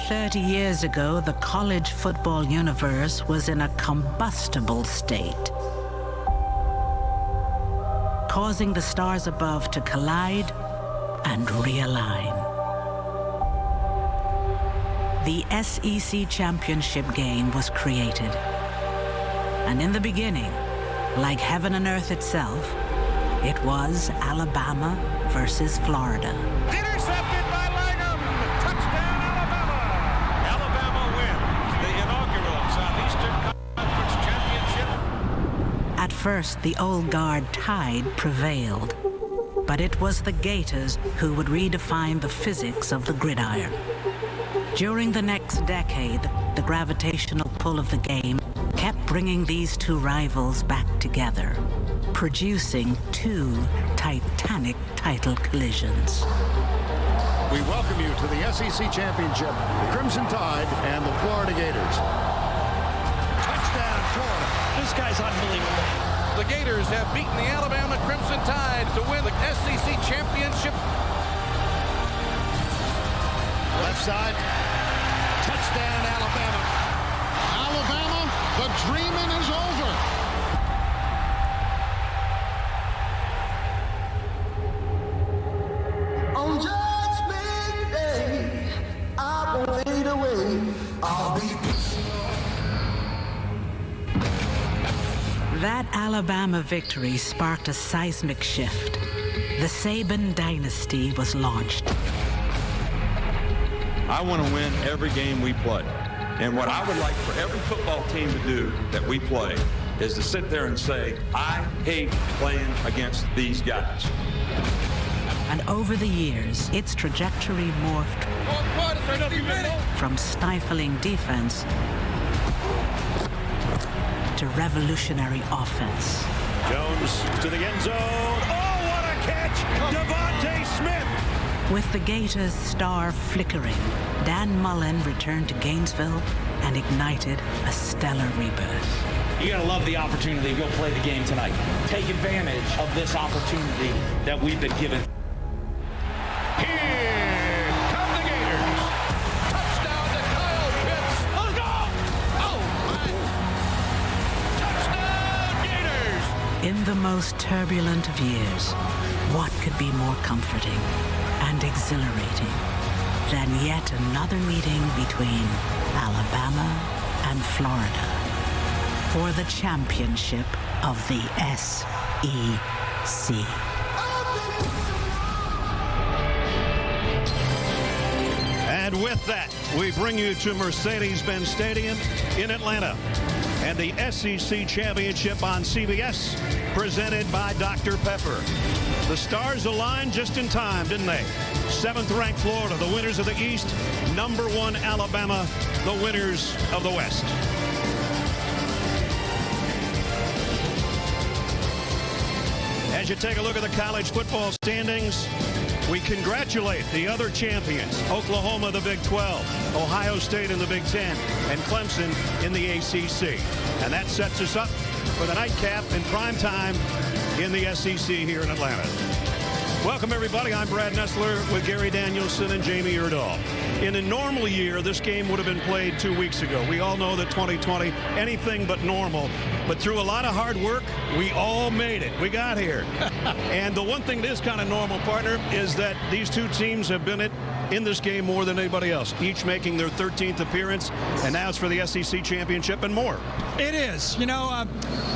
30 years ago, the college football universe was in a combustible state, causing the stars above to collide and realign. The SEC championship game was created. And in the beginning, like heaven and earth itself, it was Alabama versus Florida. Intercepted by Langham. Touchdown, Alabama. Alabama wins the inaugural Southeastern Conference Championship. At first, the old guard tide prevailed, but it was the Gators who would redefine the physics of the gridiron. During the next decade, the gravitational pull of the game kept bringing these two rivals back together, producing two titanic title collisions. We welcome you to the SEC Championship, the Crimson Tide and the Florida Gators. Touchdown, Florida. This guy's unbelievable. The Gators have beaten the Alabama Crimson Tide to win the SEC Championship. Left side. Touchdown, Alabama. Alabama, the dreaming is over. On Judgment Day, I won't fade away. I'll be. That Alabama victory sparked a seismic shift. The Saban dynasty was launched. I want to win every game we play. And what I would like for every football team to do that we play is to sit there and say, I hate playing against these guys. And over the years, its trajectory morphed from stifling defense to revolutionary offense. Jones to the end zone. Oh, what a catch! Devontae Smith. With the Gators' star flickering, Dan Mullen returned to Gainesville and ignited a stellar rebirth. You gotta love the opportunity to go play the game tonight. Take advantage of this opportunity that we've been given. Here come the Gators. Touchdown to Kyle Pitts. Let's go! Oh, my. Touchdown, Gators! In the most turbulent of years, what could be more comforting and exhilarating than yet another meeting between Alabama and Florida for the championship of the SEC. And with that, we bring you to Mercedes-Benz Stadium in Atlanta and the SEC Championship on CBS, presented by Dr. Pepper. The stars aligned just in time, didn't they? 7th-ranked Florida, the winners of the East. #1 Alabama, the winners of the West. As you take a look at the college football standings, we congratulate the other champions. Oklahoma, the Big 12, Ohio State in the Big 10, and Clemson in the ACC. And that sets us up for the nightcap in prime time in the SEC here in Atlanta. Welcome, everybody. I'm Brad Nessler with Gary Danielson and Jamie Erdahl. In a normal year, this game would have been played 2 weeks ago. We all know that 2020, anything but normal. But through a lot of hard work, we all made it. We got here. And the one thing that is kind of normal, partner, is that these two teams have been in this game more than anybody else, each making their 13th appearance, and now it's for the SEC Championship and more. It is. You know,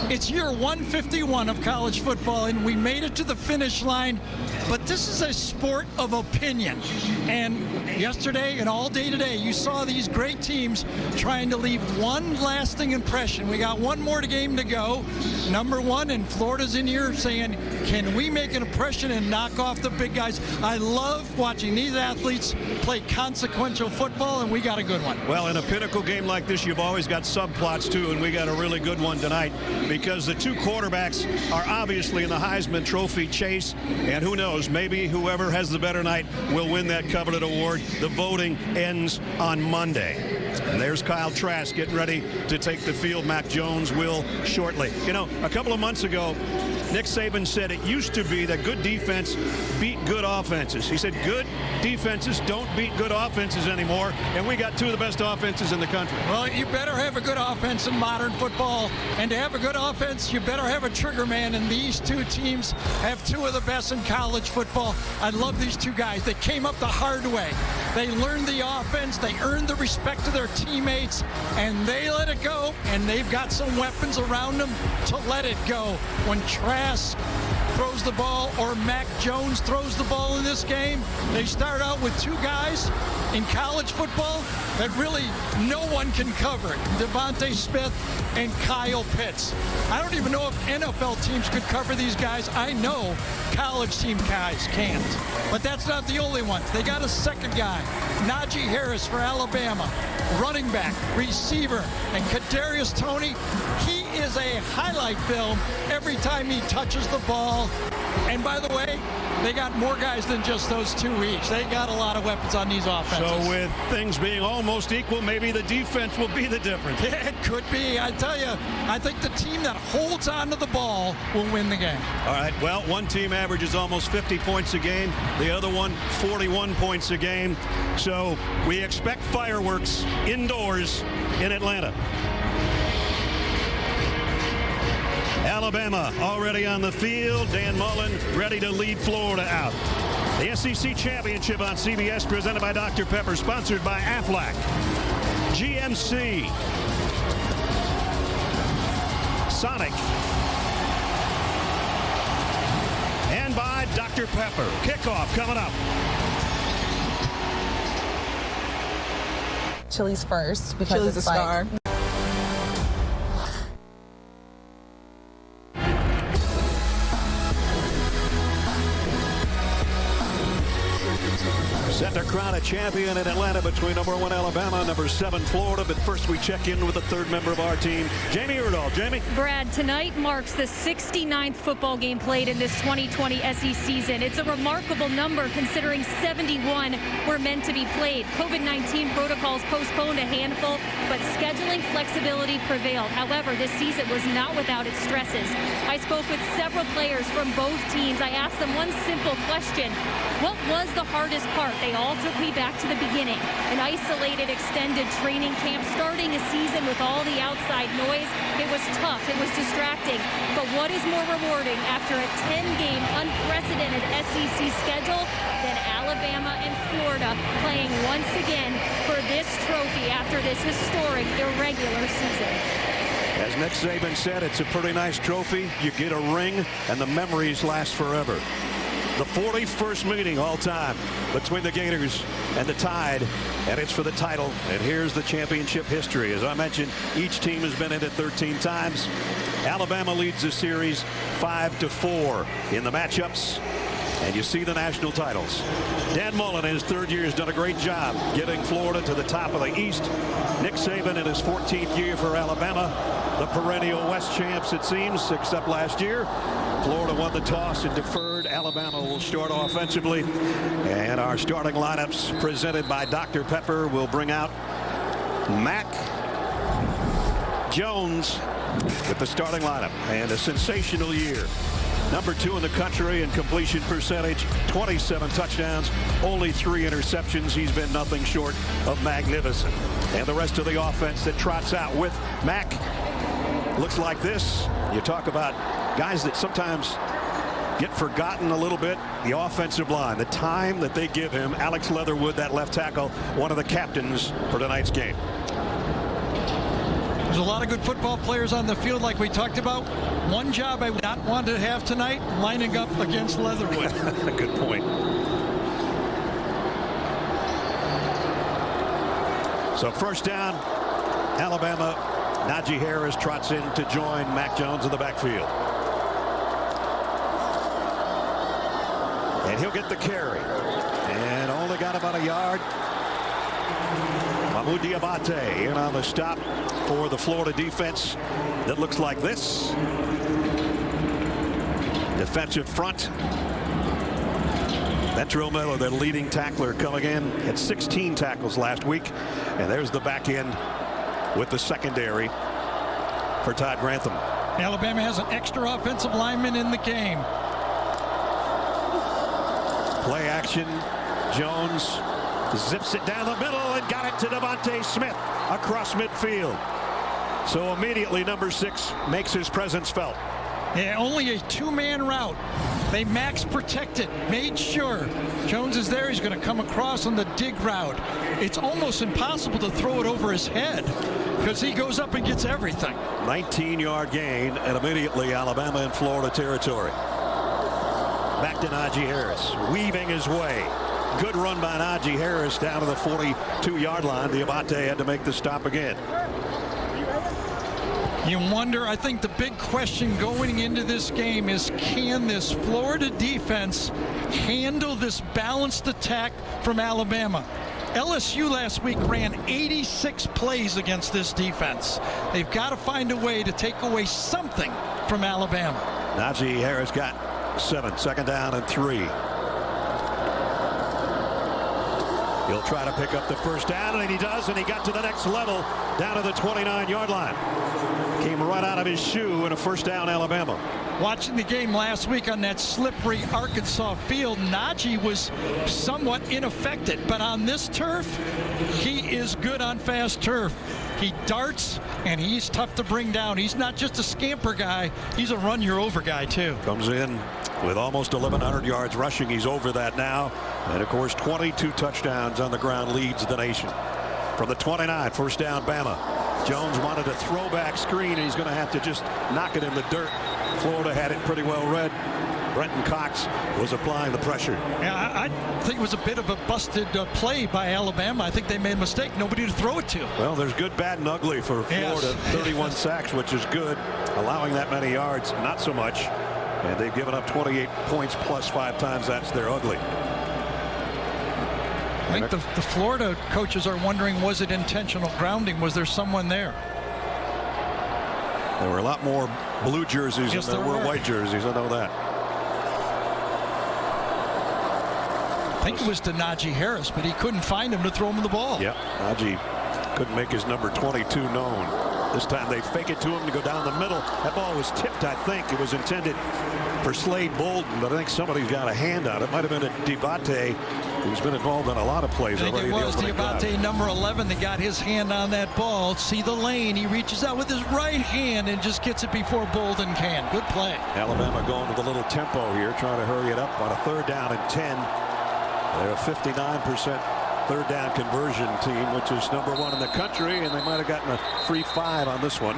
it's year 151 of college football, and we made it to the finish line, but this is a sport of opinion. And yesterday and all day today, you saw these great teams trying to leave one lasting impression. We got one more game to go, #1, and Florida's in here saying, can we make an impression and knock off the big guys? I love watching these athletes play consequential football, and we got a good one. Well, in a pinnacle game like this, you've always got subplots too, and we got a really good one tonight because the two quarterbacks are obviously in the Heisman Trophy chase, and who knows, maybe whoever has the better night will win that coveted award. The voting ends on Monday. And there's Kyle Trask getting ready to take the field. Mac Jones will shortly. You know, a couple of months ago, Nick Saban said it used to be that good defense beat good offenses. He said good defenses don't beat good offenses anymore, and we got two of the best offenses in the country. Well, you better have a good offense in modern football, and to have a good offense, you better have a trigger man, and these two teams have two of the best in college football. I love these two guys. They came up the hard way. They learned the offense, they earned the respect of their teammates, and they let it go, and they've got some weapons around them to let it go. When Trask throws the ball or Mac Jones throws the ball in this game, they start out with two guys in college football that really no one can cover it. Devontae Smith and Kyle Pitts. I don't even know if NFL teams could cover these guys. I know college team guys can't. But that's not the only ones. They got a second guy, Najee Harris for Alabama, running back, receiver, and Kadarius Toney. He is a highlight film every time he touches the ball. And by the way, they got more guys than just those two each. They got a lot of weapons on these offenses. So with things being almost equal, maybe the defense will be the difference. It could be. I tell you, I think the team that holds on to the ball will win the game. All right, well, one team averages almost 50 points a game. The other one, 41 points a game. So we expect fireworks indoors in Atlanta. Alabama already on the field. Dan Mullen ready to lead Florida out. The SEC Championship on CBS presented by Dr. Pepper, sponsored by Aflac, GMC, Sonic, and by Dr. Pepper. Kickoff coming up. Chili's first because Chili's it's a star. Set to crown a champion in Atlanta between number 1 Alabama, number 7 Florida. But first we check in with the third member of our team, Jamie Erdahl. Jamie? Brad, tonight marks the 69th football game played in this 2020 SEC season. It's a remarkable number considering 71 were meant to be played. COVID-19 protocols postponed a handful, but scheduling flexibility prevailed. However, this season was not without its stresses. I spoke with several players from both teams. I asked them one simple question: what was the hardest part? They all took me back to the beginning. An isolated, extended training camp, starting a season with all the outside noise. It was tough. It was distracting. But what is more rewarding after a 10-game unprecedented SEC schedule than Alabama and Florida playing once again for this trophy after this historic irregular season? As Nick Saban said, it's a pretty nice trophy. You get a ring, and the memories last forever. The 41st meeting all time between the Gators and the Tide, and it's for the title. And here's the championship history. As I mentioned, each team has been in it 13 times. Alabama leads the series 5-4 in the matchups. And you see the national titles. Dan Mullen in his third year has done a great job getting Florida to the top of the East. Nick Saban in his 14th year for Alabama, the perennial West champs, it seems, except last year. Florida won the toss and deferred. Alabama will start offensively. And our starting lineups presented by Dr. Pepper will bring out Mac Jones with the starting lineup. And a sensational year. Number 2 in the country in completion percentage, 27 touchdowns, only 3 interceptions. He's been nothing short of magnificent. And the rest of the offense that trots out with Mac looks like this. You talk about guys that sometimes get forgotten a little bit. The offensive line, the time that they give him. Alex Leatherwood, that left tackle, one of the captains for tonight's game. There's a lot of good football players on the field like we talked about. One job I would not want to have tonight, lining up against Leatherwood. Good point. So first down, Alabama. Najee Harris trots in to join Mac Jones in the backfield. And he'll get the carry. And only got about a yard. Mahmoud Diabate in on the stop for the Florida defense that looks like this. Defensive front. Ventrell Miller, their leading tackler, coming in at 16 tackles last week. And there's the back end with the secondary for Todd Grantham. Alabama has an extra offensive lineman in the game. Play action. Jones zips it down the middle and got it to Devontae Smith across midfield. So immediately number 6 makes his presence felt. Yeah, only a 2-man route. They max protected, made sure Jones is there. He's going to come across on the dig route. It's almost impossible to throw it over his head because he goes up and gets everything. 19-yard gain, and immediately Alabama in Florida territory. Back to Najee Harris, weaving his way. Good run by Najee Harris down to the 42-yard line. Diabate had to make the stop again. You wonder, I think the big question going into this game is, can this Florida defense handle this balanced attack from Alabama? LSU last week ran 86 plays against this defense. They've got to find a way to take away something from Alabama. Najee Harris got 7, 2nd down and 3. He'll try to pick up the first down, and he does, and he got to the next level down to the 29-yard line. Came right out of his shoe, and a first down, Alabama. Watching the game last week on that slippery Arkansas field, Najee was somewhat ineffective, but on this turf, he is good on fast turf. He darts, and he's tough to bring down. He's not just a scamper guy, he's a run-you-over guy, too. Comes in with almost 1,100 yards rushing. He's over that now. And, of course, 22 touchdowns on the ground, leads the nation. From the 29, first down, Bama. Jones wanted a throwback screen, and he's going to have to just knock it in the dirt. Florida had it pretty well read. Brenton Cox was applying the pressure. Yeah, I think it was a bit of a busted play by Alabama. I think they made a mistake. Nobody to throw it to. Well, there's good, bad, and ugly for Florida. Yes. 31 sacks, which is good. Allowing that many yards, not so much. And they've given up 28 points plus 5 times. That's their ugly. I think the Florida coaches are wondering, was it intentional grounding? Was there someone there? There were a lot more blue jerseys than there were white jerseys. I know that. I think it was to Najee Harris, but he couldn't find him to throw him the ball. Yeah, Najee couldn't make his number 22 known. This time they fake it to him to go down the middle. That ball was tipped, I think. It was intended for Slade Bolden, but I think somebody's got a hand on it. It might have been a Diabate, who's been involved in a lot of plays already. I think it was Diabate, number 11, that got his hand on that ball. See the lane. He reaches out with his right hand and just gets it before Bolden can. Good play. Alabama going with a little tempo here, trying to hurry it up on a 3rd down and 10. They're a 59% 3rd down conversion team, which is number 1 in the country, and they might have gotten a free 5 on this one.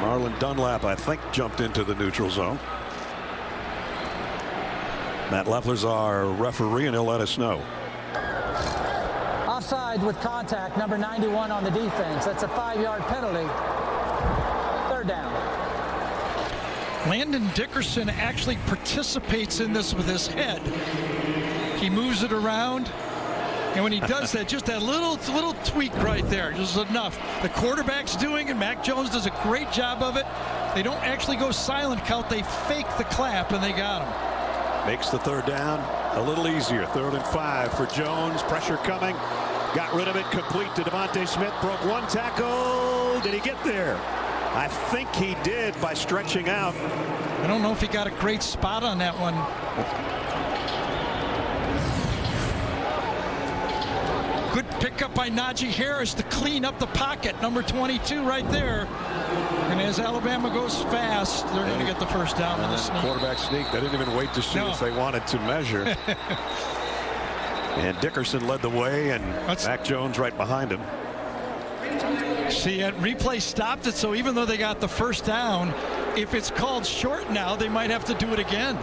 Marlon Dunlap, I think, jumped into the neutral zone. Matt Leffler's our referee, and he'll let us know. Offside with contact, number 91 on the defense. That's a 5-yard penalty. 3rd down. Landon Dickerson actually participates in this with his head. He moves it around, and when he does that, just that little tweak right there, just enough. The quarterback's doing it. Mac Jones does a great job of it. They don't actually go silent count. They fake the clap, and they got him. Makes the 3rd down a little easier. 3rd and 5 for Jones. Pressure coming. Got rid of it. Complete to Devontae Smith. Broke 1 tackle. Did he get there? I think he did by stretching out. I don't know if he got a great spot on that one. Good pickup by Najee Harris to clean up the pocket. Number 22 right there. And as Alabama goes fast, they're going to get the first down in the sneak. Quarterback sneak. They didn't even wait to see if they wanted to measure. And Dickerson led the way, and Mac Jones right behind him. See, replay stopped it, so even though they got the first down, if it's called short now, they might have to do it again.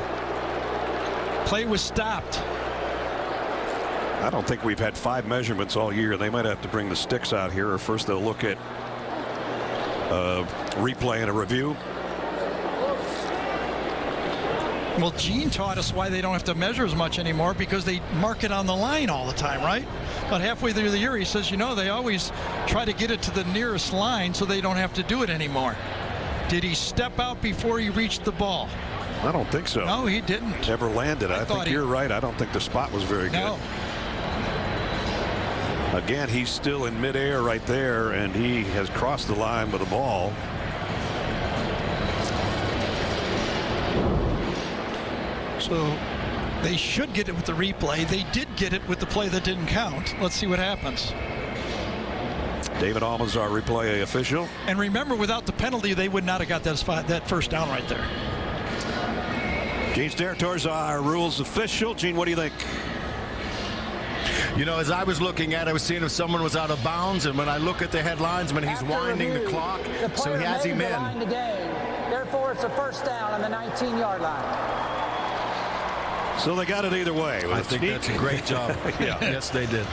Play was stopped. I don't think we've had 5 measurements all year. They might have to bring the sticks out here, or first they'll look at replay and a review. Well, Gene taught us why they don't have to measure as much anymore, because they mark it on the line all the time, right? But halfway through the year, he says, you know, they always try to get it to the nearest line so they don't have to do it anymore. Did he step out before he reached the ball? I don't think so. No, he didn't. Never landed. I think you're right. I don't think the spot was very good. Again, he's still in midair right there, and he has crossed the line with the ball. So they should get it with the replay. They did get it with the play that didn't count. Let's see what happens. David Alma's our replay official. And remember, without the penalty, they would not have got that first down right there. Gene Steratore, our rules official. Gene, what do you think? You know, as I was looking at it, I was seeing if someone was out of bounds, and when I look at the headlines, when he's winding the clock, so he has him in. The game. Therefore, it's a first down on the 19-yard line. So they got it either way. I think that's a great job. Yeah. Yes, they did.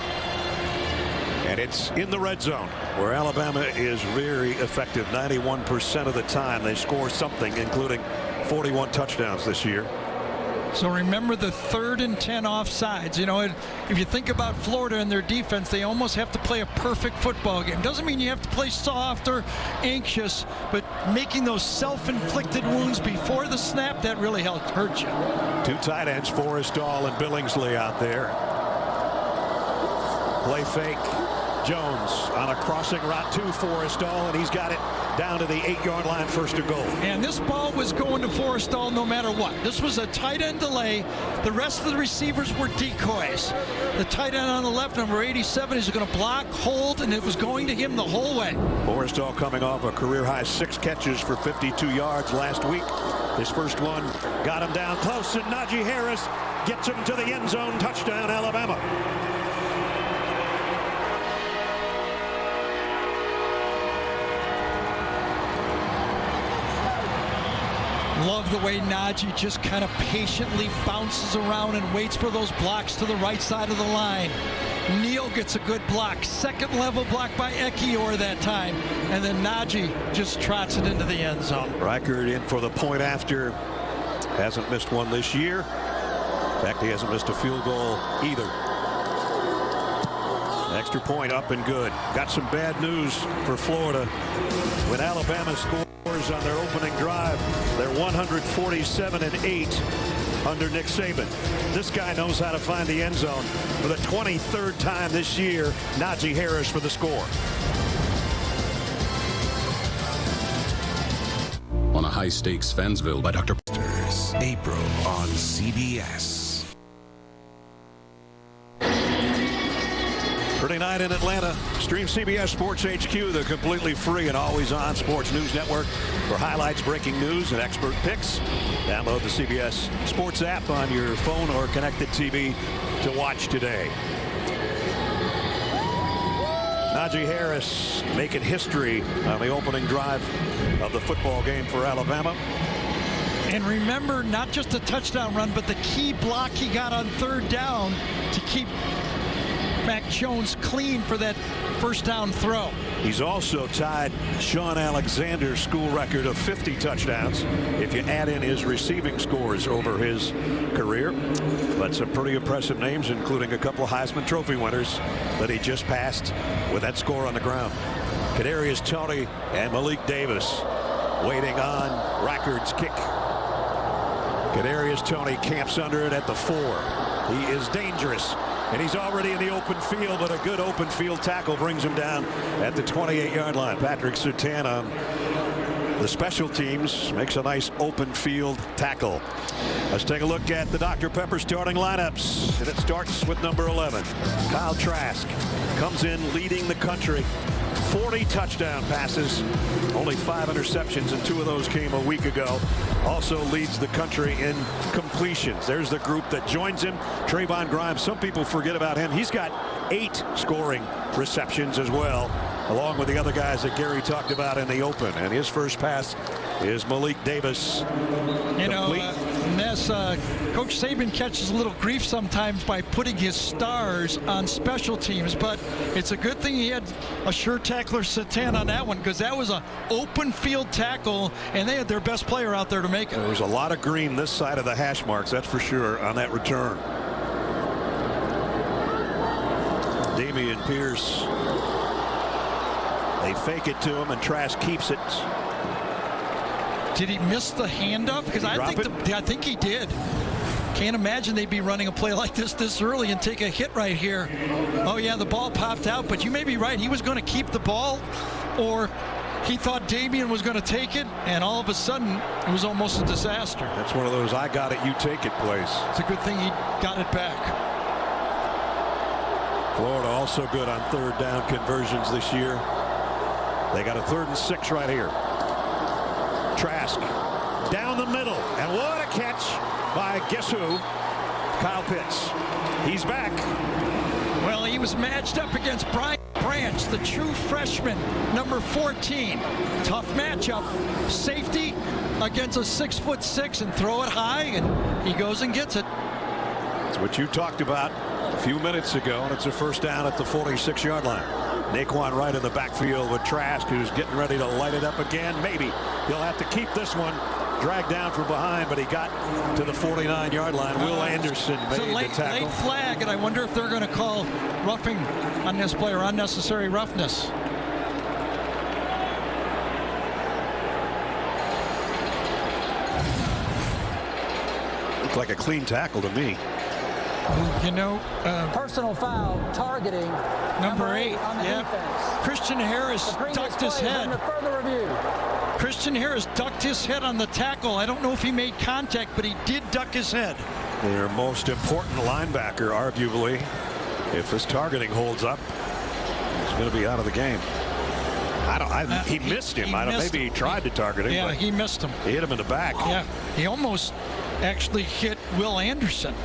And it's in the red zone, where Alabama is very effective. 91% of the time they score something, including 41 touchdowns this year. So remember the 3rd and 10 offsides. You know, if you think about Florida and their defense, they almost have to play a perfect football game. Doesn't mean you have to play soft or anxious, but making those self-inflicted wounds before the snap, that really hurt you. 2 tight ends, Forrestall and Billingsley out there. Play fake. Jones on a crossing route to Forrestall, and he's got it down to the 8-yard line, first to goal. And this ball was going to Forrestall no matter what. This was a tight end delay. The rest of the receivers were decoys. The tight end on the left, number 87, is going to block, hold, and it was going to him the whole way. Forrestall coming off a career-high 6 catches for 52 yards last week. His first one got him down close, and Najee Harris gets him to the end zone. Touchdown, Alabama. Love the way Najee just kind of patiently bounces around and waits for those blocks to the right side of the line. Neal gets a good block. Second level block by Ekiyor that time. And then Najee just trots it into the end zone. Reichard in for the point after. Hasn't missed one this year. In fact, he hasn't missed a field goal either. Extra point up and good. Got some bad news for Florida. When Alabama scores on their opening drive, they're 147-8 under Nick Saban. This guy knows how to find the end zone. For the 23rd time this year, Najee Harris for the score. On a high-stakes Fansville by Dr. April on CBS. Friday night in Atlanta. Stream CBS Sports HQ, the completely free and always-on sports news network for highlights, breaking news, and expert picks. Download the CBS Sports app on your phone or connected TV to watch today. Najee Harris making history on the opening drive of the football game for Alabama. And remember, not just a touchdown run, but the key block he got on 3rd down to keep Mac Jones clean for that first down throw. He's also tied Sean Alexander's school record of 50 touchdowns if you add in his receiving scores over his career. But some pretty impressive names, including a couple of Heisman Trophy winners that he just passed with that score on the ground. Kadarius Toney and Malik Davis waiting on Reichard's kick. Kadarius Toney camps under it at the 4. He is dangerous. And he's already in the open field, but a good open field tackle brings him down at the 28-yard line. Patrick Surtain on the special teams makes a nice open field tackle. Let's take a look at the Dr. Pepper starting lineups. And it starts with number 11. Kyle Trask comes in leading the country. 40 touchdown passes, only 5 interceptions, and 2 of those came a week ago. Also leads the country in completions. There's the group that joins him. Trayvon Grimes, some people forget about him. He's got 8 scoring receptions as well, along with the other guys that Gary talked about in the open. And his first pass is Malik Davis. You know, Ness, Coach Saban catches a little grief sometimes by putting his stars on special teams, but it's a good thing he had a sure tackler Surtain on that one, because that was an open field tackle, and they had their best player out there to make it. There was a lot of green this side of the hash marks, that's for sure, on that return. Dameon Pierce. They fake it to him, and Trask keeps it. Did he miss the handoff? Because I think he did. Can't imagine they'd be running a play like this early and take a hit right here. Oh yeah, the ball popped out, but you may be right. He was going to keep the ball, or he thought Damian was going to take it, and all of a sudden it was almost a disaster. That's one of those I got it, you take it plays. It's a good thing he got it back. Florida also good on third down conversions this year. They got a 3rd and 6 right here. Trask down the middle, and what a catch by guess who? Kyle Pitts. He's back. Well, he was matched up against Brian Branch, the true freshman, number 14. Tough matchup. Safety against a 6'6", and throw it high, and he goes and gets it. That's what you talked about a few minutes ago, and it's a first down at the 46-yard line. Naquan Wright in the backfield with Trask, who's getting ready to light it up again. Maybe he'll have to keep this one dragged down from behind, but he got to the 49-yard line. Will Anderson made the tackle. Late flag, and I wonder if they're going to call roughing on this player, unnecessary roughness. Looked like a clean tackle to me. You know, personal foul, targeting number 8 on the defense. Christian Harris ducked his head. Under further review. Christian Harris ducked his head on the tackle. I don't know if he made contact, but he did duck his head. Their most important linebacker, arguably, if this targeting holds up, he's going to be out of the game. He missed him. Maybe he tried to target him. Yeah, he missed him. He hit him in the back. Yeah, he almost actually hit Will Anderson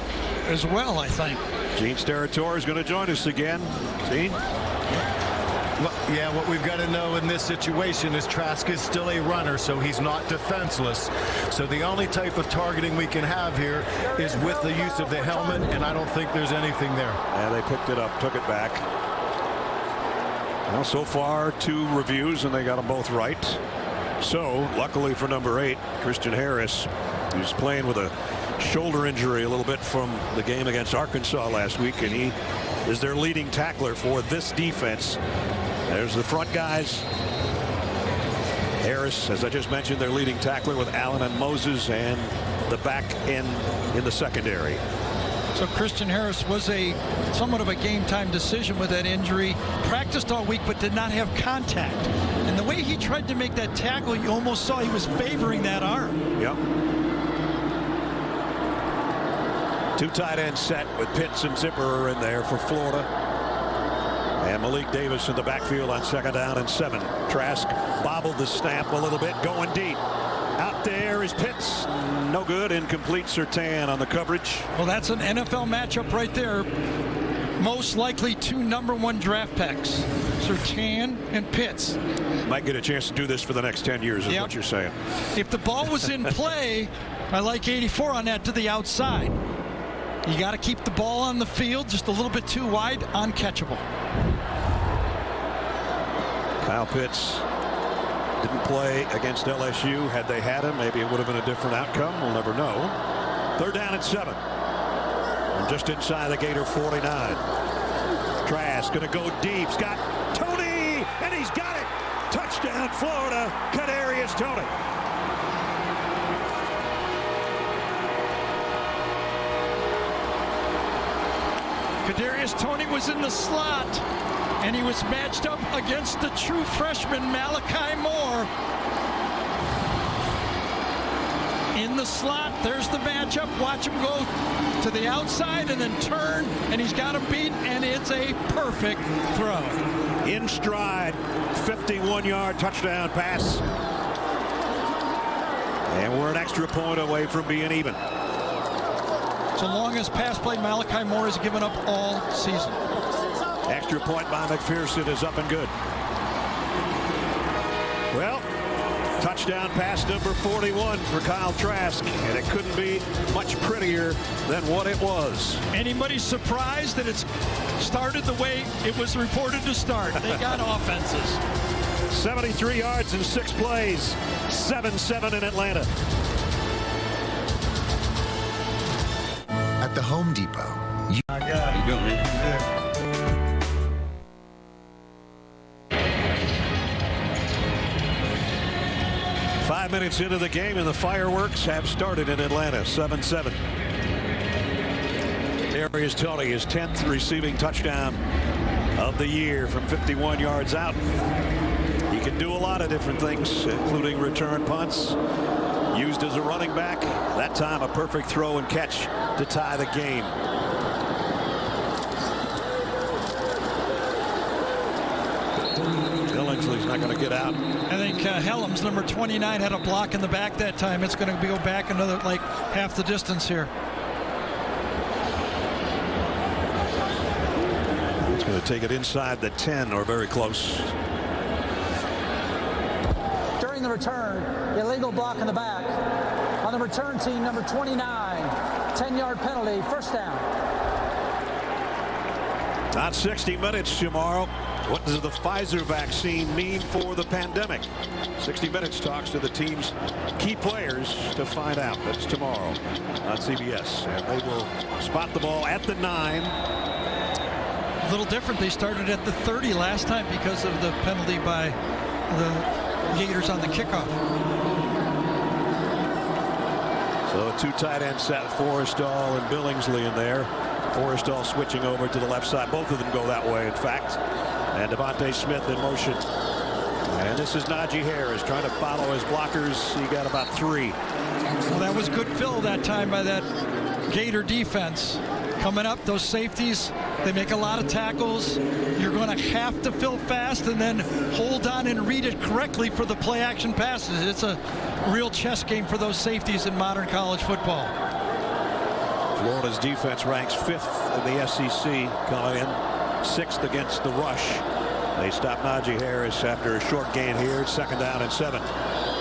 as well, I think. Gene Steratore is going to join us again. Gene? Well, yeah, what we've got to know in this situation is Trask is still a runner, so he's not defenseless. So the only type of targeting we can have here is with the use of the helmet, and I don't think there's anything there. Yeah, they picked it up, took it back. Well, so far, 2 reviews, and they got them both right. So, luckily for number 8, Christian Harris, who's playing with a shoulder injury a little bit from the game against Arkansas last week, and he is their leading tackler for this defense. There's the front guys. Harris, as I just mentioned, their leading tackler with Allen and Moses, and the back end in the secondary. So Christian Harris was somewhat of a game-time decision with that injury. Practiced all week, but did not have contact. And the way he tried to make that tackle, you almost saw he was favoring that arm. Yep. 2 tight end set with Pitts and Zipper in there for Florida. And Malik Davis in the backfield on 2nd down and 7. Trask bobbled the snap a little bit, going deep. Out there is Pitts. No good. Incomplete. Surtain on the coverage. Well, that's an NFL matchup right there. Most likely 2 number 1 draft picks. Surtain and Pitts. Might get a chance to do this for the next 10 years is what you're saying. If the ball was in play, I like 84 on that to the outside. You got to keep the ball on the field just a little bit too wide, uncatchable. Kyle Pitts didn't play against LSU. Had they had him, maybe it would have been a different outcome. We'll never know. 3rd down and 7. And just inside the Gator 49. Trask going to go deep. He's got Tony, and he's got it. Touchdown, Florida. Kadarius Toney. Kadarius Toney was in the slot, and he was matched up against the true freshman Malachi Moore. In the slot, there's the matchup. Watch him go to the outside and then turn, and he's got him beat, and it's a perfect throw. In stride, 51-yard touchdown pass. And we're an extra point away from being even. So long as pass play, Malachi Moore has given up all season. Extra point by McPherson is up and good. Well, touchdown pass number 41 for Kyle Trask, and it couldn't be much prettier than what it was. Anybody surprised that it's started the way it was reported to start? They got offenses. 73 yards in 6 plays, 7-7 in Atlanta. At the Home Depot. My God, how you doing, man? 5 minutes into the game, and the fireworks have started in Atlanta. 7-7. Darius Toney, his 10th receiving touchdown of the year from 51 yards out. He can do a lot of different things, including return punts. Used as a running back. That time a perfect throw and catch to tie the game. Billingsley's not going to get out. I think Helms, number 29, had a block in the back that time. It's going to go back another like half the distance here. It's going to take it inside the 10 or very close. During the return, illegal block in the back. On the return team, number 29, 10-yard penalty, first down. Not 60 minutes tomorrow. What does the Pfizer vaccine mean for the pandemic? 60 Minutes talks to the team's key players to find out. That's tomorrow on CBS. And they will spot the ball at the 9. A little different. They started at the 30 last time because of the penalty by the Gators on the kickoff. So a 2 tight end set, Forrestall and Billingsley in there. Forrestall switching over to the left side. Both of them go that way, in fact. And Devontae Smith in motion. And this is Najee Harris trying to follow his blockers. He got about 3. Well, that was good fill that time by that Gator defense. Coming up, those safeties, they make a lot of tackles. You're going to have to fill fast and then hold on and read it correctly for the play action passes. It's a real chess game for those safeties in modern college football. Florida's defense ranks 5th in the SEC, coming in 6th against the rush. They stop Najee Harris after a short gain here. 2nd down and 7.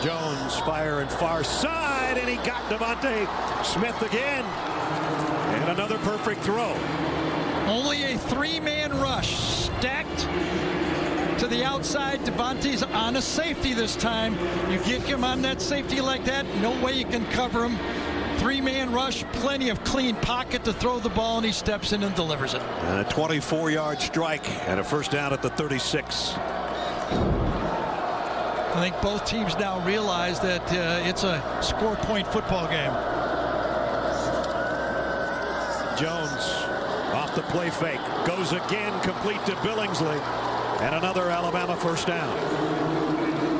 Jones firing far side, and he got Devontae Smith again. And another perfect throw. Only a 3-man rush, stacked to the outside. Devontae's on a safety this time. You get him on that safety like that, no way you can cover him. 3-man rush, plenty of clean pocket to throw the ball, and he steps in and delivers it. And a 24-yard strike and a first down at the 36. I think both teams now realize that it's a score point football game. Jones off the play fake, goes again, complete to Billingsley, and another Alabama first down.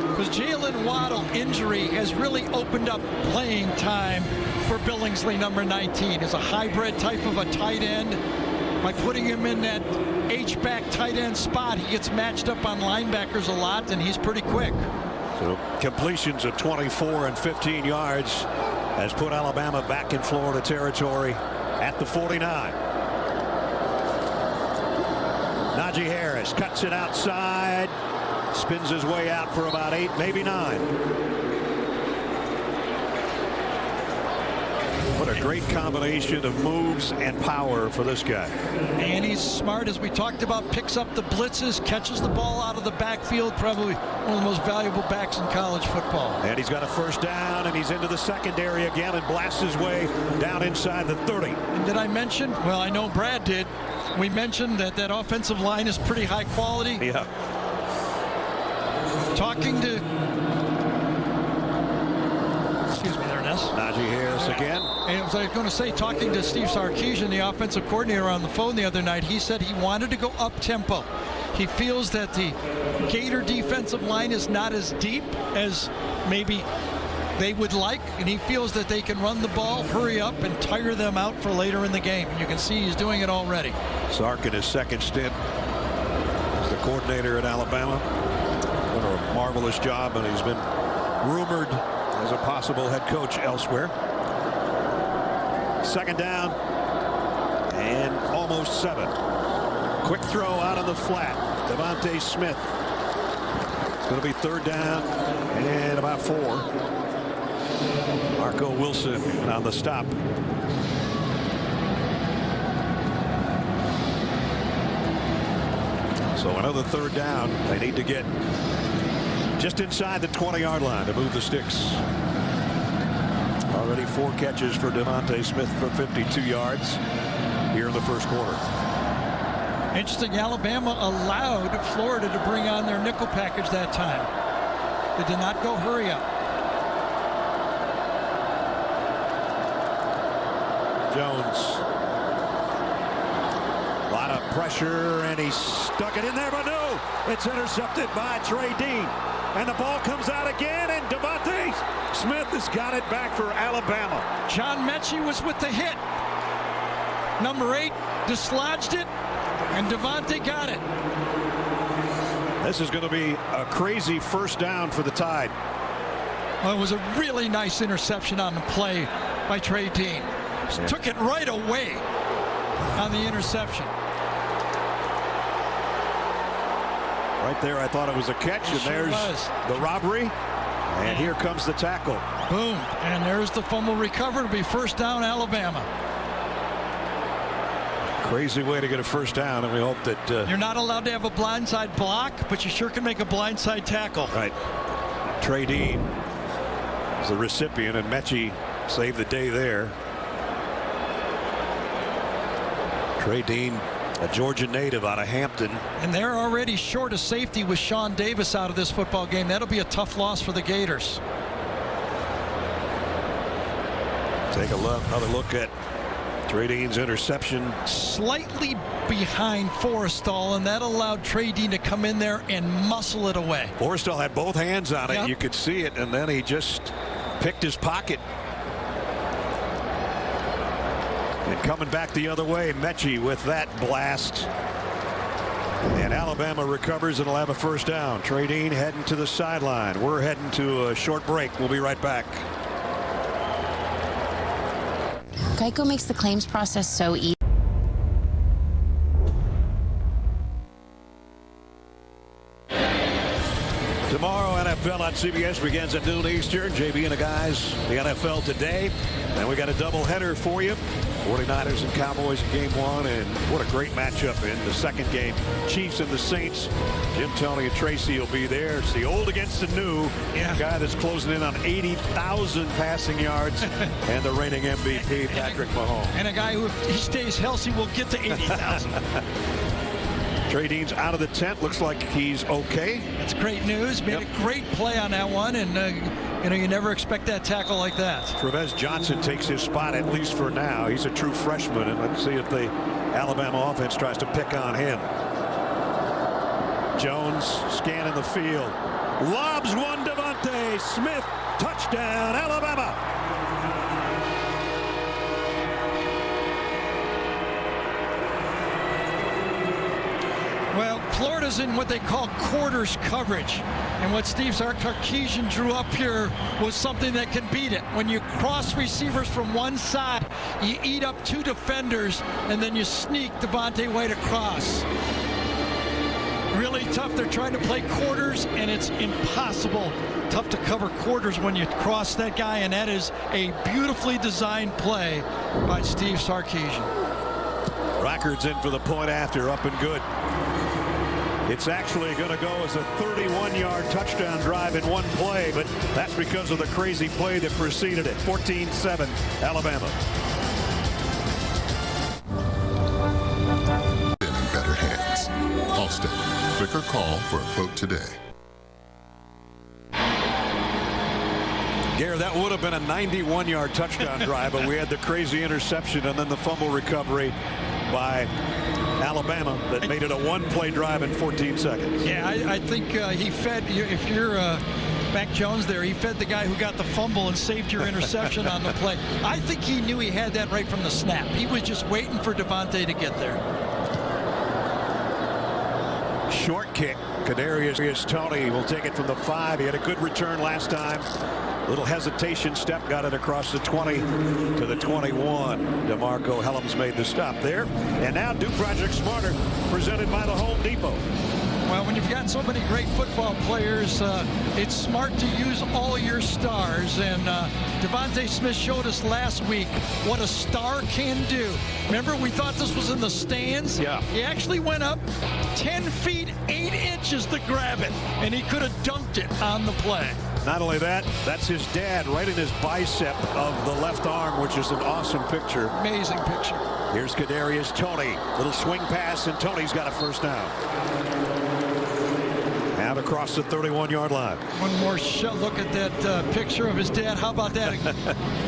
Because Jalen Waddle injury has really opened up playing time for Billingsley, number 19. Is a hybrid type of a tight end. By putting him in that H-back tight end spot, he gets matched up on linebackers a lot, and he's pretty quick. So completions of 24 and 15 yards has put Alabama back in Florida territory at the 49. Najee Harris cuts it outside, spins his way out for about 8, maybe 9. What a great combination of moves and power for this guy. And he's smart, as we talked about, picks up the blitzes, catches the ball out of the backfield, probably one of the most valuable backs in college football. And he's got a first down, and he's into the secondary again and blasts his way down inside the 30. And did I mention, well, I know Brad did, we mentioned that that offensive line is pretty high quality. Yeah. Talking to, excuse me there, Ness. Najee Harris again. And I was going to say, talking to Steve Sarkisian, the offensive coordinator, on the phone the other night, he said he wanted to go up tempo. He feels that the Gator defensive line is not as deep as maybe they would like, and he feels that they can run the ball, hurry up, and tire them out for later in the game. And you can see he's doing it already. Sark in his second stint as the coordinator at Alabama. Done a marvelous job, and he's been rumored as a possible head coach elsewhere. 2nd down and almost 7. Quick throw out on the flat. Devontae Smith. It's going to be 3rd down and about 4. Marco Wilson on the stop. So another 3rd down. They need to get just inside the 20-yard line to move the sticks. Already 4 catches for Devontae Smith for 52 yards here in the first quarter. Interesting, Alabama allowed Florida to bring on their nickel package that time. They did not go hurry up. Jones. A lot of pressure, and he stuck it in there, but no! It's intercepted by Trey Dean. And the ball comes out again, and Devontae Smith has got it back for Alabama. John Mechie was with the hit. Number 8 dislodged it, and Devontae got it. This is going to be a crazy first down for the Tide. Well, it was a really nice interception on the play by Trey Dean. Yeah. Took it right away on the interception. Right there, I thought it was a catch, and there's the robbery. And here comes the tackle. Boom, and there's the fumble recovered. It'll be first down, Alabama. Crazy way to get a first down, and we hope that... You're not allowed to have a blindside block, but you sure can make a blindside tackle. Right. Trey Dean is the recipient, and Mechie saved the day there. Trey Dean, a Georgia native out of Hampton. And they're already short of safety with Sean Davis out of this football game. That'll be a tough loss for the Gators. Take another look at Trey Dean's interception. Slightly behind Forrestal, and that allowed Trey Dean to come in there and muscle it away. Forrestal had both hands on it. Yep. You could see it, and then he just picked his pocket. And coming back the other way, Mechie with that blast. And Alabama recovers and will have a first down. Trey Dean heading to the sideline. We're heading to a short break. We'll be right back. Geico makes the claims process so easy. Tomorrow, NFL on CBS begins at noon Eastern. JB and the guys, the NFL today. And we got a doubleheader for you. 49ers and Cowboys in game 1, and what a great matchup in the second game. Chiefs and the Saints. Jim, Tony, and Tracy will be there. It's the old against the new. Yeah. Guy that's closing in on 80,000 passing yards, and the reigning MVP, Patrick Mahomes. And a guy who, if he stays healthy, will get to 80,000. Trey Dean's out of the tent. Looks like he's okay. That's great news. Made a great play on that one, and you never expect that tackle like that. Trevez Johnson takes his spot, at least for now. He's a true freshman, and let's see if the Alabama offense tries to pick on him. Jones scanning the field. Lobs one, Devontae Smith. Touchdown, Alabama. Well, Florida's in what they call quarters coverage. And what Steve Sarkisian drew up here was something that can beat it. When you cross receivers from one side, you eat up 2 defenders, and then you sneak Devontae White across. Really tough. They're trying to play quarters, and it's impossible. Tough to cover quarters when you cross that guy, and that is a beautifully designed play by Steve Sarkisian. Rockard's in for the point after, up and good. It's actually going to go as a 31-yard touchdown drive in one play, but that's because of the crazy play that preceded it. 14-7, Alabama. In better hands. Allstate. Click or call for a quote today. Gare, that would have been a 91-yard touchdown drive, but we had the crazy interception and then the fumble recovery by Alabama that made it a one-play drive in 14 seconds. Yeah, I think he fed, if you're Mac Jones there, he fed the guy who got the fumble and saved your interception on the play. I think he knew he had that right from the snap. He was just waiting for Devontae to get there. Short kick. Kadarius Toney will take it from the 5. He had a good return last time. Little hesitation step, got it across the 20 to the 21. DeMarco Hellams made the stop there. And now Do Project Smarter, presented by the Home Depot. Well, when you've got so many great football players, it's smart to use all your stars. And Devontae Smith showed us last week what a star can do. Remember, we thought this was in the stands? Yeah. He actually went up 10 feet, 8 inches to grab it, and he could have dunked it on the play. Not only that, that's his dad right in his bicep of the left arm, which is an awesome picture. Amazing picture. Here's Kadarius Toney. Little swing pass, and Toney's got a first down. Now to across the 31-yard line. One more look at that picture of his dad. How about that?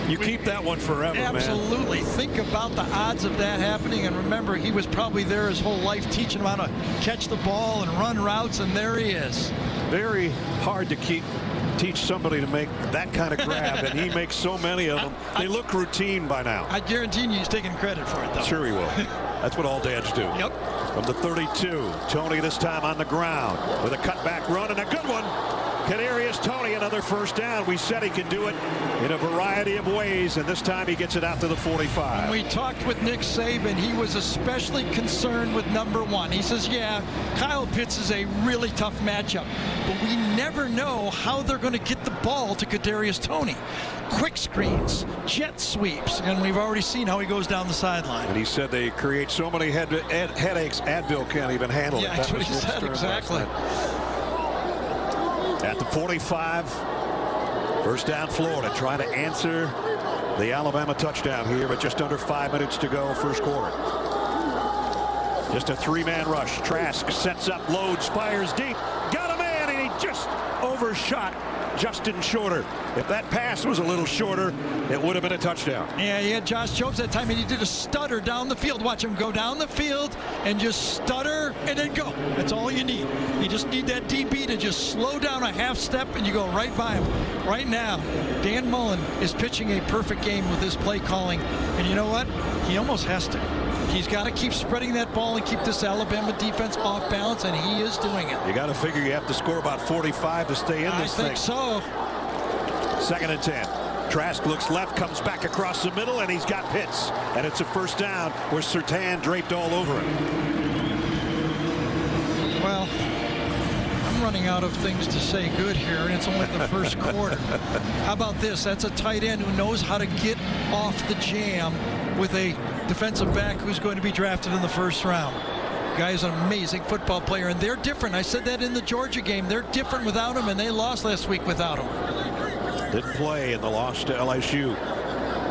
You keep that one forever, absolutely. man. Think about the odds of that happening. And remember, he was probably there his whole life teaching him how to catch the ball and run routes, and there he is. Very hard to teach somebody to make that kind of grab, and he makes so many of them. They look routine by now. I guarantee you he's taking credit for it, though. Sure he will. That's what all dads do. Yep. From the 32, Tony this time on the ground with a cutback run and a good one. Kadarius Toney, another first down. We said he can do it in a variety of ways, and this time he gets it out to the 45. When we talked with Nick Saban, he was especially concerned with number 1. He says, yeah, Kyle Pitts is a really tough matchup, but we never know how they're going to get the ball to Kadarius Toney. Quick screens, jet sweeps, and we've already seen how he goes down the sideline. And he said they create so many headaches, Advil can't even handle it. Yeah, that's what he said, exactly. At the 45, first down Florida, trying to answer the Alabama touchdown here, but just under 5 minutes to go, first quarter. Just a three-man rush. Trask sets up, loads, fires deep, got a man, and he just overshot Justin Shorter. If that pass was a little shorter, it would have been a touchdown. Yeah, he had Josh Jobs that time, and he did a stutter down the field. Watch him go down the field and just stutter and then go. That's all you need. You just need that DB to just slow down a half step, and you go right by him. Right now, Dan Mullen is pitching a perfect game with his play calling, and you know what? He almost has to. He's got to keep spreading that ball and keep this Alabama defense off balance, and he is doing it. You got to figure you have to score about 45 to stay in this thing. I think so. 2nd and 10. Trask looks left, comes back across the middle, and he's got Pitts. And it's a first down with Surtain draped all over him. Well, I'm running out of things to say good here, and it's only the first quarter. How about this? That's a tight end who knows how to get off the jam with a defensive back who's going to be drafted in the first round. Guy's an amazing football player, and they're different. I said that in the Georgia game. They're different without him, and they lost last week without him. Didn't play in the loss to LSU.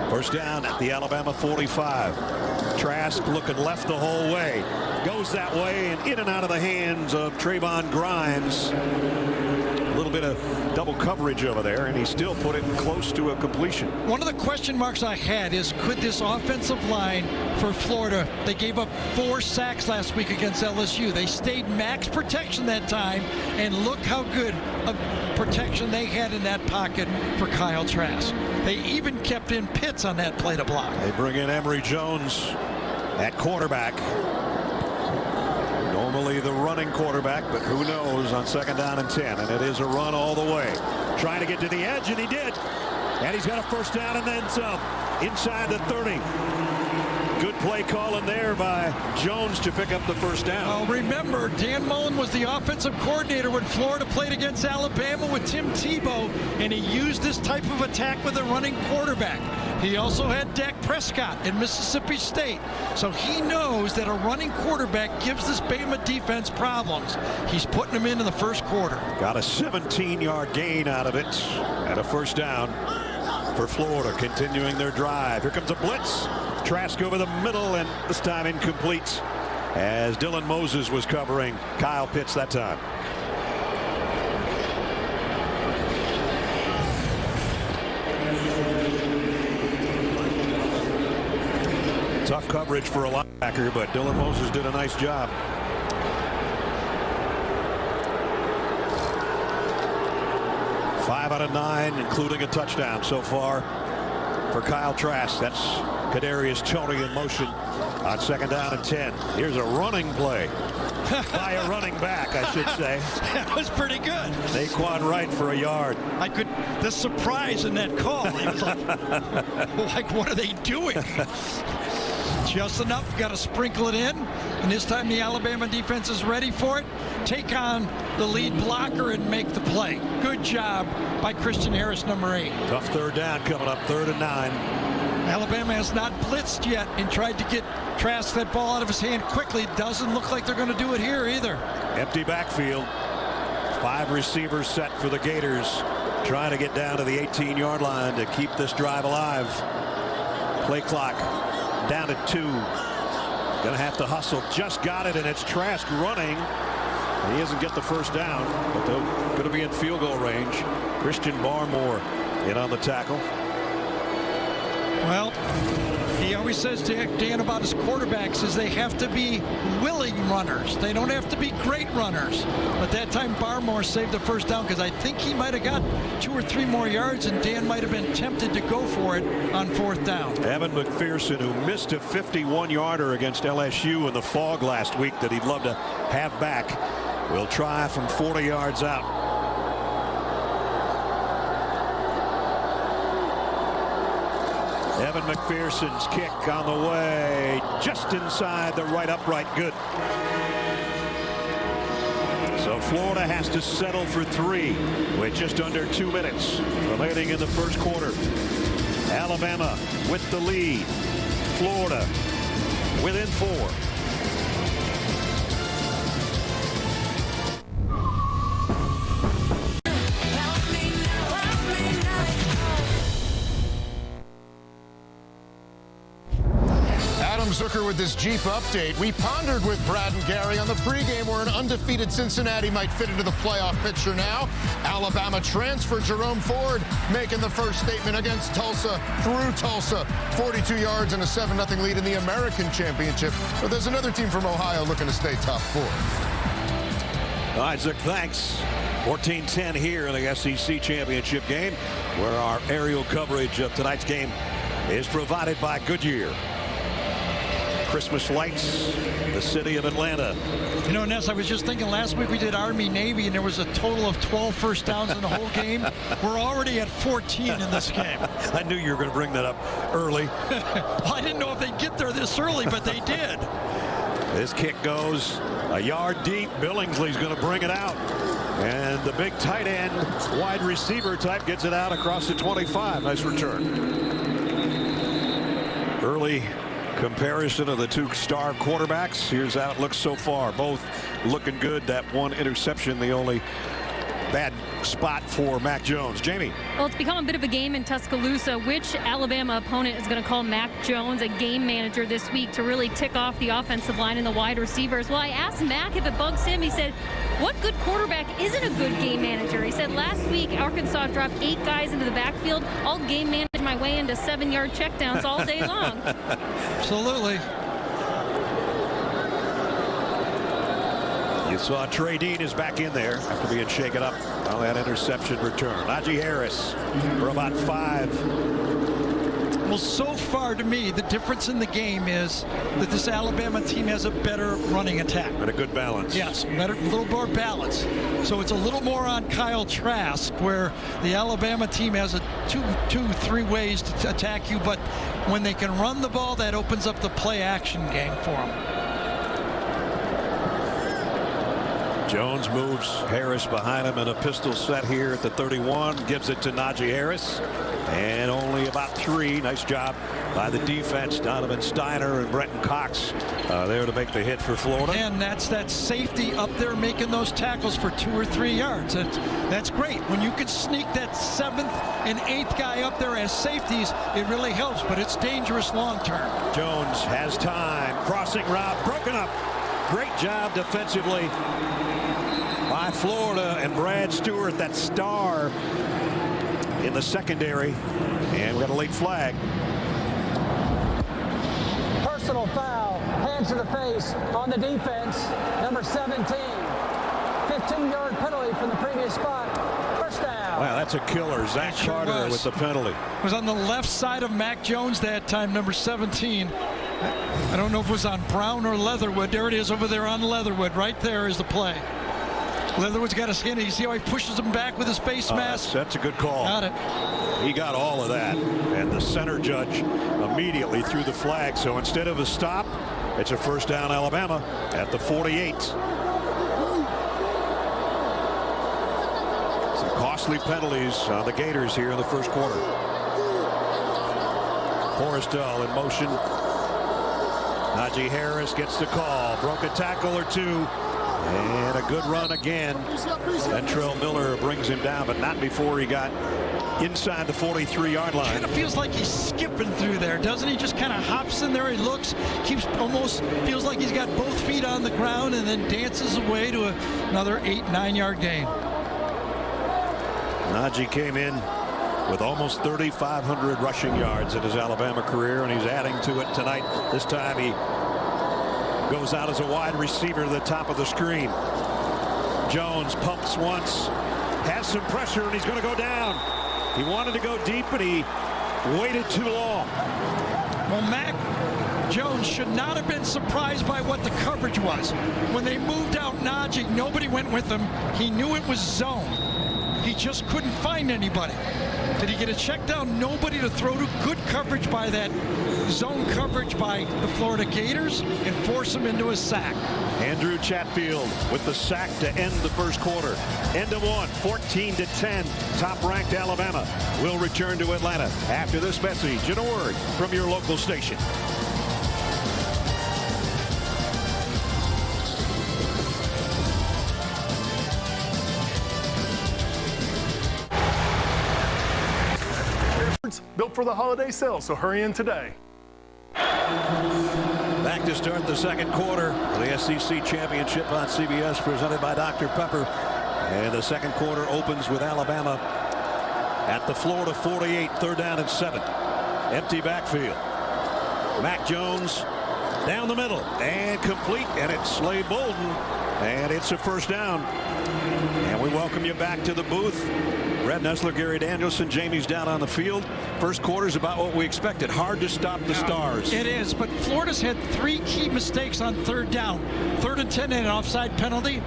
First down at the Alabama 45. Trask looking left the whole way. Goes that way and in and out of the hands of Trayvon Grimes. A little bit of double coverage over there, and he still put it close to a completion. One of the question marks I had is, could this offensive line for Florida, they gave up 4 sacks last week against LSU. They stayed max protection that time, and look how good of protection they had in that pocket for Kyle Trask. They even kept in Pitts on that play to block. They bring in Emory Jones at quarterback. Normally the running quarterback, but who knows on 2nd down and 10, and it is a run all the way. Trying to get to the edge, and he did. And he's got a first down and then some inside the 30. Good play call in there by Jones to pick up the first down. Well, remember, Dan Mullen was the offensive coordinator when Florida played against Alabama with Tim Tebow, and he used this type of attack with a running quarterback. He also had Dak Prescott in Mississippi State, so he knows that a running quarterback gives this Bama defense problems. He's putting them in the first quarter. Got a 17-yard gain out of it, and a first down for Florida, continuing their drive. Here comes a blitz. Trask over the middle, and this time incomplete, as Dylan Moses was covering Kyle Pitts that time. Tough coverage for a linebacker, but Dylan Moses did a nice job. Five out of 9, including a touchdown so far for Kyle Trask. That's Kadarius Toney in motion on 2nd down and 10. Here's a running play by a running back, I should say. That was pretty good. Naquan Wright for a yard. The surprise in that call. He was like, what are they doing? Just enough, got to sprinkle it in, and this time the Alabama defense is ready for it. Take on the lead blocker and make the play. Good job by Christian Harris, number 8. Tough third down coming up, 3rd and 9. Alabama has not blitzed yet and tried to get Trask that ball out of his hand quickly. Doesn't look like they're going to do it here either. Empty backfield. 5 receivers set for the Gators, trying to get down to the 18-yard line to keep this drive alive. Play clock down to 2. Gonna have to hustle. Just got it, and it's Trask running He doesn't get the first down, but they're going to be in field goal range. Christian Barmore in on the tackle. Well, he always says to Dan about his quarterbacks is they have to be willing runners. They don't have to be great runners. But that time Barmore saved the first down because I think he might have got 2 or 3 more yards and Dan might have been tempted to go for it on 4th down. Evan McPherson, who missed a 51-yarder against LSU in the fog last week that he'd love to have back, will try from 40 yards out. Evan McPherson's kick on the way, just inside the right upright, good. So Florida has to settle for 3 with just under 2 minutes remaining in the first quarter. Alabama with the lead. Florida within 4. Zucker with this Jeep update. We pondered with Brad and Gary on the pregame where an undefeated Cincinnati might fit into the playoff picture now. Alabama transfer Jerome Ford making the first statement against Tulsa through Tulsa. 42 yards and a 7-0 lead in the American Championship. But there's another team from Ohio looking to stay top 4. All right, Zook, thanks. 14-10 here in the SEC Championship game, where our aerial coverage of tonight's game is provided by Goodyear. Christmas lights, the city of Atlanta. You know, Ness, I was just thinking last week we did Army-Navy, and there was a total of 12 first downs in the whole game. We're already at 14 in this game. I knew you were going to bring that up early. Well, I didn't know if they'd get there this early, but they did. This kick goes a yard deep. Billingsley's going to bring it out. And the big tight end, wide receiver type, gets it out across the 25. Nice return. Early comparison of the 2 star quarterbacks. Here's how it looks so far. Both looking good. That one interception, the only bad spot for Mac Jones. Jamie. Well, it's become a bit of a game in Tuscaloosa. Which Alabama opponent is going to call Mac Jones a game manager this week to really tick off the offensive line and the wide receivers? Well, I asked Mac if it bugs him. He said, what good quarterback isn't a good game manager? He said last week Arkansas dropped 8 guys into the backfield. I'll game manage my way into 7-yard checkdowns all day long. Absolutely. You saw Trey Dean is back in there after being shaken up on that interception return. Najee Harris for about 5. Well, so far to me, the difference in the game is that this Alabama team has a better running attack. And a good balance. Yes, better, a little more balance. So it's a little more on Kyle Trask, where the Alabama team has a 2-3 ways to attack you, but when they can run the ball, that opens up the play action game for them. Jones moves Harris behind him in a pistol set here at the 31. Gives it to Najee Harris. And only about 3. Nice job by the defense. Donovan Steiner and Brenton Cox there to make the hit for Florida. And that's that safety up there making those tackles for 2 or 3 yards. That's great. When you can sneak that 7th and 8th guy up there as safeties, it really helps, but it's dangerous long term. Jones has time. Crossing route broken up. Great job defensively by Florida and Brad Stewart, that star in the secondary. And we got a late flag. Personal foul, hands to the face on the defense, number 17. 15-yard penalty from the previous spot. First down. Wow, that's a killer. Zach Carter with the penalty. It was on the left side of Mac Jones that time, number 17. I don't know if it was on Brown or Leatherwood. There it is over there on Leatherwood. Right there is the play. Leatherwood's got a skin. You see how he pushes him back with his face mask? That's a good call. Got it. He got all of that. And the center judge immediately threw the flag. So instead of a stop, it's a first down Alabama at the 48. Some costly penalties on the Gators here in the first quarter. Forrestal in motion. Najee Harris gets the call. Broke a tackle or 2. And a good run again. Ventrell Miller brings him down, but not before he got inside the 43-yard line. Kind of feels like he's skipping through there, doesn't he? Just kind of hops in there. He looks, keeps, almost feels like he's got both feet on the ground and then dances away to another 8-9 yard gain. Najee came in with almost 3,500 rushing yards in his Alabama career, and he's adding to it tonight. This time he goes out as a wide receiver to the top of the screen. Jones pumps once, has some pressure, and he's going to go down. He wanted to go deep, but he waited too long. Well, Mac Jones should not have been surprised by what the coverage was. When they moved out Najee, nobody went with him. He knew it was zone. He just couldn't find anybody. Did he get a check down? Nobody to throw to. Good coverage by that zone coverage by the Florida Gators and force him into a sack. Andrew Chatfield with the sack to end the first quarter. End of one, 14-10. Top-ranked Alabama will return to Atlanta after this message and a word from your local station. Built for the holiday sale, so hurry in today. Back to start the second quarter of the SEC Championship on CBS, presented by Dr. Pepper. And the second quarter opens with Alabama at the Florida 48, 3rd down and 7. Empty backfield. Mac Jones down the middle and complete, and it's Slade Bolden, and it's a first down. And we welcome you back to the booth. Red Nessler, Gary Danielson, Jamie's down on the field. First quarter's about what we expected. Hard to stop the Stars. It is, but Florida's had 3 key mistakes on 3rd down. 3rd and 10, they had an offside penalty.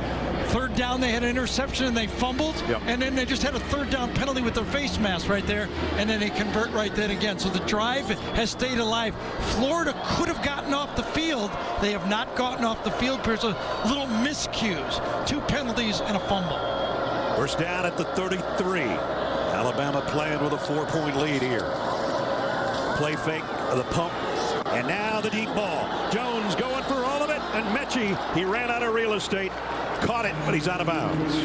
3rd down, they had an interception and they fumbled. Yep. And then they just had a 3rd down penalty with their face mask right there. And then they convert right then again. So the drive has stayed alive. Florida could have gotten off the field. They have not gotten off the field. There's a little miscues. 2 penalties and a fumble. First down at the 33. Alabama playing with a 4-point lead here. Play fake, the pump, and now the deep ball. Jones going for all of it, and Mechie, he ran out of real estate, caught it, but he's out of bounds.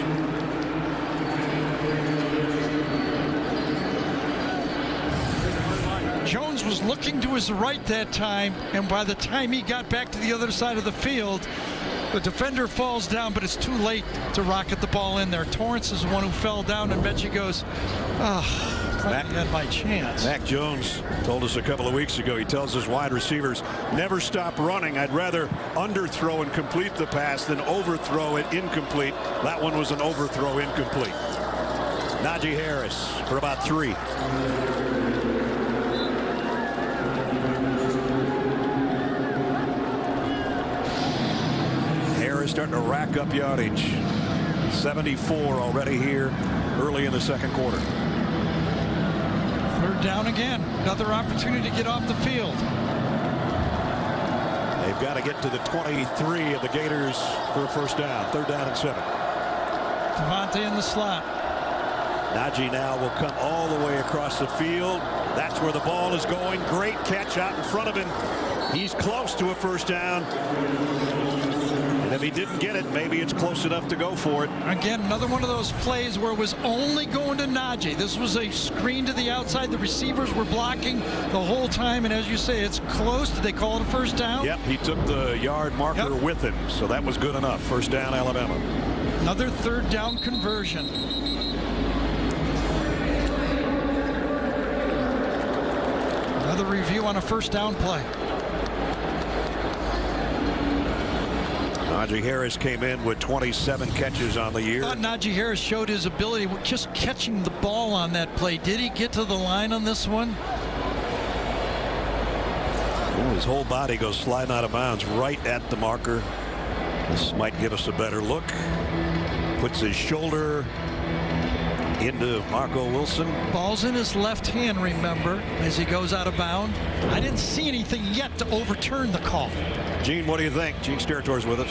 Jones was looking to his right that time, and by the time he got back to the other side of the field, the defender falls down, but it's too late to rocket the ball in there. Torrance is the one who fell down, and Mechie goes, I had my chance. Mac Jones told us a couple of weeks ago, he tells his wide receivers, never stop running. I'd rather underthrow and complete the pass than overthrow it incomplete. That one was an overthrow incomplete. Najee Harris for about 3. Starting to rack up yardage. 74 already here early in the second quarter. 3rd down again. Another opportunity to get off the field. They've got to get to the 23 of the Gators for a first down. 3rd down and 7. Devontae in the slot. Najee now will come all the way across the field. That's where the ball is going. Great catch out in front of him. He's close to a first down. And if he didn't get it, maybe it's close enough to go for it. Again, another one of those plays where it was only going to Najee. This was a screen to the outside. The receivers were blocking the whole time. And as you say, it's close. Did they call it a first down? Yep, he took the yard marker with him. So that was good enough. First down, Alabama. Another 3rd down conversion. Another review on a first down play. Najee Harris came in with 27 catches on the year. I thought Najee Harris showed his ability with just catching the ball on that play. Did he get to the line on this one? Ooh, his whole body goes sliding out of bounds right at the marker. This might give us a better look. Puts his shoulder into Marco Wilson. Ball's in his left hand, remember, as he goes out of bounds. I didn't see anything yet to overturn the call. Gene, what do you think? Gene Steratore with us.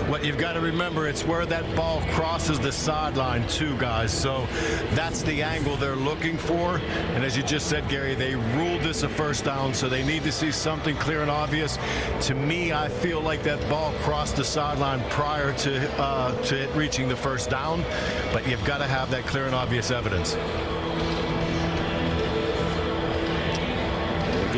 What you've got to remember, it's where that ball crosses the sideline too, guys. So that's the angle they're looking for. And as you just said, Gary, they ruled this a first down, so they need to see something clear and obvious. To me, I feel like that ball crossed the sideline prior to it reaching the first down. But you've got to have that clear and obvious evidence.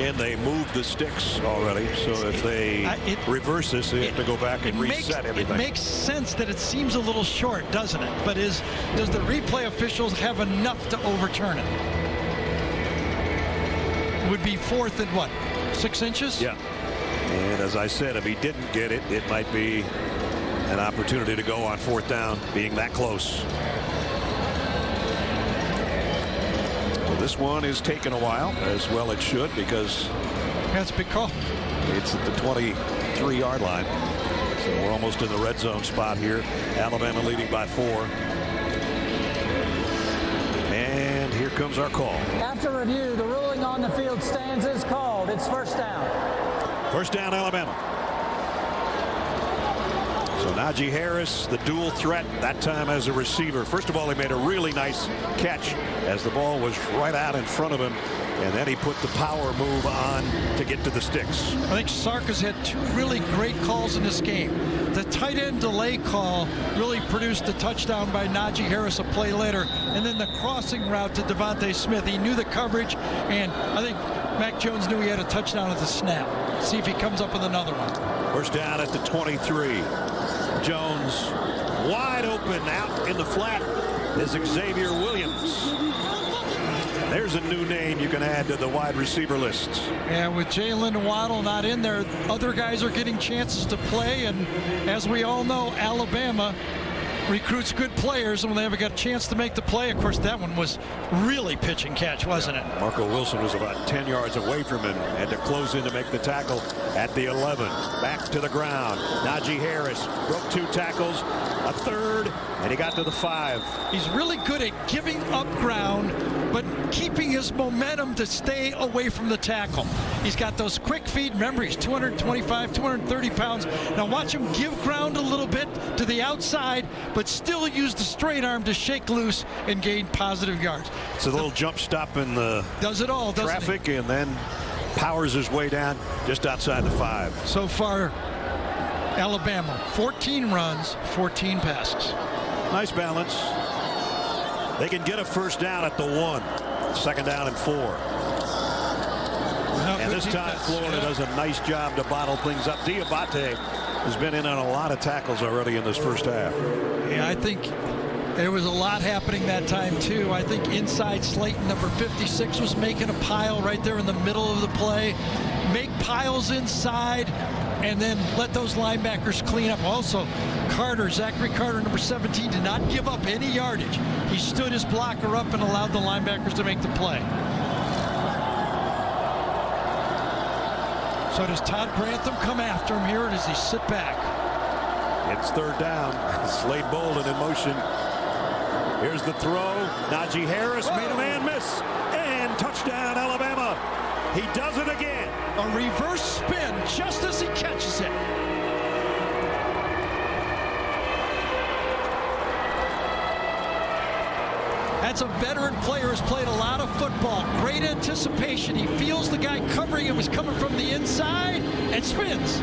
And they moved the sticks already, so if they reverse this, they have to go back and reset everything. It makes sense that it seems a little short, doesn't it? But does the replay officials have enough to overturn it? Would be 4th and what, 6 inches? Yeah. And as I said, if he didn't get it, it might be an opportunity to go on 4th down, being that close. This one is taking a while, as well it should, because that's a big call. It's at the 23-yard line. So we're almost in the red zone spot here. Alabama leading by 4. And here comes our call. After review, the ruling on the field stands is called. It's 1st down. 1st down, Alabama. So Najee Harris, the dual threat, that time as a receiver. First of all, he made a really nice catch as the ball was right out in front of him. And then he put the power move on to get to the sticks. I think Sark has had 2 really great calls in this game. The tight end delay call really produced a touchdown by Najee Harris a play later. And then the crossing route to Devontae Smith. He knew the coverage, and I think Mac Jones knew he had a touchdown at the snap. See if he comes up with another one. 1st down at the 23. Jones wide open out in the flat is Xavier Williams. There's a new name you can add to the wide receiver list. And with Jalen Waddle not in there, other guys are getting chances to play. And as we all know, Alabama recruits good players, and when they ever got a chance to make the play, of course, that one was really pitch and catch, wasn't it? Marco Wilson was about 10 yards away from him, had to close in to make the tackle at the 11. Back to the ground. Najee Harris broke 2 tackles, a 3rd, and he got to the 5. He's really good at giving up ground, but keeping his momentum to stay away from the tackle. He's got those quick feet. Remember, he's 225, 230 pounds. Now watch him give ground a little bit to the outside, but still use the straight arm to shake loose and gain positive yards. It's a little jump stop in the does it all, traffic, and then powers his way down just outside the 5. So far, Alabama, 14 runs, 14 passes. Nice balance. They can get a 1st down at the 1. 2nd down and 4. And this time Florida does a nice job to bottle things up. Diabate has been in on a lot of tackles already in this 1st half. Yeah, I think there was a lot happening that time too. I think inside Slayton, number 56, was making a pile right there in the middle of the play. Make piles inside and then let those linebackers clean up. Also, Zachary Carter, number 17, did not give up any yardage. He stood his blocker up and allowed the linebackers to make the play. So does Todd Grantham come after him here, or does he sit back? It's 3rd down. Slade Bolden in motion. Here's the throw. Najee Harris made a man miss. And touchdown, Alabama. He does it again. A reverse spin just as he catches it. That's a veteran player who's played a lot of football. Great anticipation. He feels the guy covering him is coming from the inside and spins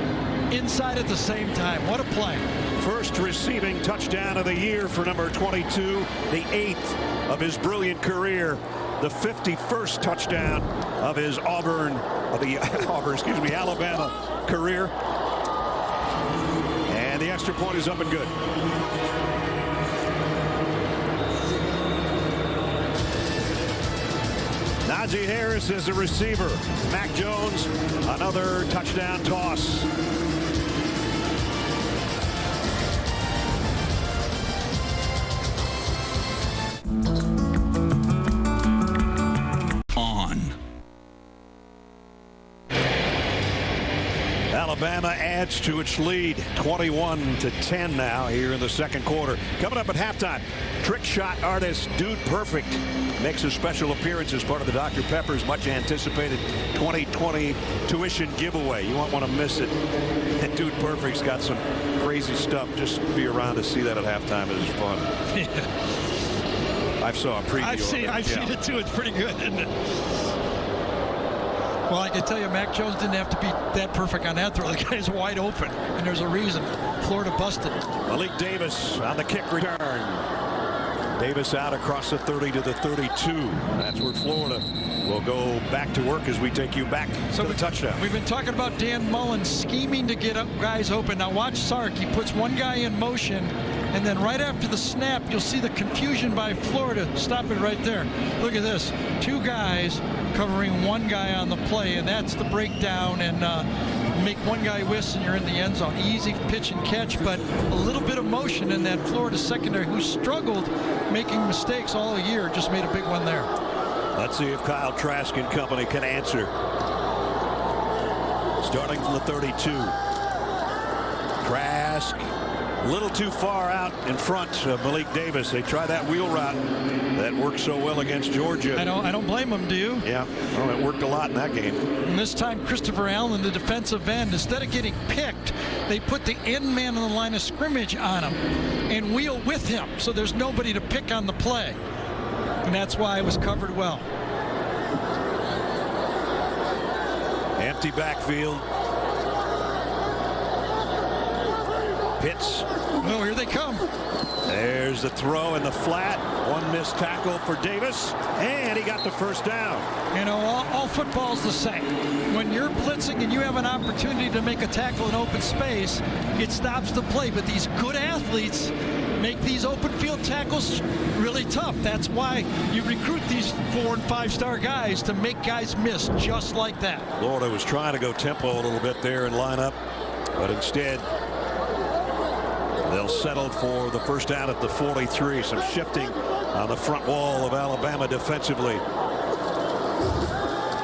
inside at the same time. What a play. First receiving touchdown of the year for number 22, the 8th of his brilliant career, the 51st touchdown of his Alabama career. And the extra point is up and good. Najee Harris is a receiver. Mac Jones, another touchdown toss. Alabama adds to its lead, 21-10 now here in the 2nd quarter. Coming up at halftime, trick shot artist Dude Perfect makes a special appearance as part of the Dr. Pepper's much anticipated 2020 tuition giveaway. You won't want to miss it. And Dude Perfect's got some crazy stuff. Just be around to see that at halftime. It's fun. I saw a preview. I've seen it too. It's pretty good, isn't it? Well, I can tell you, Mac Jones didn't have to be that perfect on that throw. The guy's wide open, and there's a reason. Florida busted. Malik Davis on the kick return. Davis out across the 30 to the 32. That's where Florida will go back to work as we take you back to the touchdown. We've been talking about Dan Mullen scheming to get up guys open. Now watch Sark. He puts one guy in motion, and then right after the snap, you'll see the confusion by Florida. Stop it right there. Look at this. Two guys covering one guy on the play, and that's the breakdown, and make one guy whist and you're in the end zone. Easy pitch and catch, but a little bit of motion in that Florida secondary, who struggled making mistakes all year, just made a big one there. Let's see if Kyle Trask and company can answer. Starting from the 32. Trask a little too far out in front of Malik Davis. They try that wheel route that worked so well against Georgia. I don't blame them, do you? Yeah, well, it worked a lot in that game. And this time Christopher Allen, the defensive end, instead of getting picked, they put the end man on the line of scrimmage on him and wheel with him, so there's nobody to pick on the play. And that's why it was covered well. Empty backfield. Pitts. Oh, here they come. There's the throw in the flat. One missed tackle for Davis, and he got the first down. You know, all football's the same. When you're blitzing and you have an opportunity to make a tackle in open space, it stops the play. But these good athletes make these open field tackles really tough. That's why you recruit these 4- and 5-star guys, to make guys miss just like that. Florida was trying to go tempo a little bit there and line up, but instead they'll settle for the first down at the 43. Some shifting on the front wall of Alabama defensively.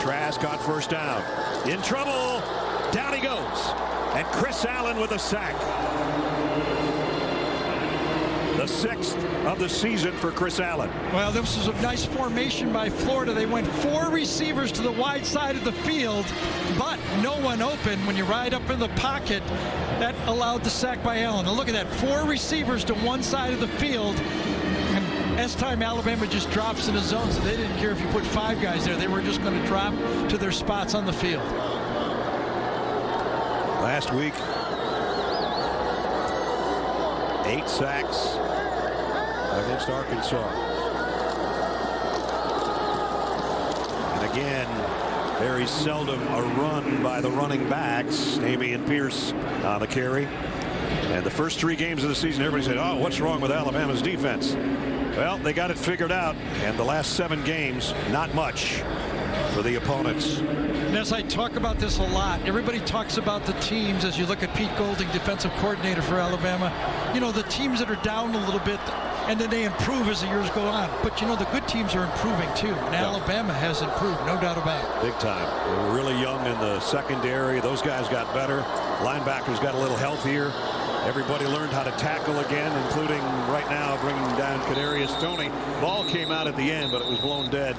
Trask on first down. In trouble. Down he goes. And Chris Allen with a sack. The 6th of the season for Chris Allen. Well, this was a nice formation by Florida. They went 4 receivers to the wide side of the field, but no one open. When you ride up in the pocket, that allowed the sack by Allen. Now look at that, 4 receivers to one side of the field. And as time, Alabama just drops in the zone, so they didn't care if you put 5 guys there. They were just going to drop to their spots on the field. Last week, 8 sacks against Arkansas. And again, very seldom a run by the running backs. Damian Pierce on the carry. And the first 3 games of the season, everybody said, oh, what's wrong with Alabama's defense? Well, they got it figured out. And the last 7 games, not much for the opponents. And as I talk about this a lot, everybody talks about the teams, as you look at Pete Golding, defensive coordinator for Alabama, you know, the teams that are down a little bit, and then they improve as the years go on. But, you know, the good teams are improving, too. And Alabama has improved, no doubt about it. Big time. They were really young in the secondary. Those guys got better. Linebackers got a little healthier. Everybody learned how to tackle again, including right now bringing down Kadarius Toney. Ball came out at the end, but it was blown dead.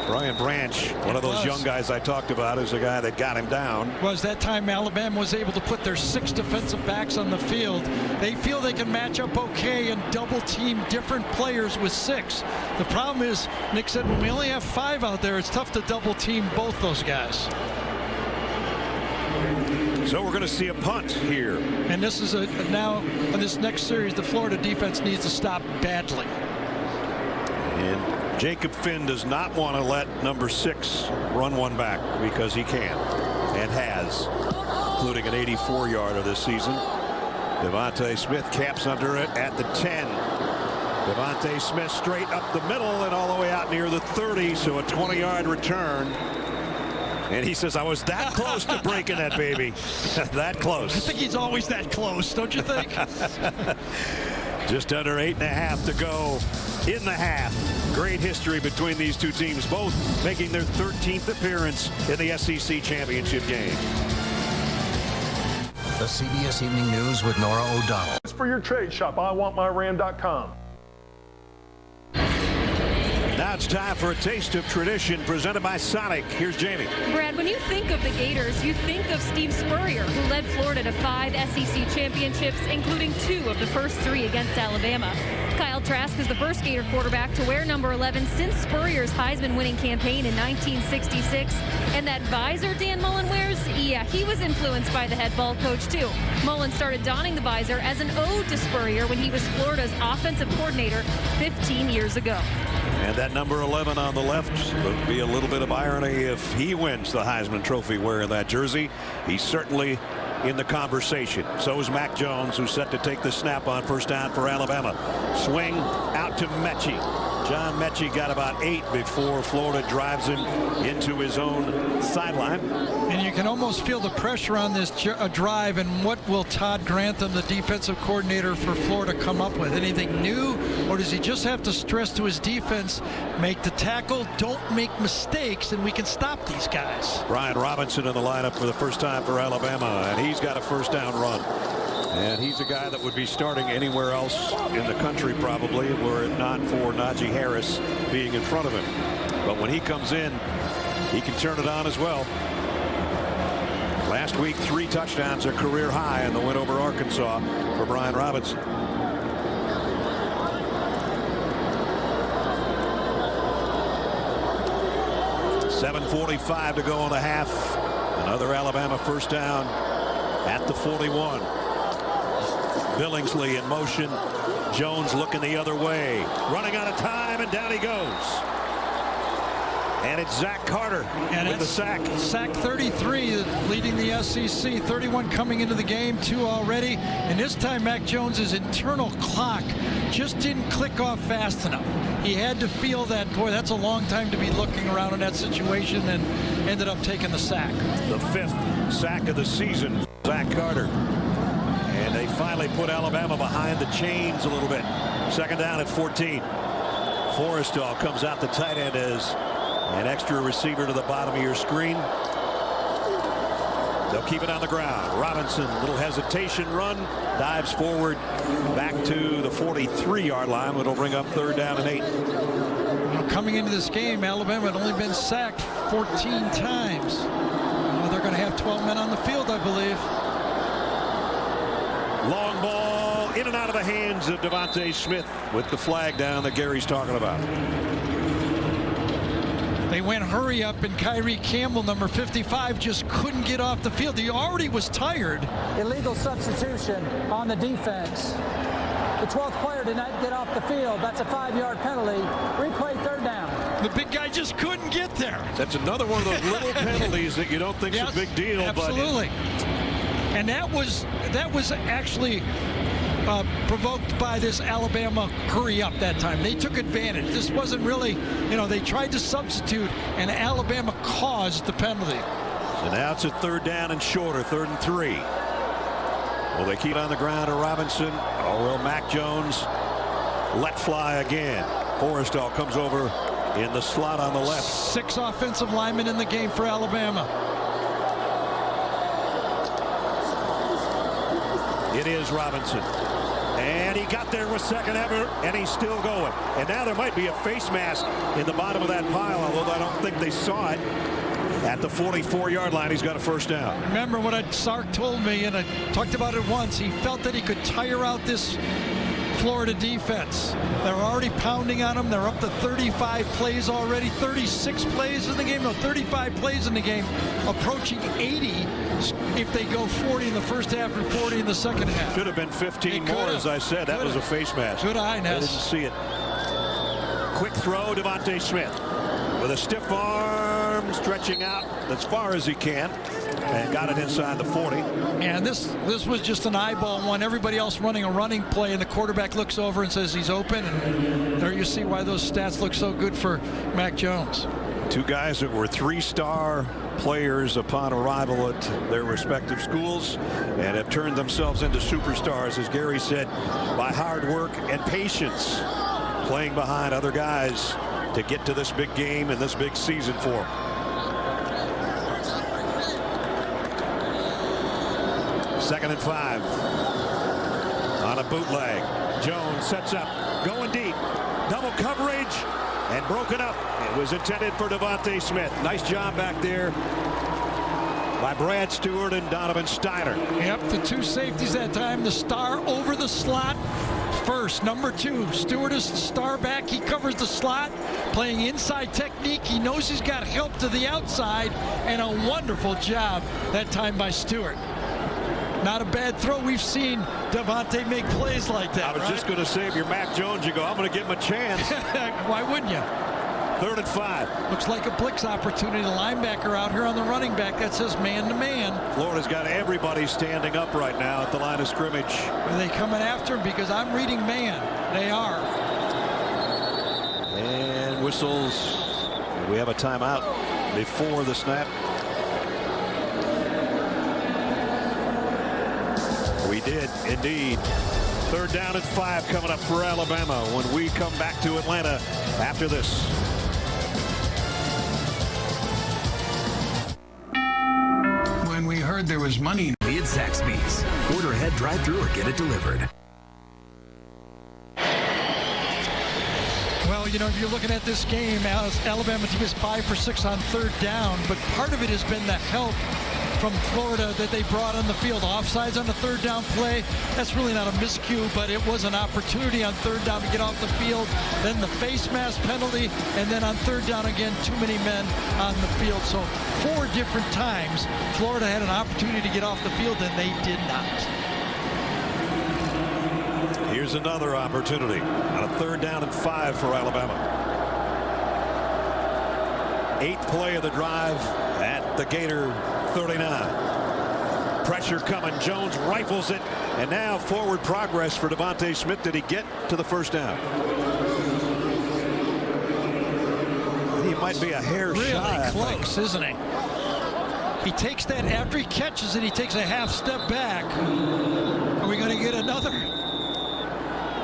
Brian Branch, one of those young guys I talked about, is the guy that got him down. Was that time Alabama was able to put their 6 defensive backs on the field. They feel they can match up okay and double team different players with 6. The problem is, Nick said, when we only have 5 out there, it's tough to double team both those guys. So we're going to see a punt here. And this is now in this next series, the Florida defense needs to stop badly. And Jacob Finn does not want to let number 6 run one back, because he can and has, including an 84-yarder this season. Devontae Smith caps under it at the 10. Devontae Smith straight up the middle and all the way out near the 30, so a 20-yard return. And he says, I was that close to breaking that baby. That close. I think he's always that close, don't you think? Just under 8.5 to go in the half. Great history between these two teams, both making their 13th appearance in the SEC championship game. The CBS Evening News with Nora O'Donnell. It's for your trade shop, iwantmyram.com. Now it's time for a taste of tradition presented by Sonic. Here's Jamie. Brad, when you think of the Gators, you think of Steve Spurrier, who led Florida to 5 SEC championships, including 2 of the first 3 against Alabama. Kyle Trask is the first Gator quarterback to wear number 11 since Spurrier's Heisman-winning campaign in 1966. And that visor Dan Mullen wears, yeah, he was influenced by the head ball coach, too. Mullen started donning the visor as an ode to Spurrier when he was Florida's offensive coordinator 15 years ago. And that number 11 on the left would be a little bit of irony if he wins the Heisman Trophy wearing that jersey. He's certainly in the conversation. So is Mac Jones, who's set to take the snap on first down for Alabama. Swing out to Mechie. John Mechie got about 8 before Florida drives him into his own sideline. And you can almost feel the pressure on this drive. And what will Todd Grantham, the defensive coordinator for Florida, come up with? Anything new? Or does he just have to stress to his defense, make the tackle, don't make mistakes, and we can stop these guys? Brian Robinson in the lineup for the first time for Alabama, and he's got a first down run. And he's a guy that would be starting anywhere else in the country probably, were it not for Najee Harris being in front of him. But when he comes in, he can turn it on as well. Last week, 3 touchdowns, a career high in the win over Arkansas for Brian Robinson. .7:45 to go in the half. Another Alabama first down at the 41. Billingsley in motion. Jones looking the other way. Running out of time, and down he goes. And it's Zach Carter with the sack. Sack 33, leading the SEC. 31 coming into the game, 2 already. And this time, Mac Jones's internal clock just didn't click off fast enough. He had to feel that, boy, that's a long time to be looking around in that situation, and ended up taking the sack. The 5th sack of the season, Zach Carter. And they finally put Alabama behind the chains a little bit. Second down at 14. Forrestal comes out the tight end as an extra receiver to the bottom of your screen. They'll keep it on the ground. Robinson, little hesitation run, dives forward back to the 43-yard line. It'll bring up third down and 8. Well, coming into this game, Alabama had only been sacked 14 times. Well, they're going to have 12 men on the field, I believe. Long ball in and out of the hands of Devontae Smith with the flag down that Gary's talking about. They went hurry up, and Kyrie Campbell, number 55, just couldn't get off the field. He already was tired. Illegal substitution on the defense. The 12th player did not get off the field. That's a 5-yard penalty. Replay third down. The big guy just couldn't get there. That's another one of those little penalties that you don't think is a big deal. Absolutely. And that was actually provoked by this Alabama hurry up that time. They took advantage. This wasn't really, they tried to substitute, and Alabama caused the penalty. So now it's a third down and shorter, 3rd and 3. Will they keep on the ground to Robinson, or will Mac Jones let fly again? Forrestal comes over in the slot on the left. 6 offensive linemen in the game for Alabama. It is Robinson. And he got there with second ever, and he's still going. And now there might be a face mask in the bottom of that pile, although I don't think they saw it. At the 44-yard line, he's got a first down. Remember what Sark told me, and I talked about it once. He felt that he could tire out this Florida defense. They're already pounding on them. They're up to 35 plays already, 36 plays in the game. No, 35 plays in the game, approaching 80 if they go 40 in the first half and 40 in the second half. Should have been 15 more, as I said. That was a face mask. Good eye, Ness. I didn't see it. Quick throw, Devontae Smith with a stiff arm, stretching out as far as he can, and got it inside the 40. And this was just an eyeball one. Everybody else running a running play, and the quarterback looks over and says he's open, and there you see why those stats look so good for Mac Jones. 2 guys that were 3-star players upon arrival at their respective schools and have turned themselves into superstars, as Gary said, by hard work and patience, playing behind other guys to get to this big game and this big season for them. Second and 5 on a bootleg. Jones sets up, going deep, double coverage, and broken up. It was intended for Devontae Smith. Nice job back there by Brad Stewart and Donovan Steiner. Yep, the 2 safeties that time. The star over the slot first. Number 2, Stewart is the star back. He covers the slot, playing inside technique. He knows he's got help to the outside, and a wonderful job that time by Stewart. Not a bad throw. We've seen Devontae make plays like that. I was just going to say, if you're Mac Jones, you go, I'm going to give him a chance. Why wouldn't you? 3rd and 5. Looks like a blitz opportunity. The linebacker out here on the running back. That says man-to-man. Florida's got everybody standing up right now at the line of scrimmage. Are they coming after him? Because I'm reading man. They are. And whistles. We have a timeout before the snap. We did indeed. 3rd down and 5 coming up for Alabama when we come back to Atlanta after this. When we heard there was money at Zaxby's, order ahead, drive-through, or get it delivered. Well, you know, if you're looking at this game, Alabama team is 5 for 6 on 3rd down, but part of it has been the help from Florida that they brought on the field. Offsides on the 3rd down play. That's really not a miscue, but it was an opportunity on 3rd down to get off the field. Then the face mask penalty, and then on 3rd down again, too many men on the field. So 4 different times, Florida had an opportunity to get off the field, and they did not. Here's another opportunity on a 3rd down and 5 for Alabama. 8th play of the drive at the Gator 39. Pressure coming. Jones rifles it, and now forward progress for Devontae Smith. Did he get to the 1st down? He might be a hair shy. Really close, isn't he? He takes that after he catches it. He takes a half step back. Are we going to get another?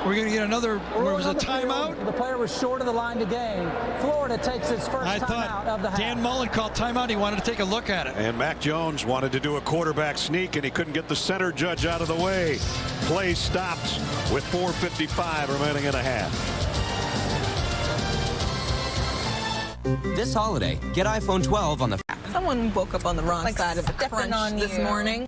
We're going to get another. Where was a timeout? The player was short of the line to gain. Florida takes its first timeout of the half. Dan Mullen called timeout. He wanted to take a look at it. And Mac Jones wanted to do a quarterback sneak, and he couldn't get the center judge out of the way. Play stopped with 4:55 remaining in a half. This holiday, get iPhone 12 on the. Someone woke up on the wrong side of the crunch this morning.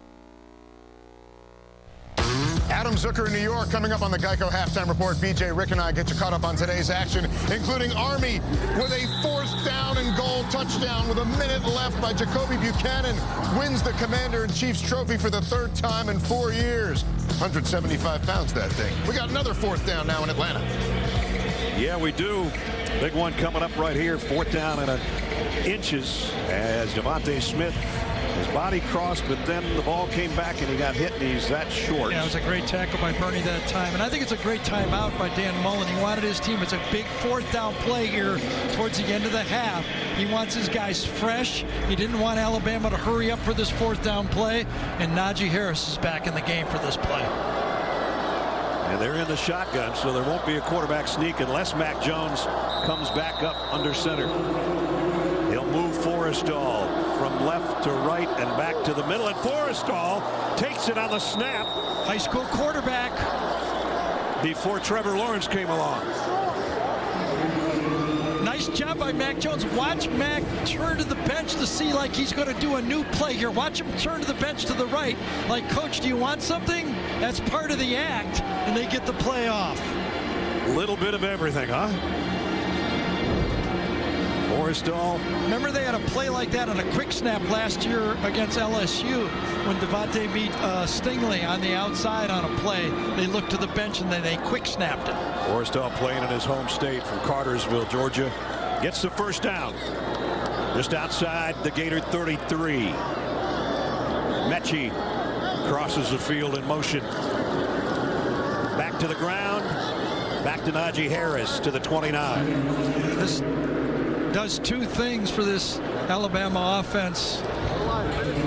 Adam Zucker in New York coming up on the Geico Halftime Report. BJ, Rick, and I get you caught up on today's action, including Army with a 4th down and goal touchdown with a minute left by Jacoby Buchanan. Wins the Commander-in-Chief's trophy for the 3rd time in 4 years. 175 pounds, that thing. We got another 4th down now in Atlanta. Yeah, we do. Big one coming up right here. 4th down and inches as Devontae Smith. His body crossed, but then the ball came back and he got hit, and he's that short. Yeah, it was a great tackle by Bernie that time. And I think it's a great timeout by Dan Mullen. He wanted his team. It's a big 4th down play here towards the end of the half. He wants his guys fresh. He didn't want Alabama to hurry up for this 4th down play. And Najee Harris is back in the game for this play. And they're in the shotgun, so there won't be a quarterback sneak unless Mac Jones comes back up under center. He'll move Forrestall from left to right and back to the middle, and Forrestall takes it on the snap. High school quarterback. Before Trevor Lawrence came along. Nice job by Mac Jones. Watch Mac turn to the bench to see like he's going to do a new play here. Watch him turn to the bench to the right. Like, coach, do you want something? That's part of the act, and they get the play off. A little bit of everything, huh? Forrestall. Remember they had a play like that on a quick snap last year against LSU when Devontae beat Stingley on the outside on a play. They looked to the bench and then they quick snapped it. Forrestall playing in his home state from Cartersville, Georgia. Gets the 1st down. Just outside the Gator 33. Mechie crosses the field in motion. Back to the ground. Back to Najee Harris to the 29. This does 2 things for this Alabama offense.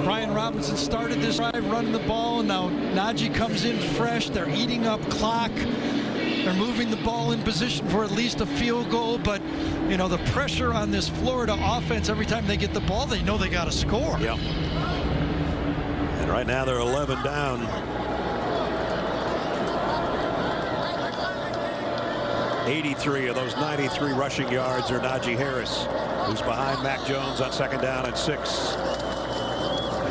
Brian Robinson started this drive running the ball, and now Najee comes in fresh. They're eating up clock. They're moving the ball in position for at least a field goal, but you know the pressure on this Florida offense, every time they get the ball, they know they got to score. Yep. And right now they're 11 down. 83 of those 93 rushing yards are Najee Harris, who's behind Mac Jones on 2nd down and 6.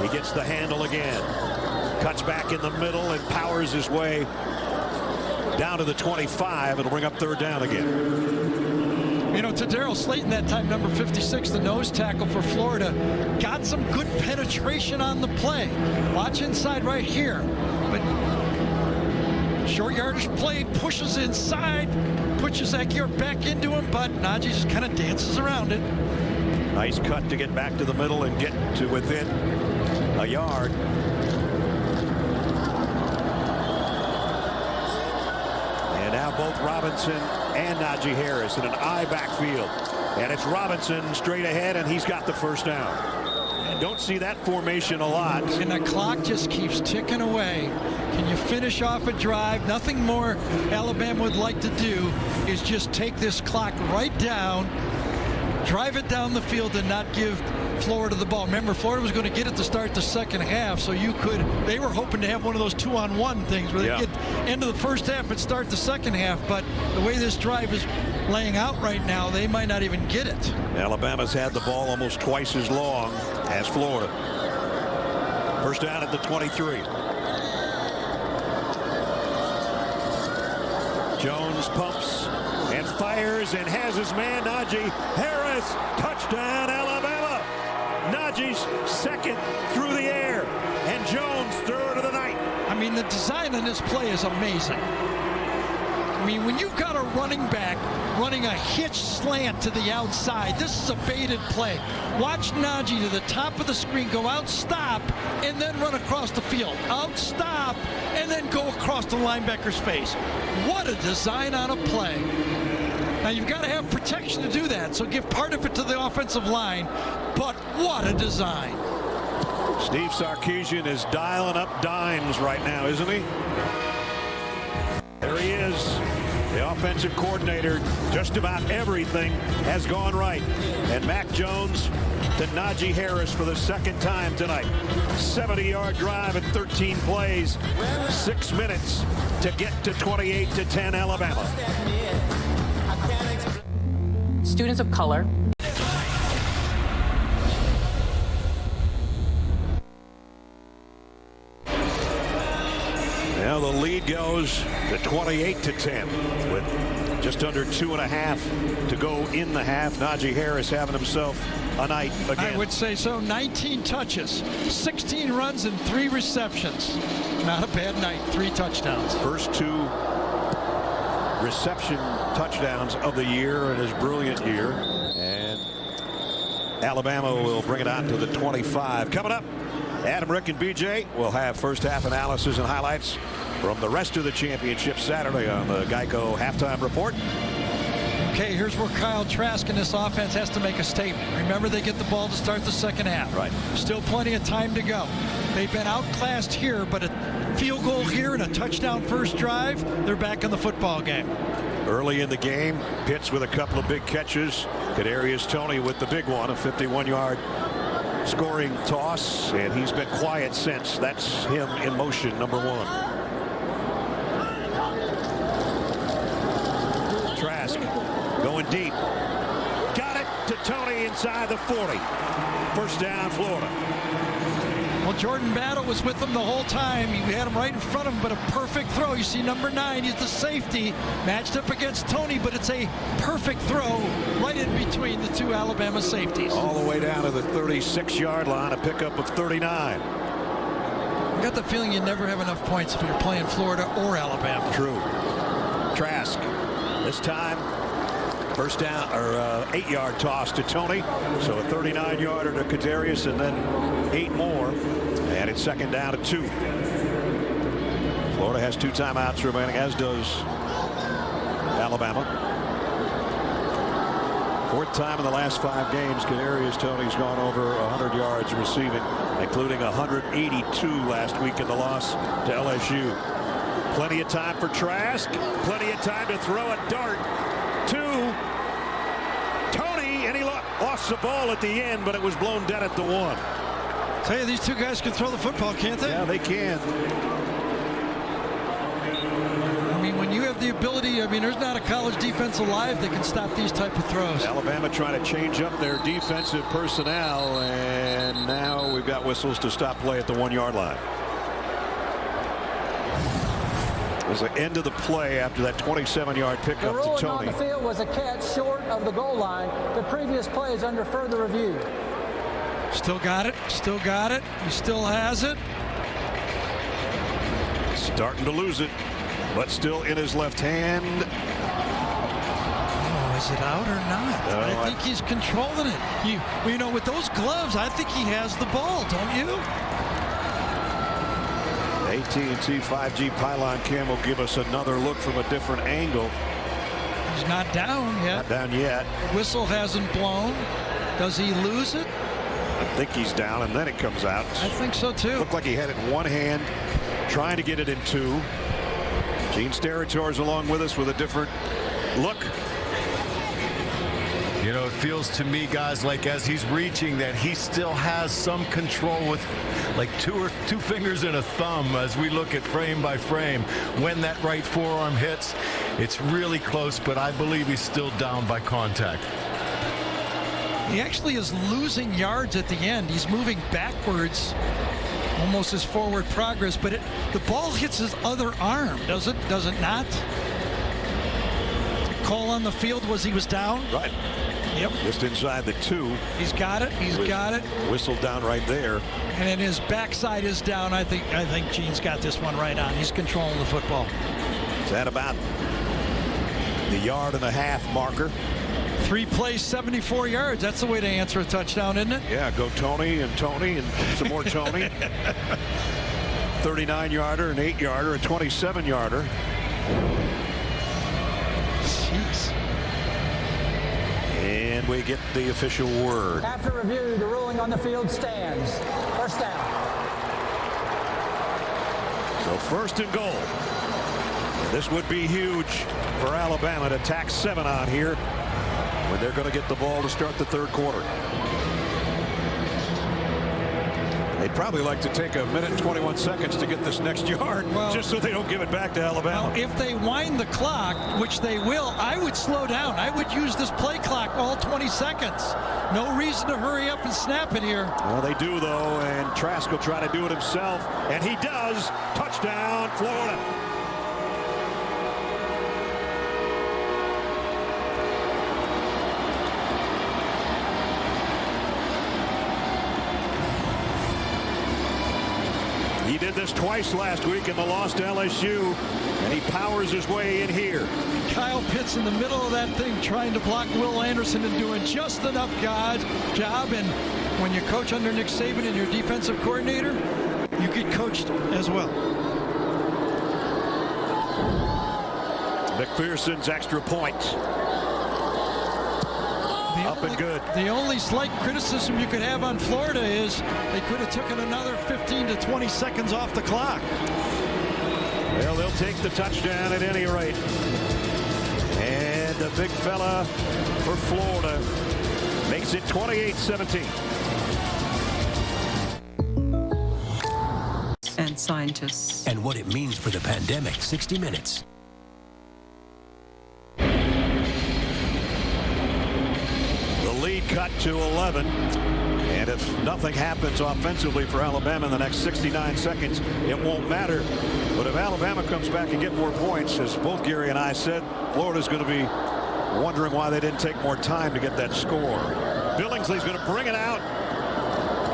He gets the handle again. Cuts back in the middle and powers his way down to the 25. It'll bring up 3rd down again. You know, to Darryl Slayton that time, number 56, the nose tackle for Florida, got some good penetration on the play. Watch inside right here. But short yardage play, pushes inside, pushes Aguirre back into him, but Najee just kind of dances around it. Nice cut to get back to the middle and get to within a yard. And now both Robinson and Najee Harris in an I backfield. And it's Robinson straight ahead, and he's got the first down. And don't see that formation a lot. And the clock just keeps ticking away. Can you finish off a drive? Nothing more Alabama would like to do is just take this clock right down, drive it down the field, and not give Florida the ball. Remember, Florida was going to get it to start the second half, so they were hoping to have one of those 2-on-1 things where they get into the first half and start the second half, but the way this drive is laying out right now, they might not even get it. Alabama's had the ball almost twice as long as Florida. First down at the 23. Jones pumps and fires and has his man Najee Harris. Touchdown Alabama. Najee's second through the air, and Jones third of the night. I mean, the design on this play is amazing. I mean, when you've got a running back running a hitch slant to the outside, this is a baited play. Watch Najee to the top of the screen, go out, stop, and then run across the field. Out, stop, and then go across the linebacker's face. What a design on a play. Now, you've got to have protection to do that, so give part of it to the offensive line, but what a design. Steve Sarkisian is dialing up dimes right now, isn't he? There he is, the offensive coordinator. Just about everything has gone right. And Mac Jones to Najee Harris for the second time tonight. 70-yard drive in 13 plays. 6 minutes to get to 28-10 Alabama. Students of color. Now the lead goes to 28-10 with just under 2.5 to go in the half. Najee Harris having himself a night again. I would say so. 19 touches, 16 runs, and 3 receptions. Not a bad night. 3 touchdowns. First 2 reception touchdowns of the year in his brilliant year. And Alabama will bring it out to the 25. Coming up, Adam, Rick, and BJ will have first half analysis and highlights from the rest of the championship Saturday on the Geico Halftime Report. Okay, here's where Kyle Trask and this offense has to make a statement. Remember, they get the ball to start the second half. Right. Still plenty of time to go. They've been outclassed here, but a field goal here and a touchdown first drive, they're back in the football game. Early in the game, Pitts with a couple of big catches. Kadarius Toney with the big one, a 51-yard scoring toss, and he's been quiet since. That's him in motion, number 1. Trask going deep. Got it to Toney inside the 40. First down, Florida. Well, Jordan Battle was with him the whole time. He had him right in front of him, but a perfect throw. You see number 9, he's the safety, matched up against Toney, but it's a perfect throw right in between the 2 Alabama safeties. All the way down to the 36-yard line, a pickup of 39. I got the feeling you never have enough points if you're playing Florida or Alabama. True. Trask, this time, first down, or 8-yard toss to Toney. So a 39-yarder to Kadarius, and then 8 more. And it's second down to 2. Florida has 2 timeouts remaining, as does Alabama. 4th time in the last 5 games, Kadarius Toney's gone over 100 yards receiving, including 182 last week in the loss to LSU. Plenty of time for Trask. Plenty of time to throw a dart to Toney, and he lost the ball at the end, but it was blown dead at the 1. Tell you, these 2 guys can throw the football, can't they? Yeah, they can. I mean, when you have the ability, I mean, there's not a college defense alive that can stop these type of throws. Alabama trying to change up their defensive personnel, and now we've got whistles to stop play at the 1-yard line. was the end of the play after that 27-yard The pickup to ruling Tony. on the field was a catch short of the goal line. The previous play is under further review. Still got it. Still got it. He still has it. Starting to lose it, but still in his left hand. Oh, is it out or not? I think he's controlling it. You know, with those gloves, I think he has the ball, don't you? AT&T 5G pylon cam will give us another look from a different angle. He's not down yet. Not down yet. Whistle hasn't blown. Does he lose it? I think he's down, and then it comes out. I think so, too. Looked like he had it in one hand, trying to get it in two. Gene Steratore along with us with a different look. You know, it feels to me, guys, like as he's reaching that he still has some control with like two fingers and a thumb as we look at frame by frame. When that right forearm hits, it's really close, but I believe he's still down by contact. He actually is losing yards at the end. He's moving backwards, almost his forward progress, but the ball hits his other arm, does it not? The call on the field was he was down? Right. Yep. Just inside the 2. He's got it. He's got it. Whistle down right there. And then his backside is down. I think Gene's got this one right on. He's controlling the football. Is that about the 1.5-yard marker? 3 plays, 74 yards. That's the way to answer a touchdown, isn't it? Yeah, go Tony and some more Tony. 39-yarder, an 8-yarder, a 27-yarder. Jeez. And we get the official word. After review, the ruling on the field stands. First down. So first and goal. This would be huge for Alabama to tack 7 on here when they're going to get the ball to start the third quarter. They'd probably like to take 1 minute and 21 seconds to get this next yard, just so they don't give it back to Alabama. Well, if they wind the clock, which they will, I would slow down. I would use this play clock all 20 seconds. No reason to hurry up and snap it here. Well, they do, though, and Trask will try to do it himself, and he does. Touchdown, Florida. He did this twice last week in the loss to LSU, and he powers his way in here. Kyle Pitts in the middle of that thing trying to block Will Anderson and doing just enough job. And when you coach under Nick Saban and your defensive coordinator, you get coached as well. McPherson's extra point. Up and good. The only slight criticism you could have on Florida is they could have taken another 15 to 20 seconds off the clock. Well, they'll take the touchdown at any rate. And the big fella for Florida makes it 28-17. And scientists. And what it means for the pandemic. 60 Minutes. Lead cut to 11, and if nothing happens offensively for Alabama in the next 69 seconds, it won't matter. But if Alabama comes back and get more points, as both Gary and I said, Florida's going to be wondering why they didn't take more time to get that score. Billingsley's going to bring it out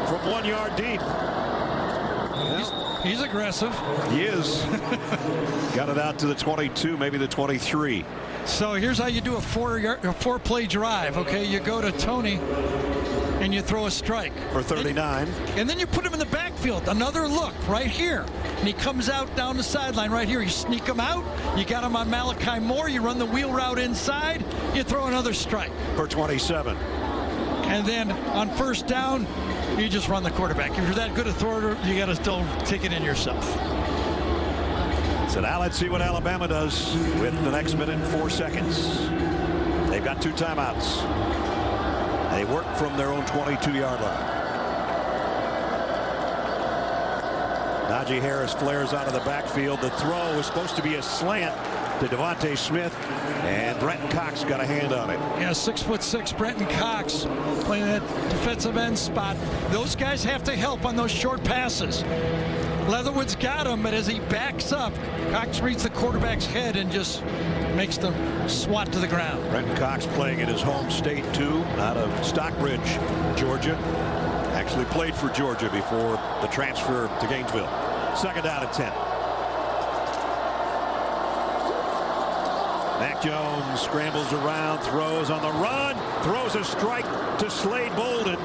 from 1 yard deep. He's aggressive. He is. Got it out to the 22, maybe the 23. So here's how you do a four-play drive. Okay, you go to Tony and you throw a strike for 39, and then you put him in the backfield. Another look right here, and he comes out down the sideline right here. You sneak him out. You got him on Malachi Moore. You run the wheel route inside. You throw another strike for 27, and then on first down, you just run the quarterback. If you're that good a thrower, you got to still take it in yourself. So now let's see what Alabama does with the next minute and 4 seconds. They've got 2 timeouts. They work from their own 22-yard line. Najee Harris flares out of the backfield. The throw was supposed to be a slant to Devontae Smith, and Brenton Cox got a hand on it. Yeah, 6'6" Brenton Cox playing that defensive end spot. Those guys have to help on those short passes. Leatherwood's got him, but as he backs up, Cox reads the quarterback's head and just makes them swat to the ground. Brenton Cox playing in his home state, too, out of Stockbridge, Georgia. Actually played for Georgia before the transfer to Gainesville. 2nd down and 10. Mac Jones scrambles around, throws on the run, throws a strike to Slade Bolden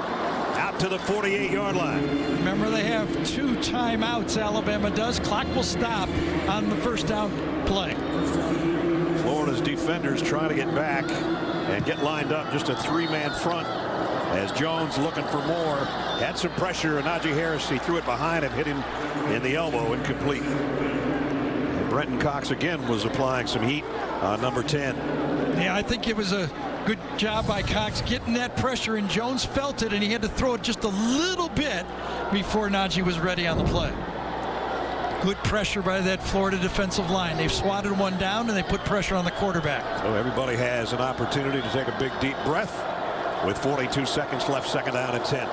out to the 48-yard line. Remember, they have 2 timeouts, Alabama does. Clock will stop on the 1st down play. Florida's defenders trying to get back and get lined up, just a 3-man front as Jones looking for more. Had some pressure, and Najee Harris, he threw it behind him, hit him in the elbow, incomplete. And Brenton Cox again was applying some heat on number 10. Yeah, I think it was a good job by Cox getting that pressure, and Jones felt it, and he had to throw it just a little bit before Najee was ready on the play. Good pressure by that Florida defensive line. They've swatted one down, and they put pressure on the quarterback. So everybody has an opportunity to take a big, deep breath with 42 seconds left, 2nd down and 10.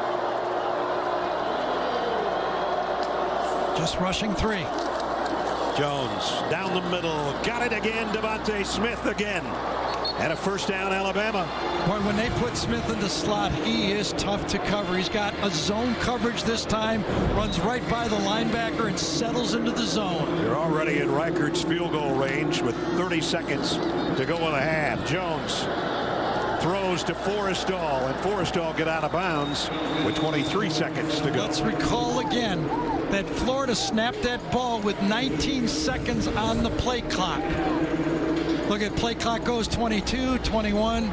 Just rushing 3. Jones down the middle, got it again. Devontae Smith again, and a 1st down, Alabama. Boy, when they put Smith in the slot, he is tough to cover. He's got a zone coverage this time, runs right by the linebacker and settles into the zone. You're already in Reichardt's field goal range with 30 seconds to go in the half. Jones throws to Forrestall, and Forrestall get out of bounds with 23 seconds to go. Let's recall again that Florida snapped that ball with 19 seconds on the play clock. Look at play clock goes 22, 21,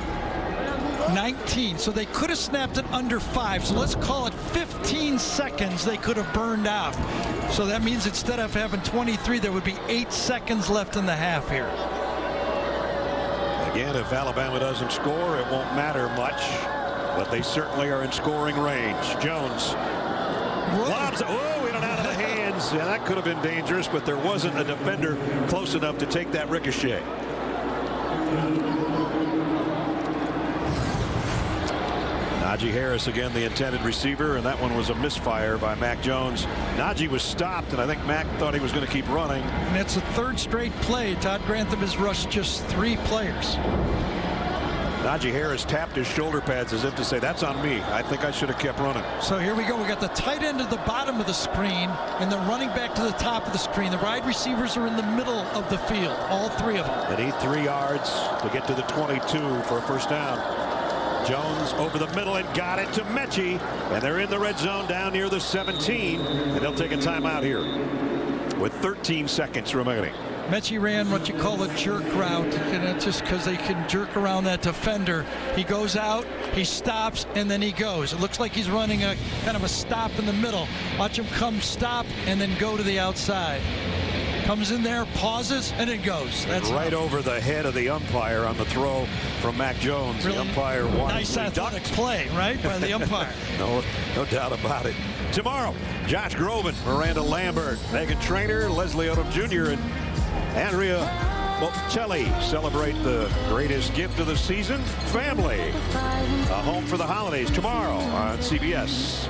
19. So they could have snapped it under 5. So let's call it 15 seconds they could have burned out. So that means instead of having 23, there would be 8 seconds left in the half here. Again, if Alabama doesn't score, it won't matter much, but they certainly are in scoring range. Jones lobs, oh, in and out of the hands. Yeah, that could have been dangerous, but there wasn't a defender close enough to take that ricochet. Najee Harris again, the intended receiver, and that one was a misfire by Mac Jones. Najee was stopped, and I think Mac thought he was going to keep running. And it's a 3rd straight play. Todd Grantham has rushed just 3 players. Najee Harris tapped his shoulder pads as if to say, that's on me. I think I should have kept running. So here we go. We got the tight end at the bottom of the screen and the running back to the top of the screen. The wide receivers are in the middle of the field, all 3 of them. They need 3 yards to get to the 22 for a 1st down. Jones over the middle and got it to Mechie, and they're in the red zone down near the 17, and they'll take a timeout here with 13 seconds remaining. Mechie ran what you call a jerk route, and just because they can jerk around that defender. He goes out, he stops, and then he goes. It looks like he's running a kind of a stop in the middle. Watch him come, stop, and then go to the outside. Comes in there, pauses, and it goes. That's right over the head of the umpire on the throw from Mac Jones. Really the umpire wanted nice athletic play, right, by the umpire. No doubt about it. Tomorrow, Josh Groban, Miranda Lambert, Megan Trainor, Leslie Odom Jr., and Andrea Bocelli celebrate the greatest gift of the season, family. A home for the holidays tomorrow on CBS.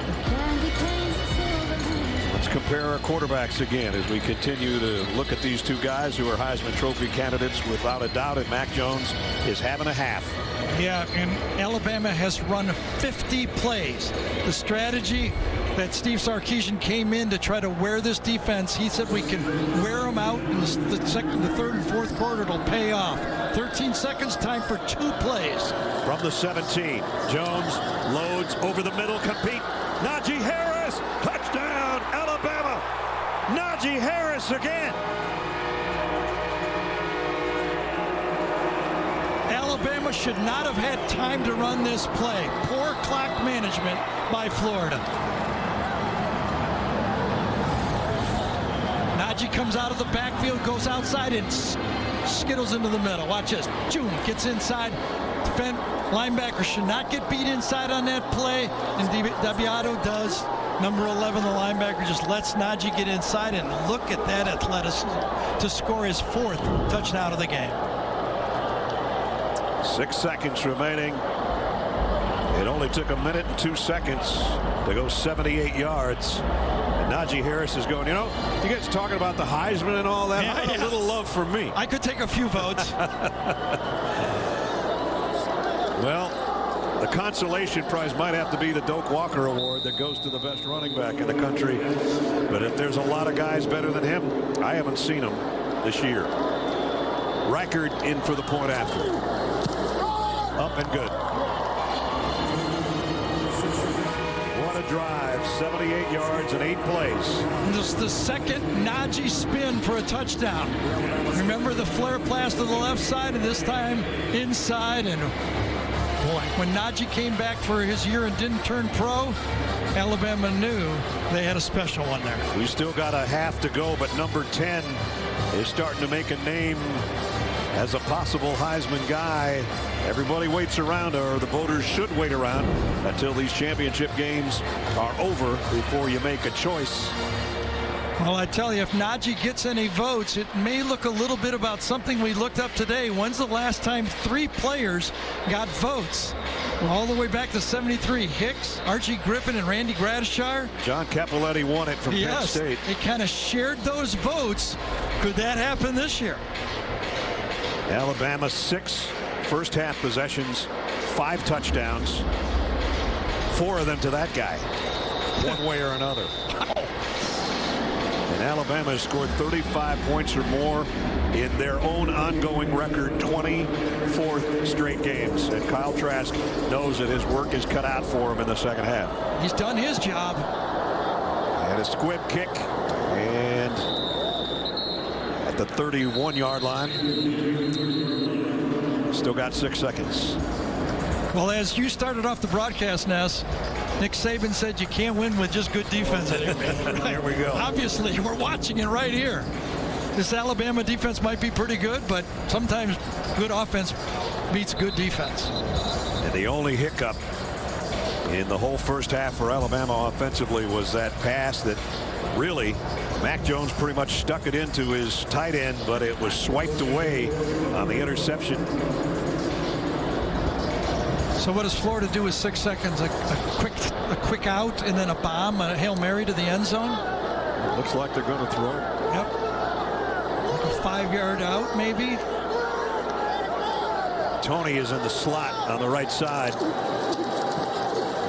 Let's compare our quarterbacks again as we continue to look at these 2 guys who are Heisman Trophy candidates without a doubt, and Mac Jones is having a half. Yeah, and Alabama has run 50 plays. The strategy that Steve Sarkisian came in to try to wear this defense, he said we can wear them out in the 3rd and 4th quarter. It'll pay off. 13 seconds, time for 2 plays. From the 17, Jones loads over the middle, compete. Najee Harris, touchdown, Alabama. Najee Harris again. Alabama should not have had time to run this play. Poor clock management by Florida. Najee comes out of the backfield, goes outside, and skittles into the middle. Watch this. June gets inside. Linebacker should not get beat inside on that play, and Debiato does. Number 11, the linebacker, just lets Najee get inside, and look at that athleticism to score his 4th touchdown of the game. 6 seconds remaining. It only took 1 minute and 2 seconds to go 78 yards. And Najee Harris is going, you know, you guys talking about the Heisman and all that. Yeah, A little love for me. I could take a few votes. Well, the consolation prize might have to be the Doak Walker Award that goes to the best running back in the country. But if there's a lot of guys better than him, I haven't seen him this year. Reichard in for the point after. Up and good. What a drive. 78 yards in 8 plays. This is the second Najee spin for a touchdown. Remember the flare pass to the left side, and this time inside. And boy, when Najee came back for his year and didn't turn pro, Alabama knew they had a special one there. We still got a half to go, but number 10 is starting to make a name as a possible Heisman guy. Everybody waits around, or the voters should wait around until these championship games are over before you make a choice. Well, I tell you, if Najee gets any votes, it may look a little bit about something we looked up today. When's the last time 3 players got votes? Well, all the way back to 73. Hicks, Archie Griffin, and Randy Gradishar. John Cappelletti won it from Penn State. They kind of shared those votes. Could that happen this year? Alabama 6 first half possessions, 5 touchdowns, 4 of them to that guy, one way or another. And Alabama has scored 35 points or more in their own ongoing record, 24th straight games. And Kyle Trask knows that his work is cut out for him in the second half. He's done his job. And a squib kick, and at the 31-yard line. Still got 6 seconds. Well, as you started off the broadcast, Ness, Nick Saban said you can't win with just good defense anymore. There we go. Obviously, we're watching it right here. This Alabama defense might be pretty good, but sometimes good offense beats good defense. And the only hiccup in the whole first half for Alabama offensively was that pass that really Mac Jones pretty much stuck it into his tight end, but it was swiped away on the interception. So what does Florida do with 6 seconds? A quick out and then a bomb, a Hail Mary to the end zone? Looks like they're going to throw it. Yep. Like a 5-yard out, maybe. Tony is in the slot on the right side.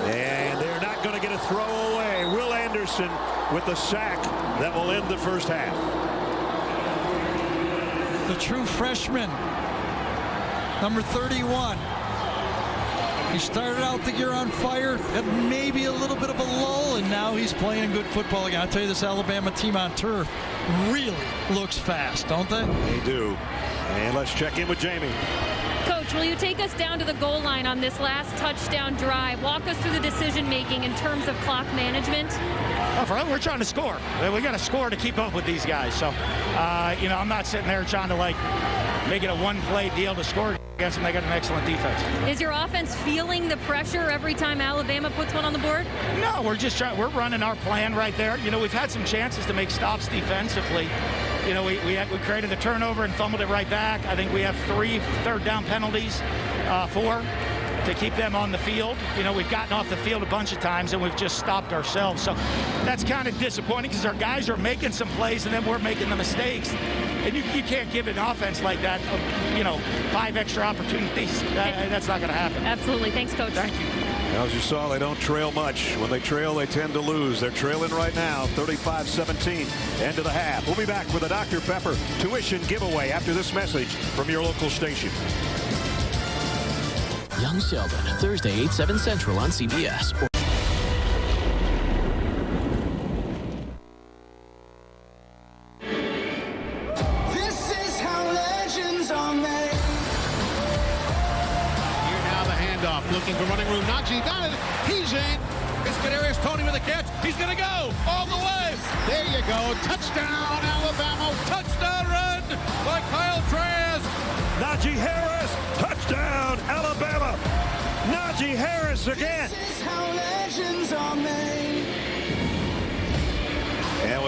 And they're not going to get a throw away. Will Anderson with the sack that will end the first half. The true freshman, number 31. He started out the year on fire, had maybe a little bit of a lull, and now he's playing good football again. I'll tell you, this Alabama team on turf really looks fast, don't they? They do. And let's check in with Jamie. Coach, will you take us down to the goal line on this last touchdown drive? Walk us through the decision-making in terms of clock management. Well, we're trying to score. We got to score to keep up with these guys. So, you know, I'm not sitting there trying to, like, make it a one-play deal to score against them. They got an excellent defense. Is your offense feeling the pressure every time Alabama puts one on the board? No, we're just trying. We're running our plan right there. You know, we've had some chances to make stops defensively. You know, we created the turnover and fumbled it right back. I think we have 3 third-down penalties, 4 to keep them on the field. You know, we've gotten off the field a bunch of times and we've just stopped ourselves. So that's kind of disappointing because our guys are making some plays and then we're making the mistakes. And you can't give an offense like that, you know, 5 extra opportunities. That's not going to happen. Absolutely. Thanks, Coach. Thank you. As you saw, they don't trail much. When they trail, they tend to lose. They're trailing right now, 35-17, end of the half. We'll be back with a Dr. Pepper tuition giveaway after this message from your local station. Young Sheldon, Thursday, 8/7 Central on CBS. This is how legends are made. Here now the handoff, looking for running room. Najee got it. He's in. It's Kadarius Toney with a catch. He's going to go all the way. There you go. Touchdown, Alabama. Touchdown run by Kyle Trask. Najee Harris, touchdown, Alabama. Najee Harris again. This is how legends are made.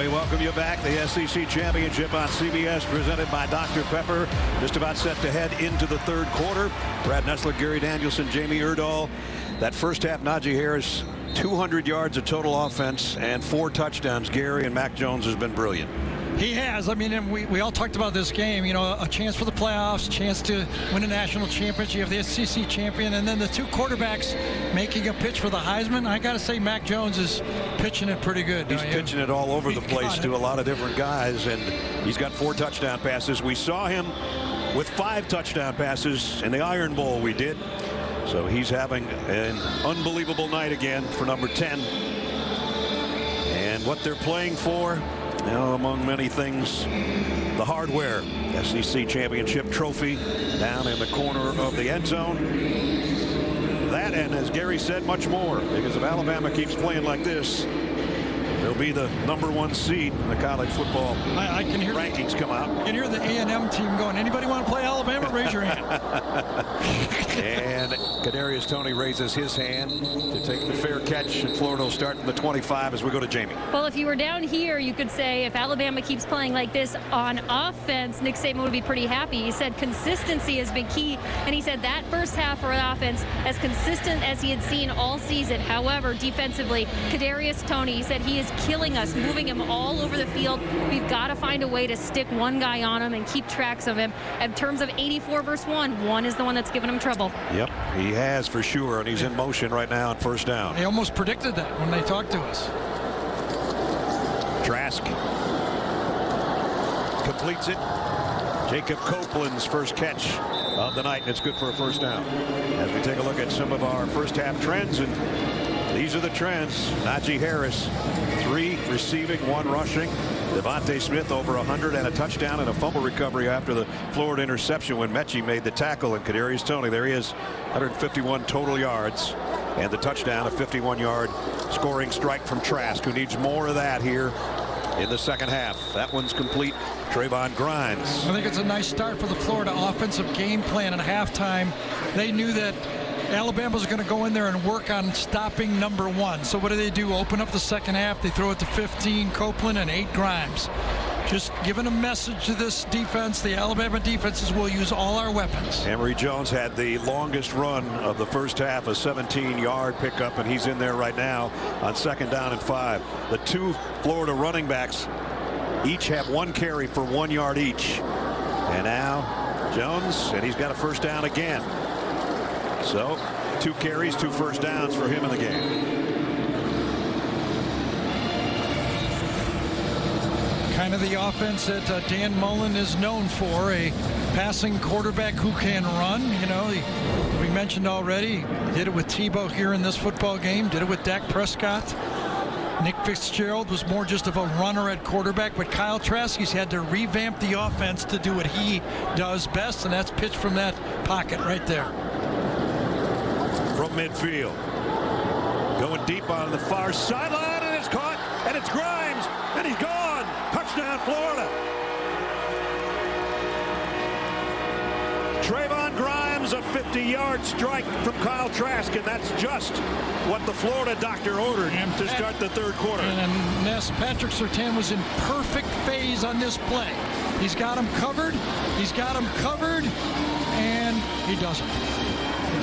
We welcome you back. The SEC Championship on CBS, presented by Dr. Pepper. Just about set to head into the third quarter. Brad Nessler, Gary Danielson, Jamie Erdahl. That first half, Najee Harris, 200 yards of total offense and 4 touchdowns. Gary, and Mac Jones has been brilliant. He has. I mean, and we all talked about this game, you know, a chance for the playoffs, chance to win a national championship. You have the SEC champion, and then the 2 quarterbacks making a pitch for the Heisman. I got to say, Mac Jones is pitching it pretty good. He's pitching it all over the place to a lot of different guys, and he's got 4 touchdown passes. We saw him with 5 touchdown passes in the Iron Bowl we did. So he's having an unbelievable night again for number 10. And what they're playing for, you know, among many things, the hardware. SEC Championship trophy down in the corner of the end zone. That, and as Gary said, much more, because if Alabama keeps playing like this, they'll be the #1 seed in the college football. I can hear rankings come out. You can hear the A&M team going, anybody want to play Alabama? Raise your hand. And Kadarius Toney raises his hand to take the fair catch, and Florida will start from the 25 as we go to Jamie. Well, if you were down here, you could say if Alabama keeps playing like this on offense, Nick Saban would be pretty happy. He said consistency has been key, and he said that first half for an offense as consistent as he had seen all season. However, defensively, Kadarius Toney, he said he is killing us, moving him all over the field. We've got to find a way to stick one guy on him and keep tracks of him. In terms of 84 versus 1 is the one that's giving him trouble. Yep, he has for sure, and he's in motion right now on first down. They almost predicted that when they talked to us. Trask completes it. Jacob Copeland's first catch of the night, and it's good for a first down. As we take a look at some of our first half trends, and these are the trends. Najee Harris, 3 receiving, 1 rushing. Devontae Smith over 100 and a touchdown and a fumble recovery after the Florida interception when Mechie made the tackle. And Kadarius Toney, there he is, 151 total yards and the touchdown, a 51-yard scoring strike from Trask, who needs more of that here in the second half. That one's complete. Trayvon Grimes. I think it's a nice start for the Florida offensive game plan at halftime. They knew that Alabama's going to go in there and work on stopping number 1. So what do? Open up the second half. They throw it to 15 Copeland and 8 Grimes. Just giving a message to this defense. The Alabama defenses will use all our weapons. Emory Jones had the longest run of the first half, a 17-yard pickup, and he's in there right now on 2nd down and 5. The 2 Florida running backs each have 1 carry for 1 yard each. And now Jones, and he's got a first down again. So 2 carries, 2 first downs for him in the game. Kind of the offense that Dan Mullen is known for, a passing quarterback who can run. You know, we mentioned already, he did it with Tebow here in this football game, did it with Dak Prescott. Nick Fitzgerald was more just of a runner at quarterback, but Kyle Trask's had to revamp the offense to do what he does best, and that's pitch from that pocket right there. From midfield, going deep on the far sideline, and it's caught, and it's Grimes, and he's gone. Touchdown, Florida. Trayvon Grimes, a 50-yard strike from Kyle Trask, and that's just what the Florida doctor ordered to start the third quarter. And Ness, Patrick Surtain was in perfect phase on this play. He's got him covered. He's got him covered, and he doesn't.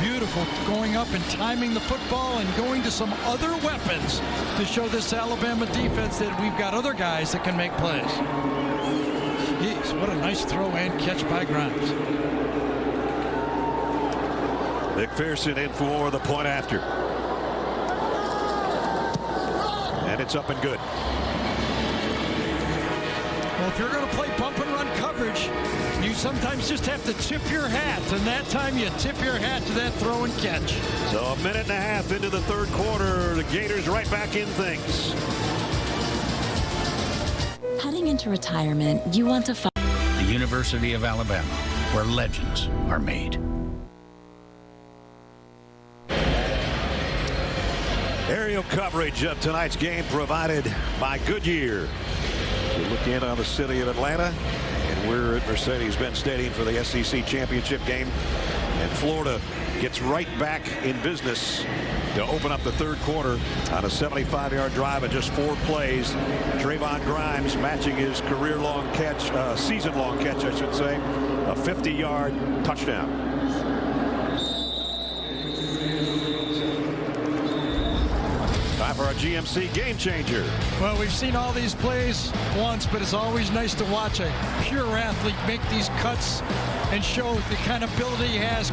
Beautiful, going up and timing the football and going to some other weapons to show this Alabama defense that we've got other guys that can make plays. Jeez, what a nice throw and catch by Grimes. McPherson in for the point after. And it's up and good. Well, if you're going to play bump and run coverage, you sometimes just have to tip your hat, and that time you tip your hat to that throw and catch. So a minute and a half into the third quarter, the Gators right back in things. Heading into retirement, you want to find the University of Alabama, where legends are made. Aerial coverage of tonight's game provided by Goodyear. We look in on the city of Atlanta, and we're at Mercedes-Benz Stadium for the SEC Championship game. And Florida gets right back in business to open up the third quarter on a 75-yard drive in just 4 plays. Trayvon Grimes matching his career-long catch, season-long catch, I should say, a 50-yard touchdown. Time for our GMC game changer. Well, we've seen all these plays once, but it's always nice to watch a pure athlete make these cuts and show the kind of ability he has,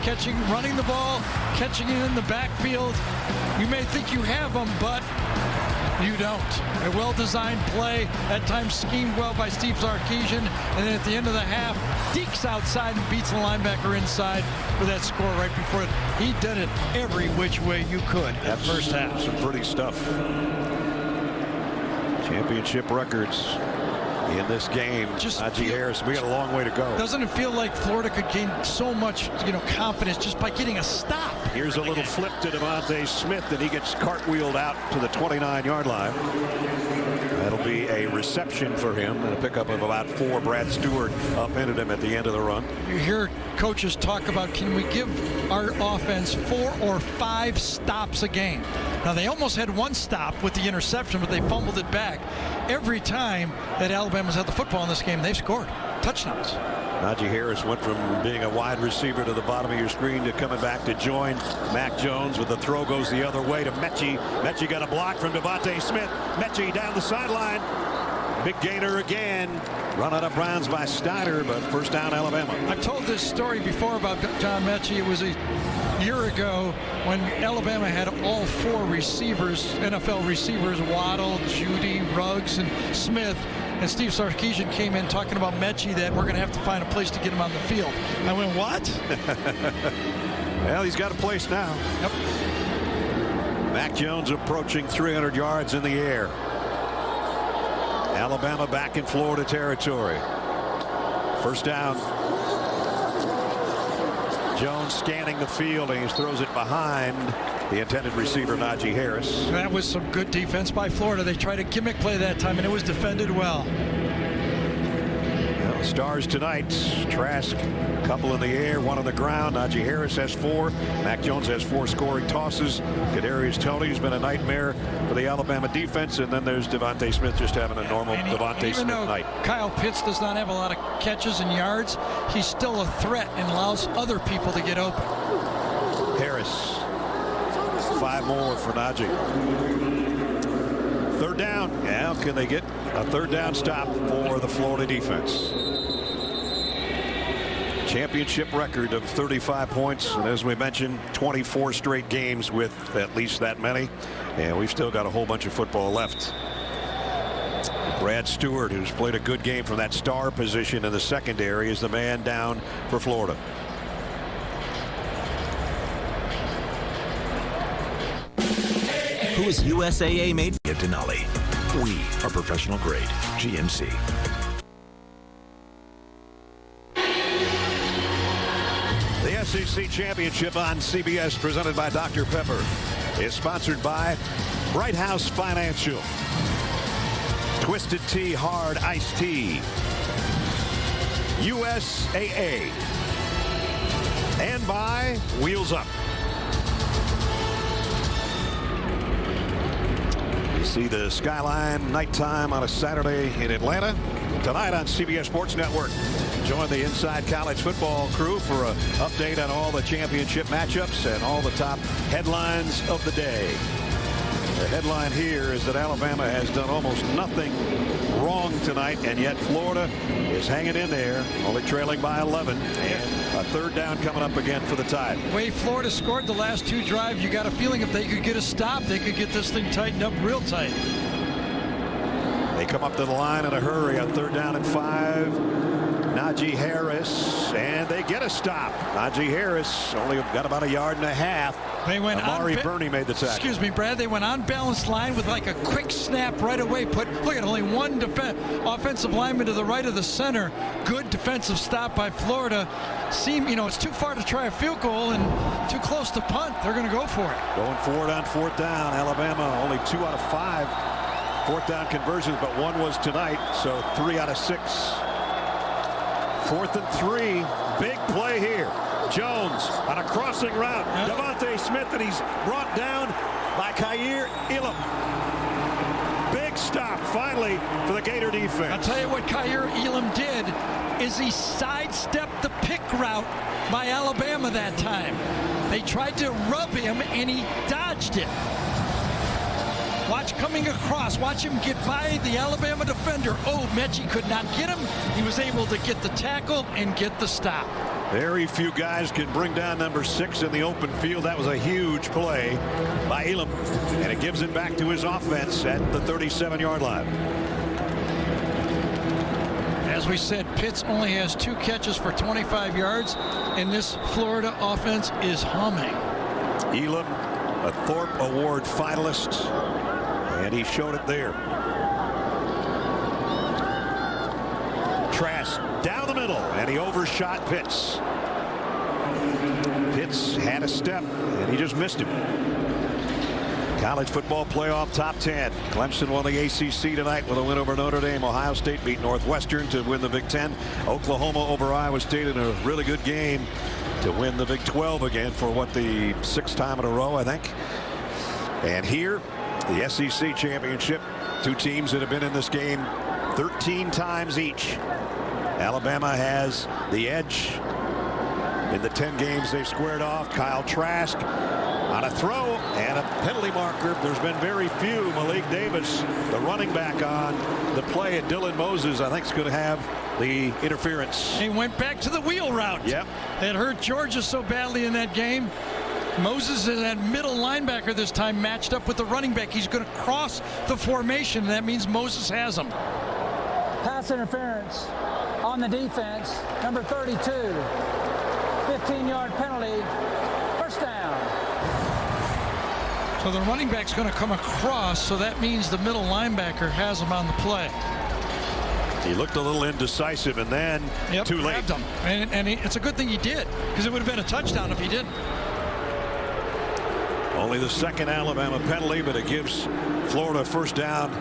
running the ball, catching it in the backfield. You may think you have him, but you don't. A well-designed play, at times schemed well by Steve Sarkisian, and then at the end of the half, dekes outside and beats the linebacker inside for that score right before it. He did it every which way you could that first half. Some pretty stuff. Championship records in this game. Najee Harris, we got a long way to go. Doesn't it feel like Florida could gain so much, confidence just by getting a stop? Here's a little flip to Devontae Smith, and he gets cartwheeled out to the 29-yard line. That'll be a reception for him and a pickup of about 4. Brad Stewart upended him at the end of the run. You hear coaches talk about, can we give our offense 4 or 5 stops a game? Now, they almost had 1 stop with the interception, but they fumbled it back. Every time that Alabama's had the football in this game, they've scored touchdowns. Najee Harris went from being a wide receiver to the bottom of your screen to coming back to join Mac Jones, with the throw goes the other way to Mechie. Mechie got a block from Devontae Smith. Mechie down the sideline. Big gainer again. Run out of Browns by Steiner, but first down Alabama. I've told this story before about John Mechie. It was a year ago when Alabama had all 4 receivers, NFL receivers, Waddle, Judy, Ruggs, and Smith. And Steve Sarkisian came in talking about Mechie, that we're going to have to find a place to get him on the field. I went, what? Well, he's got a place now. Yep. Mac Jones approaching 300 yards in the air. Alabama back in Florida territory. First down. Jones scanning the field, and he throws it behind the intended receiver, Najee Harris. That was some good defense by Florida. They tried a gimmick play that time, and it was defended well. Well, stars tonight. Trask, couple in the air, 1 on the ground. Najee Harris has 4. Mac Jones has 4 scoring tosses. Kadarius Toney's been a nightmare for the Alabama defense, and then there's Devontae Smith just having a normal Devontae Smith night. Kyle Pitts does not have a lot of catches and yards. He's still a threat and allows other people to get open. Harris, 5 more for Najee. Third down. Now, can they get a third down stop for the Florida defense? Championship record of 35 points, and as we mentioned, 24 straight games with at least that many, and we've still got a whole bunch of football left. Brad Stewart, who's played a good game from that star position in the secondary, is the man down for Florida. Who is USAA made at Denali? We are professional grade GMC. The SEC Championship on CBS, presented by Dr. Pepper, is sponsored by Bright House Financial, Twisted Tea Hard Iced Tea, USAA, and by Wheels Up. You see the skyline nighttime on a Saturday in Atlanta. Tonight on CBS Sports Network, join the Inside College Football crew for an update on all the championship matchups and all the top headlines of the day. The headline here is that Alabama has done almost nothing wrong tonight, and yet Florida is hanging in there, only trailing by 11, and a third down coming up again for the Tide. The way Florida scored the last 2 drives, you got a feeling if they could get a stop, they could get this thing tightened up real tight. They come up to the line in a hurry on third down and 5. Najee Harris, and they get a stop. Najee Harris only got about 1.5 yards. They went Amari Burney made the tackle. Excuse me, Brad. They went on balanced line with like a quick snap right away. Look at only 1 offensive lineman to the right of the center. Good defensive stop by Florida. It's too far to try a field goal and too close to punt. They're going to go for it. Going for it on fourth down. Alabama only 2 out of 5 fourth down conversions, but 1 was tonight, so 3 out of 6. 4th and 3. Big play here. Jones on a crossing route. Devontae Smith, and he's brought down by Kaiir Elam. Big stop, finally, for the Gator defense. I'll tell you what Kaiir Elam did is he sidestepped the pick route by Alabama that time. They tried to rub him, and he dodged it. Watch coming across. Watch him get by the Alabama defender. Oh, Mechie could not get him. He was able to get the tackle and get the stop. Very few guys can bring down number 6 in the open field. That was a huge play by Elam, and it gives it back to his offense at the 37-yard line. As we said, Pitts only has 2 catches for 25 yards, and this Florida offense is humming. Elam, a Thorpe Award finalist, and he showed it there. Trask down the middle, and he overshot Pitts. Pitts had a step, and he just missed him. College football playoff top 10. Clemson won the ACC tonight with a win over Notre Dame. Ohio State beat Northwestern to win the Big Ten. Oklahoma over Iowa State in a really good game to win the Big 12 again for what, the 6th time in a row, I think. And here, the SEC championship. 2 teams that have been in this game 13 times each. Alabama has the edge in the 10 games they've squared off. Kyle Trask on a throw and a penalty marker. There's been very few. Malik Davis, the running back, on the play, and Dylan Moses, I think, is going to have the interference. He went back to the wheel route. Yep. It hurt Georgia so badly in that game. Moses is that middle linebacker this time, matched up with the running back. He's going to cross the formation, and that means Moses has him. Pass interference on the defense, number 32. 15-yard penalty, first down. So the running back's going to come across, so that means the middle linebacker has him on the play. He looked a little indecisive, and then too late. Him. And it's a good thing he did, because it would have been a touchdown if he didn't. Only the 2nd Alabama penalty, but it gives Florida first down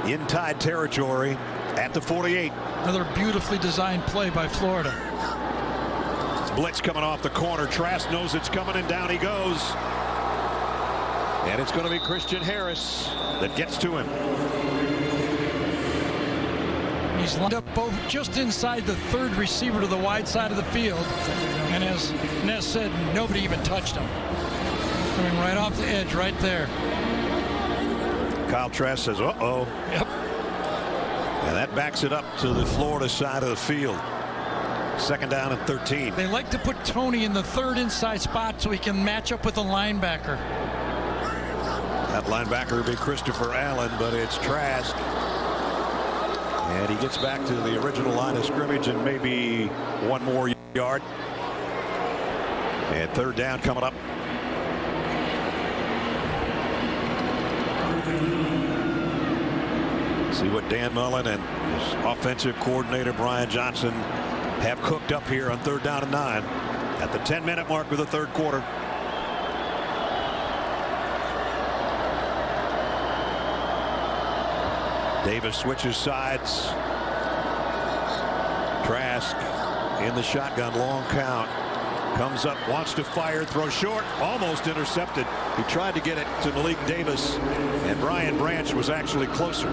in Tide territory at the 48. Another beautifully designed play by Florida. Blitz coming off the corner. Trask knows it's coming, and down he goes. And it's going to be Christian Harris that gets to him. He's lined up both just inside the 3rd receiver to the wide side of the field. And as Ness said, nobody even touched him. Coming right off the edge right there. Kyle Trask says, uh-oh. Yep. And that backs it up to the Florida side of the field. 2nd down and 13. They like to put Tony in the 3rd inside spot so he can match up with a linebacker. That linebacker would be Christopher Allen, but it's Trask. And he gets back to the original line of scrimmage and maybe 1 more yard. And 3rd down coming up. See what Dan Mullen and his offensive coordinator Brian Johnson have cooked up here on 3rd down and 9 at the 10-minute mark of the 3rd quarter. Davis switches sides. Trask in the shotgun, long count. Comes up, wants to fire, throws short, almost intercepted. He tried to get it to Malik Davis, and Brian Branch was actually closer.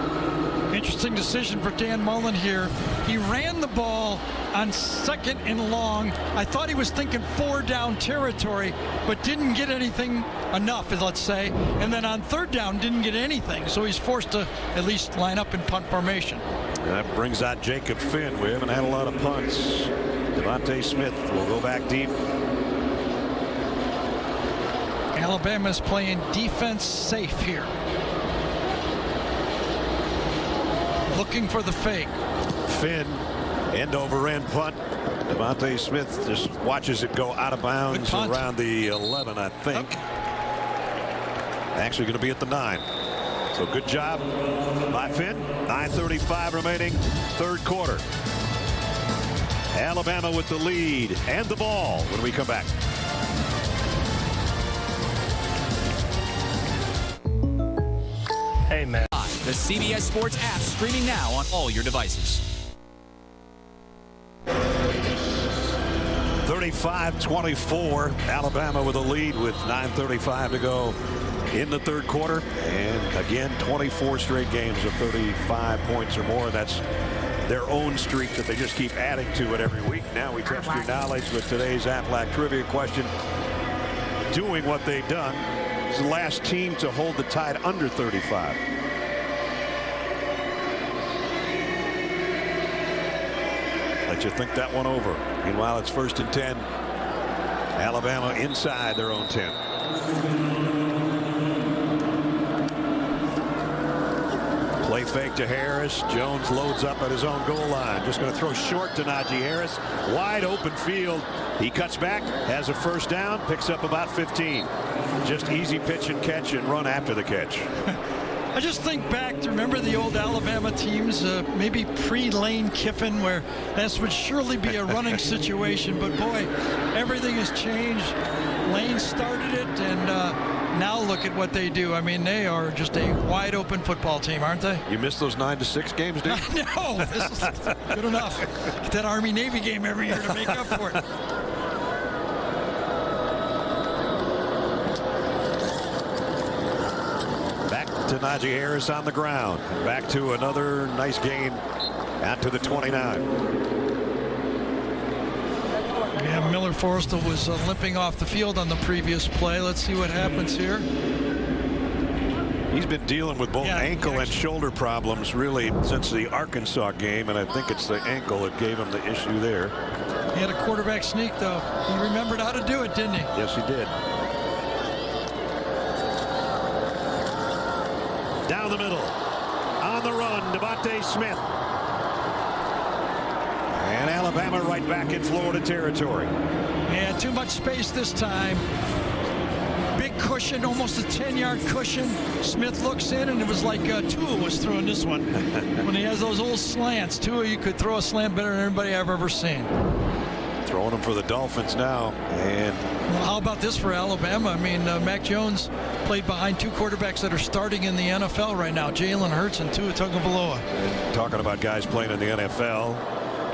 Interesting decision for Dan Mullen here. He ran the ball on 2nd and long. I thought he was thinking 4 down territory, but didn't get anything enough, let's say. And then on 3rd down, didn't get anything. So he's forced to at least line up in punt formation. That brings out Jacob Finn. We haven't had a lot of punts. Devontae Smith will go back deep. Alabama's playing defense safe here. Looking for the fake. Finn, end over end punt. Devontae Smith just watches it go out of bounds around the 11, I think. Actually going to be at the 9. So good job by Finn. 9:35 remaining, 3rd quarter. Alabama with the lead and the ball when we come back. Hey, man. The CBS Sports app streaming now on all your devices. 3rd 35-24. Alabama with a lead with 9:35 to go in the third quarter. And again, 24 straight games of 35 points or more. That's their own streak that they just keep adding to it every week. Now we test your knowledge with today's Aflac trivia question. Doing what they've done, is the last team to hold the Tide under 35. Let you think that one over. Meanwhile, it's 1st and 10. Alabama inside their own 10. Play fake to Harris. Jones loads up at his own goal line. Just going to throw short to Najee Harris. Wide open field. He cuts back, has a first down, picks up about 15. Just easy pitch and catch and run after the catch. I just think back to remember the old Alabama teams, maybe pre-Lane Kiffin, where this would surely be a running situation. But boy, everything has changed. Lane started it, and now look at what they do. I mean, they are just a wide open football team, aren't they? You missed those 9-6 games, dude? No, this is good enough. Get that Army-Navy game every year to make up for it. To Najee Harris on the ground. Back to another nice gain out to the 29. Yeah, Miller Forrestal was limping off the field on the previous play. Let's see what happens here. He's been dealing with both ankle and shoulder problems really since the Arkansas game, and I think it's the ankle that gave him the issue there. He had a quarterback sneak, though. He remembered how to do it, didn't he? Yes, he did. Down the middle, on the run, Devontae Smith. And Alabama right back in Florida territory. Yeah, too much space this time. Big cushion, almost a 10-yard cushion. Smith looks in, and it was like Tua was throwing this one. When he has those old slants, Tua, you could throw a slant better than anybody I've ever seen. Throwing them for the Dolphins now. And well, how about this for Alabama? I mean, Mac Jones played behind two quarterbacks that are starting in the NFL right now, Jalen Hurts and Tua Tagovailoa. And talking about guys playing in the NFL,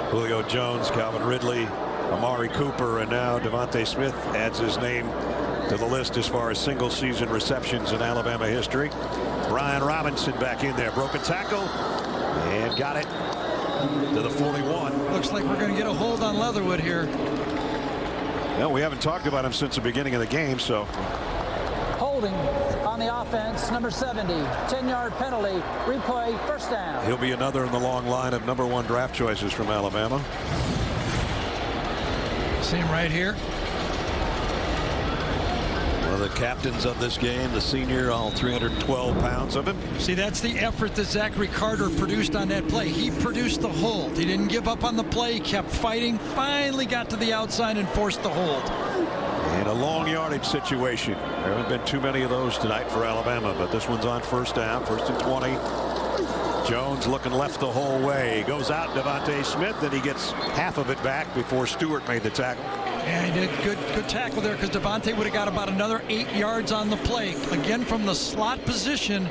Julio Jones, Calvin Ridley, Amari Cooper, and now Devontae Smith adds his name to the list as far as single-season receptions in Alabama history. Brian Robinson back in there, broke a tackle and got it to the 41. Looks like we're going to get a hold on Leatherwood here. No, we haven't talked about him since the beginning of the game, so. Holding on the offense, number 70, 10-yard penalty, replay, first down. He'll be another in the long line of #1 draft choices from Alabama. See him right here. One of the captains of this game, the senior, all 312 pounds of him. See, that's the effort that Zachary Carter produced on that play. He produced the hold. He didn't give up on the play. He kept fighting, finally got to the outside and forced the hold. In a long yardage situation. There haven't been too many of those tonight for Alabama, but this one's on first down, 1st and 20. Jones looking left the whole way. Goes out Devontae Smith, and he gets half of it back before Stewart made the tackle. Yeah, he did good tackle there, because Devontae would have got about another 8 yards on the play. Again, from the slot position.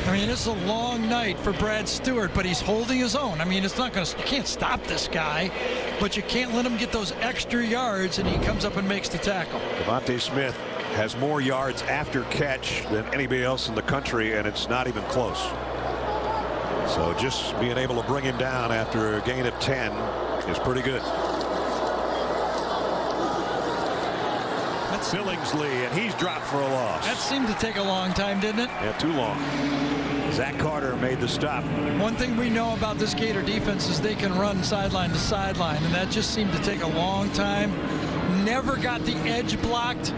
I mean, it's a long night for Brad Stewart, but he's holding his own. I mean, it's not going to, you can't stop this guy, but you can't let him get those extra yards, and he comes up and makes the tackle. Devontae Smith has more yards after catch than anybody else in the country, and it's not even close. So just being able to bring him down after a gain of 10 is pretty good. That's Billingsley, and he's dropped for a loss. That seemed to take a long time, didn't it? Yeah, too long. Zach Carter made the stop. One thing we know about this Gator defense is they can run sideline to sideline, and that just seemed to take a long time. Never got the edge blocked.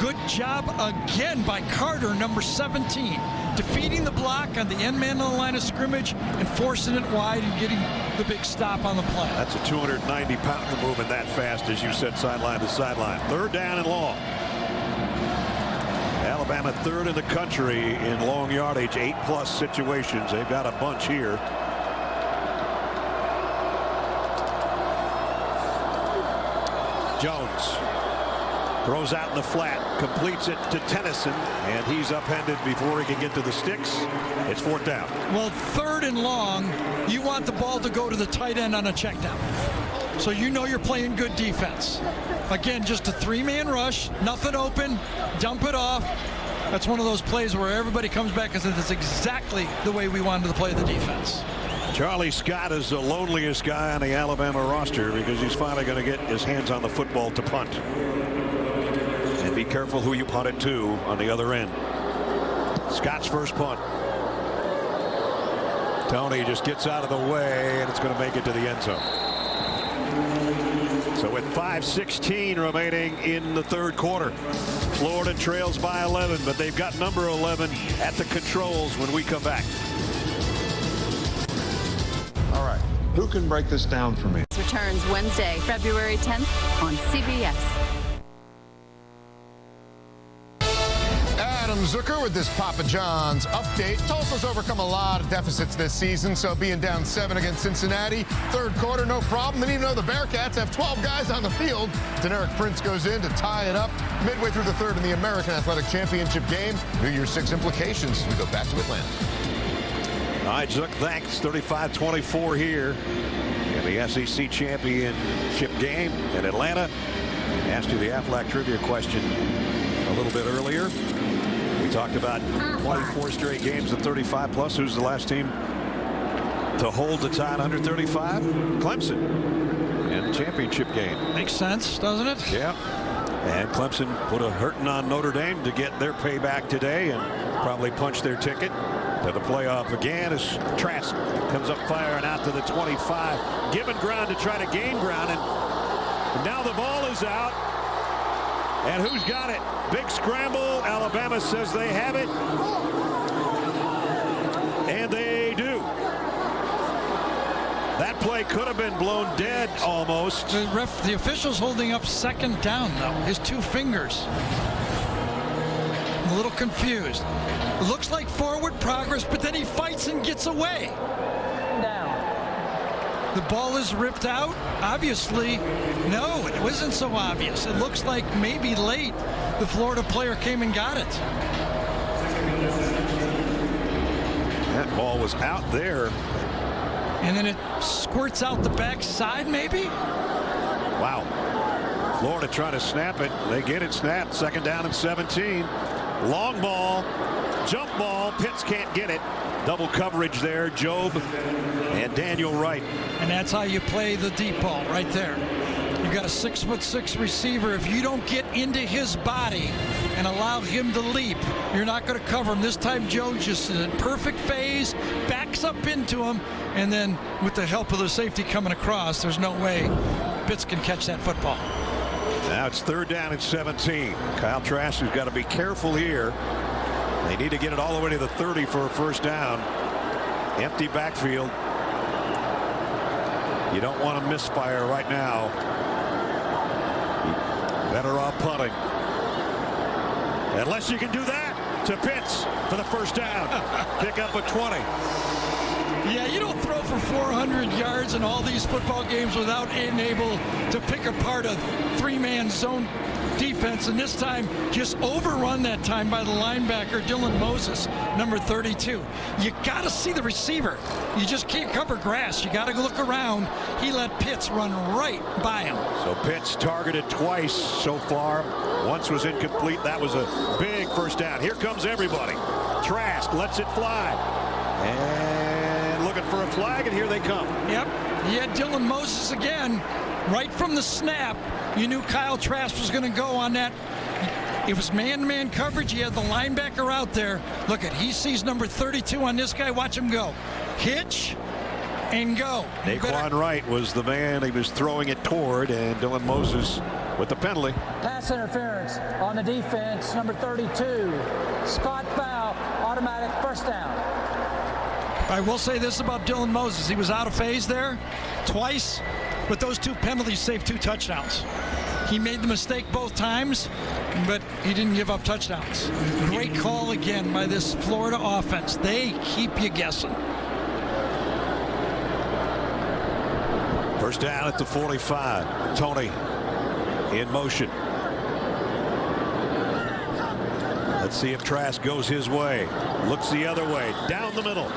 Good job again by Carter, number 17, defeating the block on the end man on the line of scrimmage and forcing it wide and getting the big stop on the play. That's a 290-pounder moving that fast, as you said, sideline to sideline. 3rd down and long. Alabama 3rd in the country in long yardage, 8+ situations. They've got a bunch here. Jones throws out in the flat, completes it to Tennyson, and he's upended before he can get to the sticks. It's 4th down. Well, 3rd and long, you want the ball to go to the tight end on a check down. So you know you're playing good defense. Again, just a 3-man rush, nothing open, dump it off. That's one of those plays where everybody comes back and says it's exactly the way we wanted to play the defense. Charlie Scott is the loneliest guy on the Alabama roster because he's finally going to get his hands on the football to punt. And be careful who you punt it to on the other end. Scott's first punt. Tony just gets out of the way, and it's going to make it to the end zone. So with 5:16 remaining in the third quarter, Florida trails by 11, but they've got number 11 at the controls when we come back. All right, who can break this down for me? Returns Wednesday, February 10th on CBS. Adam Zucker with this Papa John's update. Tulsa's overcome a lot of deficits this season, so being down 7 against Cincinnati, third quarter, no problem. And even though the Bearcats have 12 guys on the field, Deneric Prince goes in to tie it up midway through the third in the American Athletic Championship game. New Year's 6 implications. We go back to Atlanta. All right, Zook, thanks. 35-24 here in the SEC Championship game in Atlanta. I asked you the Aflac trivia question a little bit earlier. We talked about 24 straight games of 35+. Who's the last team to hold the tie at under 35? Clemson in the championship game. Makes sense, doesn't it? Yeah. And Clemson put a hurting on Notre Dame to get their payback today and probably punch their ticket to the playoff again as Trask comes up firing out to the 25. Given ground to try to gain ground, and now the ball is out. And who's got it? Big scramble. Alabama says they have it. And they do. That play could have been blown dead almost. The official's holding up second down, though. His 2 fingers. A little confused. It looks like forward progress, but then he fights and gets away. Down. The ball is ripped out. Obviously, no, it wasn't so obvious. It looks like maybe late the Florida player came and got it. That ball was out there. And then it squirts out the backside, maybe? Wow. Florida trying to snap it. They get it snapped. Second down and 17. Long ball. Jump ball. Pitts can't get it. Double coverage there. Job and Daniel Wright. And that's how you play the deep ball right there. You got a 6'6" receiver. If you don't get into his body and allow him to leap, you're not going to cover him. This time Joe just is in perfect phase, backs up into him, and then with the help of the safety coming across, there's no way Pitts can catch that football. Now it's third down and 17. Kyle Trask has got to be careful here. They need to get it all the way to the 30 for a first down. Empty backfield. You don't want to misfire right now. Better off punting. Unless you can do that to Pitts for the first down. Pick up a 20. Yeah, you don't throw for 400 yards in all these football games without being able to pick apart a 3-man zone defense, and this time just overrun that time by the linebacker Dylan Moses, number 32. You got to see the receiver. You just can't cover grass. You got to look around. He let Pitts run right by him. So Pitts targeted twice so far. Once was incomplete. That was a big first down. Here comes everybody. Trask lets it fly. And looking for a flag, and here they come. Yep. He had Dylan Moses again. Right from the snap, you knew Kyle Trask was going to go on that. It was man-to-man coverage. He had the linebacker out there. Look at, he sees number 32 on this guy. Watch him go. Hitch and go. Naquan Wright was the man he was throwing it toward, and Dylan Moses with the penalty. Pass interference on the defense, number 32. Spot foul, automatic first down. I will say this about Dylan Moses. He was out of phase there twice, but those 2 penalties saved 2 touchdowns. He made the mistake both times, but he didn't give up touchdowns. Great call again by this Florida offense. They keep you guessing. First down at the 45. Tony in motion. Let's see if Trask goes his way. Looks the other way. Down the middle.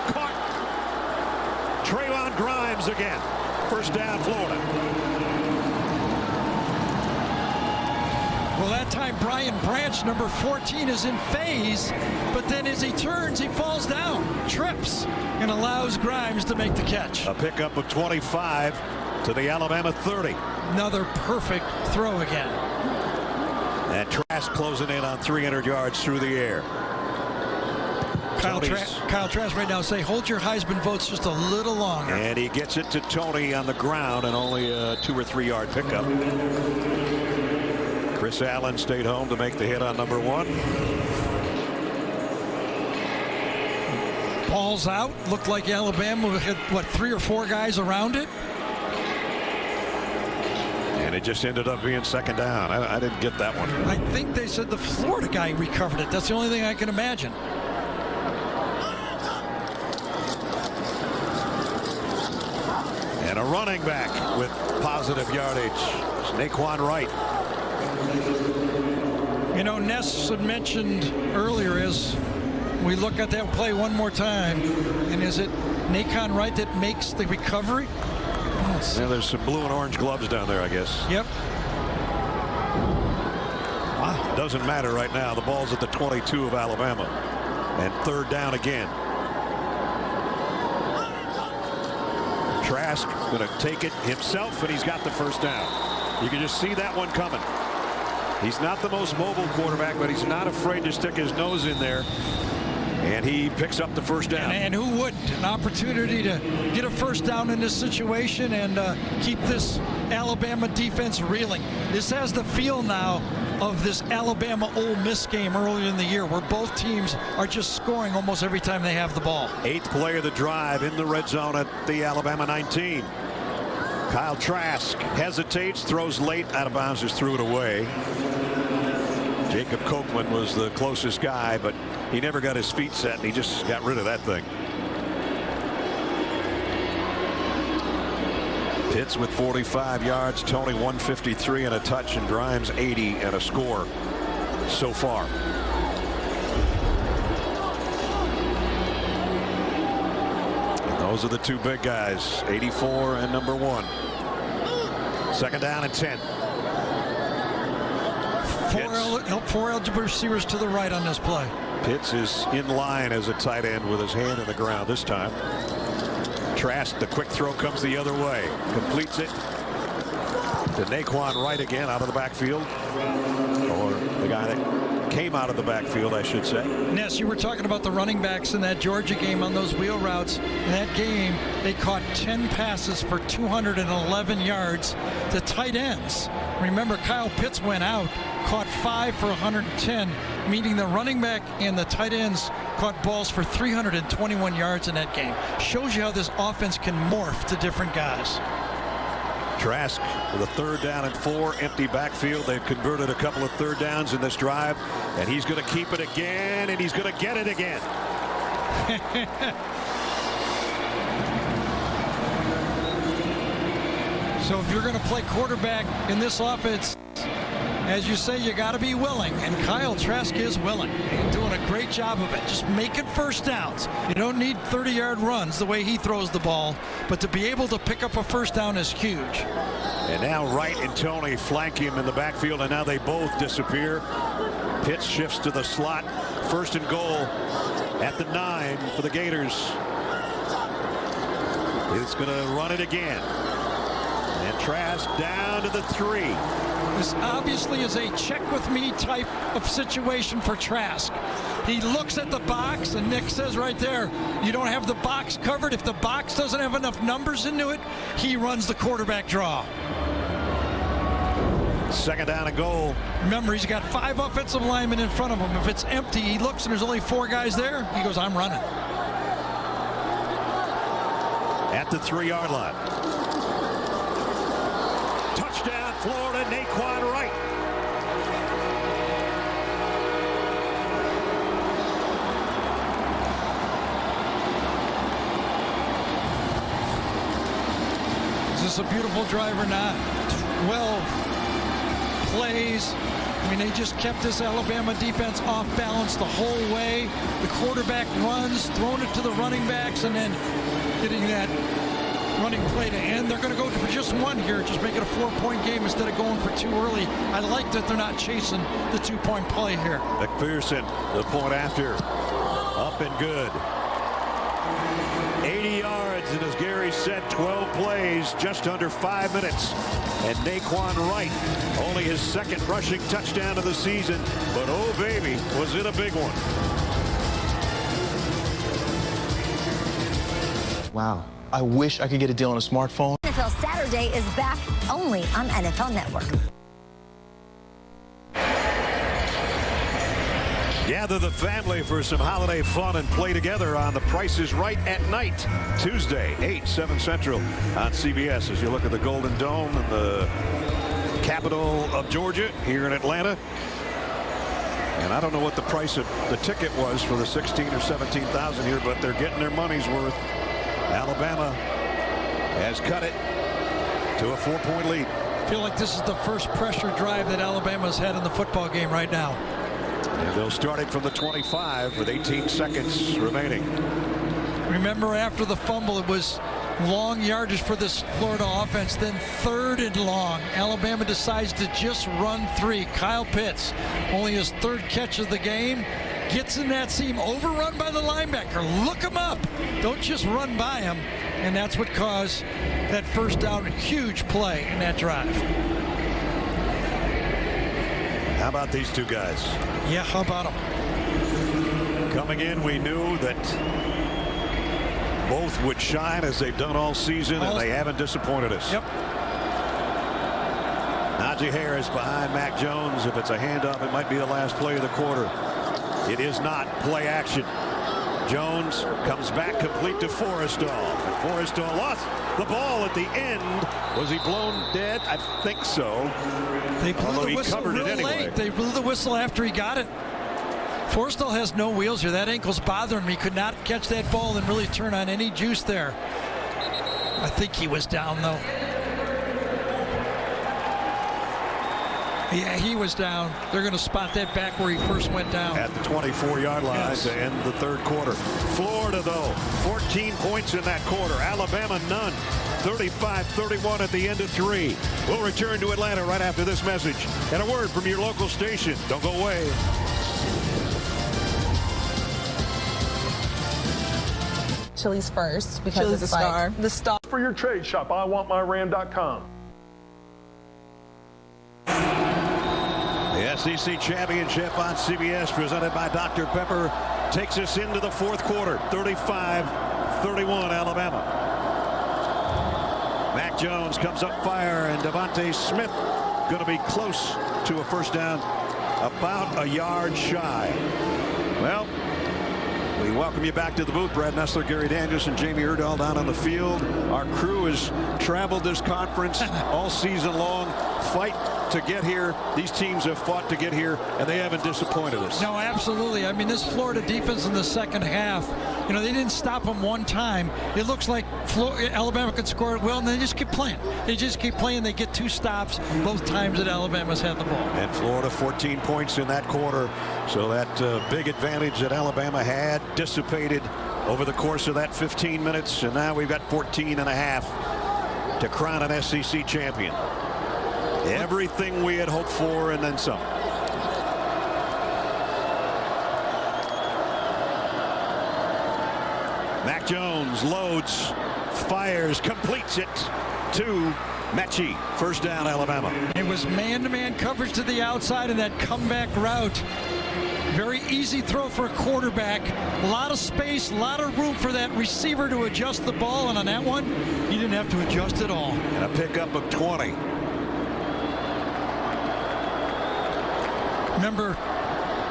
Caught. Trayvon Grimes again. First down, Florida. Well, that time Brian Branch, number 14, is in phase, but then as he turns, he falls down, trips, and allows Grimes to make the catch. A pickup of 25 to the Alabama 30. Another perfect throw again. And Trask closing in on 300 yards through the air. Kyle Trask right now say, hold your Heisman votes just a little longer. And he gets it to Tony on the ground, and only a 2 or 3 yard pickup. Chris Allen stayed home to make the hit on number 1. Ball's out. Looked like Alabama had, what, 3 or 4 guys around it? And it just ended up being second down. I didn't get that one. I think they said the Florida guy recovered it. That's the only thing I can imagine. And a running back with positive yardage. It's Naquan Wright. You know, Ness had mentioned earlier, as we look at that play one more time, and is it Naquan Wright that makes the recovery? Yes. Yeah, there's some blue and orange gloves down there, I guess. Yep. Wow. Doesn't matter right now. The ball's at the 22 of Alabama. And third down again. Trask going to take it himself, and he's got the first down. You can just see that one coming. He's not the most mobile quarterback, but he's not afraid to stick his nose in there. And he picks up the first down. And who wouldn't? An opportunity to get a first down in this situation and keep this Alabama defense reeling. This has the feel now of this Alabama-Ole Miss game earlier in the year, where both teams are just scoring almost every time they have the ball. 8th play of the drive in the red zone at the Alabama 19. Kyle Trask hesitates, throws late, out of bounds, just threw it away. Jacob Copeland was the closest guy, but he never got his feet set, and he just got rid of that thing. Pitts with 45 yards, Tony 153 and a touch, and Grimes 80 and a score so far. And those are the two big guys, 84 and number 1. Second down and 10. Four eligible receivers to the right on this play. Pitts is in line as a tight end with his hand in the ground this time. Trask, the quick throw comes the other way. Completes it to Naquan Wright again out of the backfield. Or the guy that came out of the backfield, I should say. Ness, you were talking about the running backs in that Georgia game on those wheel routes. In that game, they caught 10 passes for 211 yards to tight ends. Remember, Kyle Pitts went out, caught 5 for 110, meaning the running back and the tight ends caught balls for 321 yards in that game. Shows you how this offense can morph to different guys. Trask with a third down and 4, empty backfield. They've converted a couple of third downs in this drive, and he's going to keep it again, and he's going to get it again. So if you're going to play quarterback in this offense, as you say, you got to be willing, and Kyle Trask is willing. He's doing a great job of it, just making first downs. You don't need 30-yard runs the way he throws the ball, but to be able to pick up a first down is huge. And now Wright and Tony flank him in the backfield, and now they both disappear. Pitts shifts to the slot. First and goal at the 9 for the Gators. It's going to run it again. And Trask down to the 3. This obviously is a check with me type of situation for Trask. He looks at the box, and Nick says right there, you don't have the box covered. If the box doesn't have enough numbers into it, he runs the quarterback draw. Second down and goal. Remember, he's got 5 offensive linemen in front of him. If it's empty, he looks and there's only 4 guys there. He goes, I'm running. At the 3-yard line. Touchdown, Florida, Naquan Wright. Is this a beautiful drive or not? 12 plays. I mean, they just kept this Alabama defense off balance the whole way. The quarterback runs, throwing it to the running backs, and then getting that running play to end. They're going to go for just one here, just make it a 4-point game instead of going for 2 early. I like that they're not chasing the 2-point play here. McPherson, the point after, up and good. 80 yards, and as Gary said, 12 plays, just under 5 minutes. And Naquan Wright, only his 2nd rushing touchdown of the season, but oh baby, was it a big one. Wow, I wish I could get a deal on a smartphone. NFL Saturday is back only on NFL Network. Gather the family for some holiday fun and play together on The Price is Right at night. Tuesday, 8, 7 Central on CBS as you look at the Golden Dome and the capital of Georgia here in Atlanta. And I don't know what the price of the ticket was for the 16 or 17,000 here, but they're getting their money's worth. Alabama has cut it to a 4-point lead. I feel like this is the first pressure drive that Alabama's had in the football game right now. And they'll start it from the 25 with 18 seconds remaining. Remember, after the fumble, it was long yardage for this Florida offense, then 3rd and long. Alabama decides to just run 3. Kyle Pitts, only his 3rd catch of the game, gets in that seam, overrun by the linebacker. Look him up. Don't just run by him. And that's what caused that first down huge play in that drive. How about these two guys? Yeah, how about them? Coming in, we knew that both would shine as they've done all season, and they haven't disappointed us. Yep. Najee Harris behind Mac Jones. If it's a handoff, it might be the last play of the quarter. It is not. Play action. Jones comes back complete to Forrestal. And Forrestal lost the ball at the end. Was he blown dead? I think so. They blew the whistle real late. They blew the whistle after he got it. Forrestal has no wheels here. That ankle's bothering me. Could not catch that ball and really turn on any juice there. I think he was down, though. Yeah, he was down. They're going to spot that back where he first went down. At the 24-yard line to end the 3rd quarter. Florida, though, 14 points in that quarter. Alabama, none. 35-31 at the end of 3. We'll return to Atlanta right after this message. And a word from your local station. Don't go away. Chili's first because Chili's it's like the star. For your trade, shop IWantMyRam.com. The SEC Championship on CBS presented by Dr. Pepper takes us into the 4th quarter. 35-31 Alabama. Mac Jones comes up fire, and Devontae Smith going to be close to a first down, about a yard shy. Well, we welcome you back to the booth. Brad Nessler, Gary Daniels, and Jamie Erdahl down on the field. Our crew has traveled this conference all season long. Fight to get here. These teams have fought to get here, and they haven't disappointed us. No, absolutely. I mean, this Florida defense in the second half, you know, they didn't stop them one time. It looks like Alabama could score it well, and they just keep playing. They just keep playing. They get 2 stops both times that Alabama's had the ball. And Florida 14 points in that quarter. So that big advantage that Alabama had dissipated over the course of that 15 minutes. And now we've got 14 and a half to crown an SEC champion. Everything we had hoped for and then some. Mac Jones loads, fires, completes it to Mechie. First down, Alabama. It was man-to-man coverage to the outside in that comeback route. Very easy throw for a quarterback. A lot of space, a lot of room for that receiver to adjust the ball. And on that one, he didn't have to adjust at all. And a pickup of 20. Remember,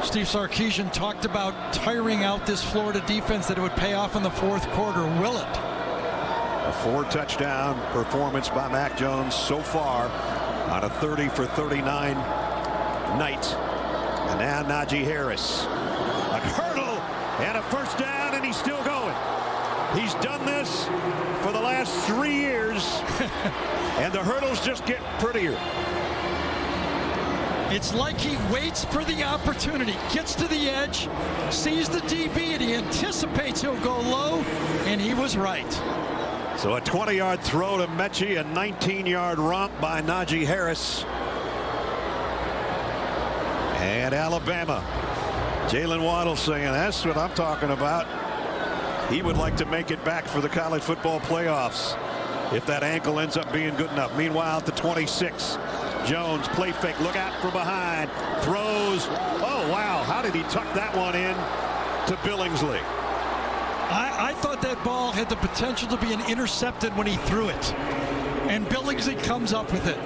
Steve Sarkisian talked about tiring out this Florida defense, that it would pay off in the 4th quarter. Will it? A 4-touchdown performance by Mac Jones so far on a 30-for-39 night. And now Najee Harris. A hurdle and a first down, and he's still going. He's done this for the last 3 years, and the hurdles just get prettier. It's like he waits for the opportunity, gets to the edge, sees the DB, and he anticipates he'll go low, and he was right. So a 20-yard throw to Mechie, a 19-yard romp by Najee Harris. And Alabama. Jalen Waddle saying, that's what I'm talking about. He would like to make it back for the college football playoffs if that ankle ends up being good enough. Meanwhile, at the 26, Jones, play fake, look out from behind, throws. Oh, wow, how did he tuck that one in to Billingsley? I thought that ball had the potential to be intercepted when he threw it. And Billingsley comes up with it.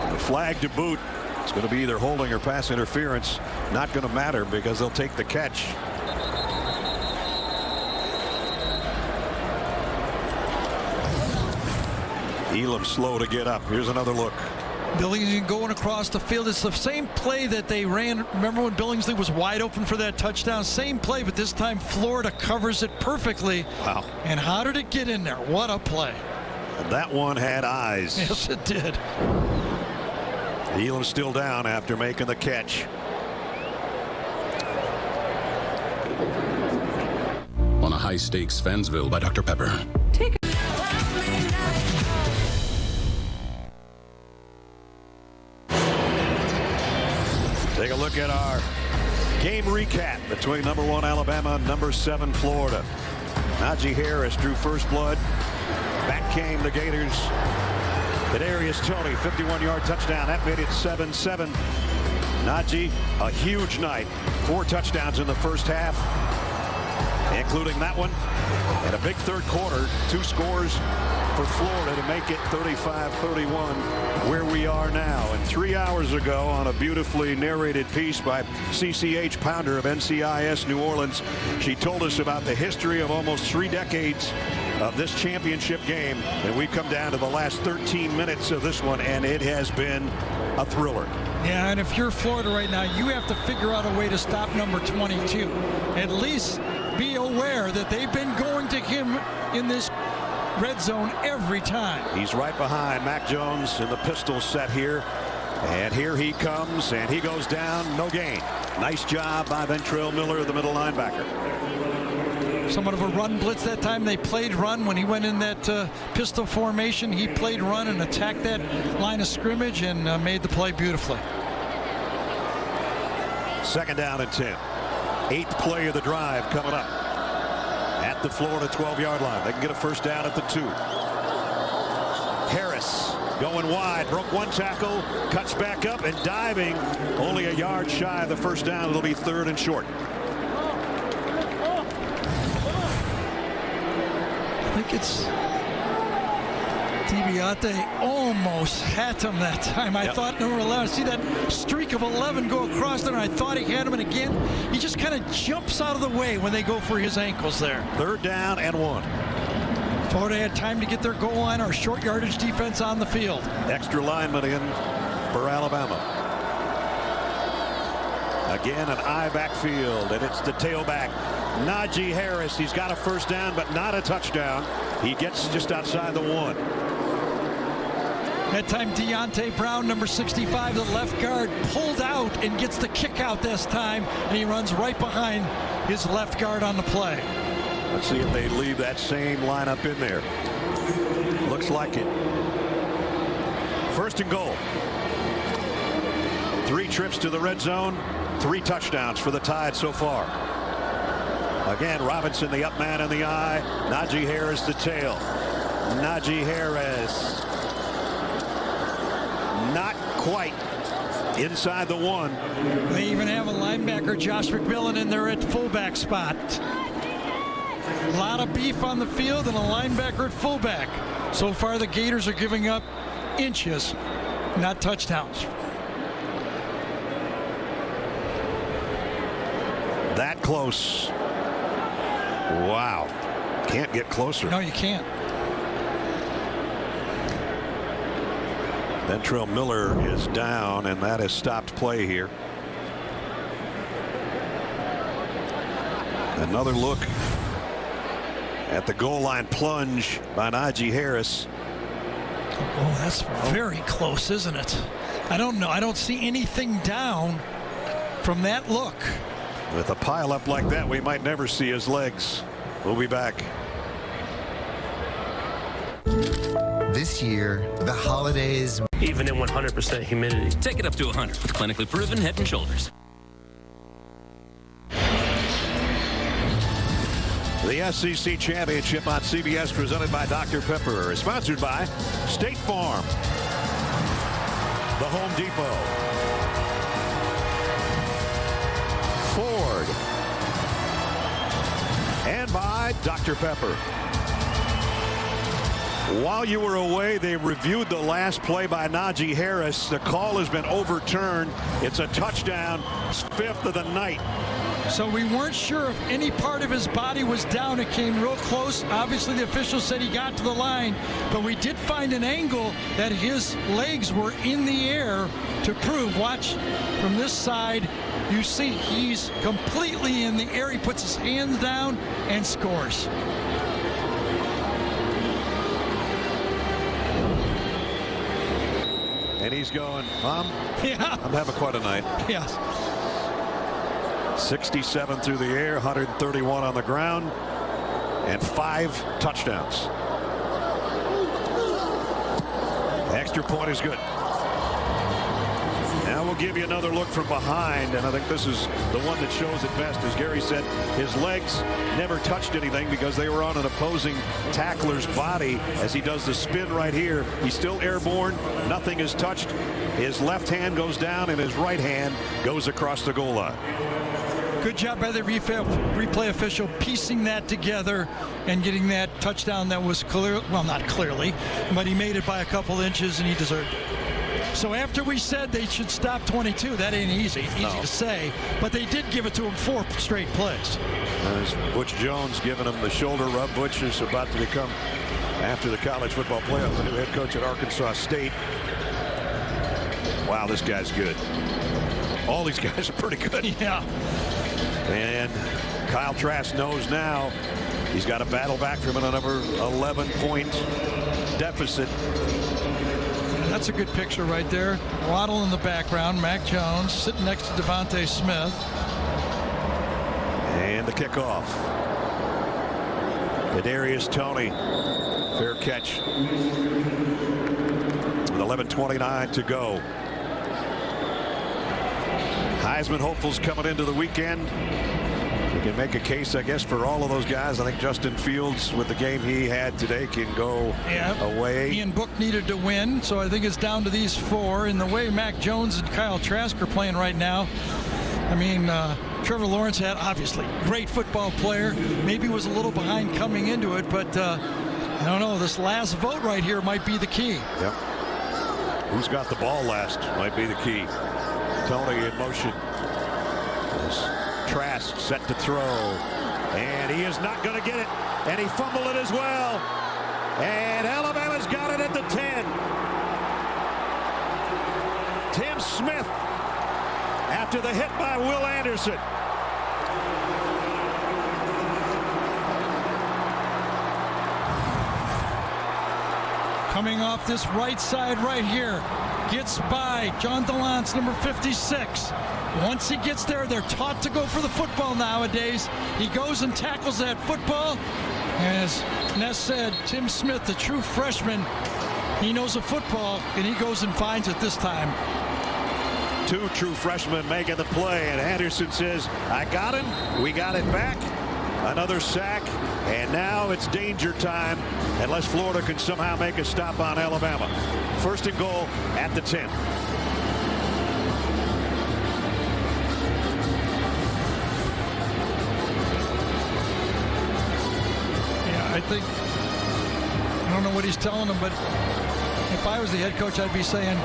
The flag to boot. It's going to be either holding or pass interference. Not going to matter because they'll take the catch. Elam slow to get up. Here's another look. Billingsley going across the field. It's the same play that they ran. Remember when Billingsley was wide open for that touchdown? Same play, but this time Florida covers it perfectly. Wow. And how did it get in there? What a play. And that one had eyes. Yes, it did. Elam still down after making the catch. On a high-stakes Fansville by Dr. Pepper. Take a look at our game recap between #1 Alabama and #7 Florida. Najee Harris drew first blood. Back came the Gators. Kadarius Toney, 51-yard touchdown. That made it 7-7. Najee, a huge night. 4 touchdowns in the first half, including that one. And a big third quarter. 2 scores for Florida to make it 35-31 where we are now. And 3 hours ago, on a beautifully narrated piece by CCH Pounder of NCIS New Orleans, she told us about the history of almost 3 decades of this championship game. And we've come down to the last 13 minutes of this one, and it has been a thriller. Yeah, and if you're Florida right now, you have to figure out a way to stop number 22. At least be aware that they've been going to him in this red zone every time. He's right behind Mac Jones in the pistol set here. And here he comes, and he goes down, no gain. Nice job by Ventrell Miller, the middle linebacker. Somewhat of a run blitz that time. They played run when he went in that pistol formation. He played run and attacked that line of scrimmage and made the play beautifully. 2nd down and 10. 8th play of the drive coming up at the Florida 12-yard line. They can get a first down at the 2. Harris going wide, broke 1 tackle, cuts back up and diving, only a yard shy of the first down. It'll be 3rd and short. I think it's DiBiase almost had him that time. I thought number 11, see that streak of 11 go across there, and I thought he had him, and again, he just kind of jumps out of the way when they go for his ankles there. 3rd down and 1. Florida had time to get their goal line, our short yardage defense on the field. Extra lineman in for Alabama. Again, an eye backfield, and it's the tailback, Najee Harris. He's got a first down, but not a touchdown. He gets just outside the 1. That time, Deontay Brown, number 65, the left guard, pulled out and gets the kick out this time, and he runs right behind his left guard on the play. Let's see if they leave that same lineup in there. Looks like it. 1st and goal. 3 trips to the red zone, 3 touchdowns for the Tide so far. Again, Robinson, the up man in the eye. Najee Harris, the tail. Najee Harris. Not quite inside the 1. They even have a linebacker, Josh McMillan, in there at fullback spot. A lot of beef on the field and a linebacker at fullback. So far, the Gators are giving up inches, not touchdowns. That close. Wow. Can't get closer. No, you can't. Ventrell Miller is down, and that has stopped play here. Another look at the goal line plunge by Najee Harris. Oh, that's very close, isn't it? I don't know. I don't see anything down from that look. With a pile up like that, we might never see his legs. We'll be back. This year, the holidays... Even in 100% humidity. Take it up to 100 with clinically proven Head & Shoulders. The SEC Championship on CBS, presented by Dr. Pepper, is sponsored by State Farm, the Home Depot, Ford, and by Dr. Pepper. While you were away, they reviewed the last play by Najee Harris. The call has been overturned. It's a touchdown, 5th of the night. So we weren't sure if any part of his body was down. It came real close. Obviously, the official said he got to the line, but we did find an angle that his legs were in the air to prove. Watch from this side. You see he's completely in the air. He puts his hands down and scores. And he's going, Mom, yeah. I'm having quite a night. Yes. 67 through the air, 131 on the ground, and 5 touchdowns. Extra point is good. Now we'll give you another look from behind, and I think this is the one that shows it best. As Gary said, his legs never touched anything because they were on an opposing tackler's body. As he does the spin right here, he's still airborne. Nothing is touched. His left hand goes down, and his right hand goes across the goal line. Good job by the replay official piecing that together and getting that touchdown that was clear. Well, not clearly, but he made it by a couple inches, and he deserved it. So after we said they should stop 22, that ain't easy to say, but they did give it to him 4 straight plays. There's Butch Jones giving him the shoulder rub. Butch is about to become, after the college football playoff, the new head coach at Arkansas State. Wow, this guy's good. All these guys are pretty good. Yeah. And Kyle Trask knows now he's got to battle back from another 11-point deficit. That's a good picture right there. Waddle in the background. Mac Jones sitting next to Devontae Smith. And the kickoff. Kadarius Toney. Fair catch. With 11:29 to go. Heisman hopefuls coming into the weekend. We can make a case, I guess, for all of those guys. I think Justin Fields, with the game he had today, can go away. Ian Book needed to win, so I think it's down to these 4. In the way Mac Jones and Kyle Trask are playing right now, I mean, Trevor Lawrence had, obviously, great football player. Maybe was a little behind coming into it, but I don't know. This last vote right here might be the key. Yep. Who's got the ball last might be the key. Toney in motion. Trask set to throw, and he is not going to get it, and he fumbled it as well, and Alabama's got it at the 10. Tim Smith after the hit by Will Anderson. Coming off this right side right here, gets by John DeLance, number 56. Once he gets there, they're taught to go for the football nowadays. He goes and tackles that football. As Ness said, Tim Smith, the true freshman, he knows a football, and he goes and finds it this time. 2 true freshmen making the play, and Anderson says, I got him. We got it back. Another sack, and now it's danger time unless Florida can somehow make a stop on Alabama. 1st and goal at the 10. I don't know what he's telling them, but if I was the head coach, I'd be saying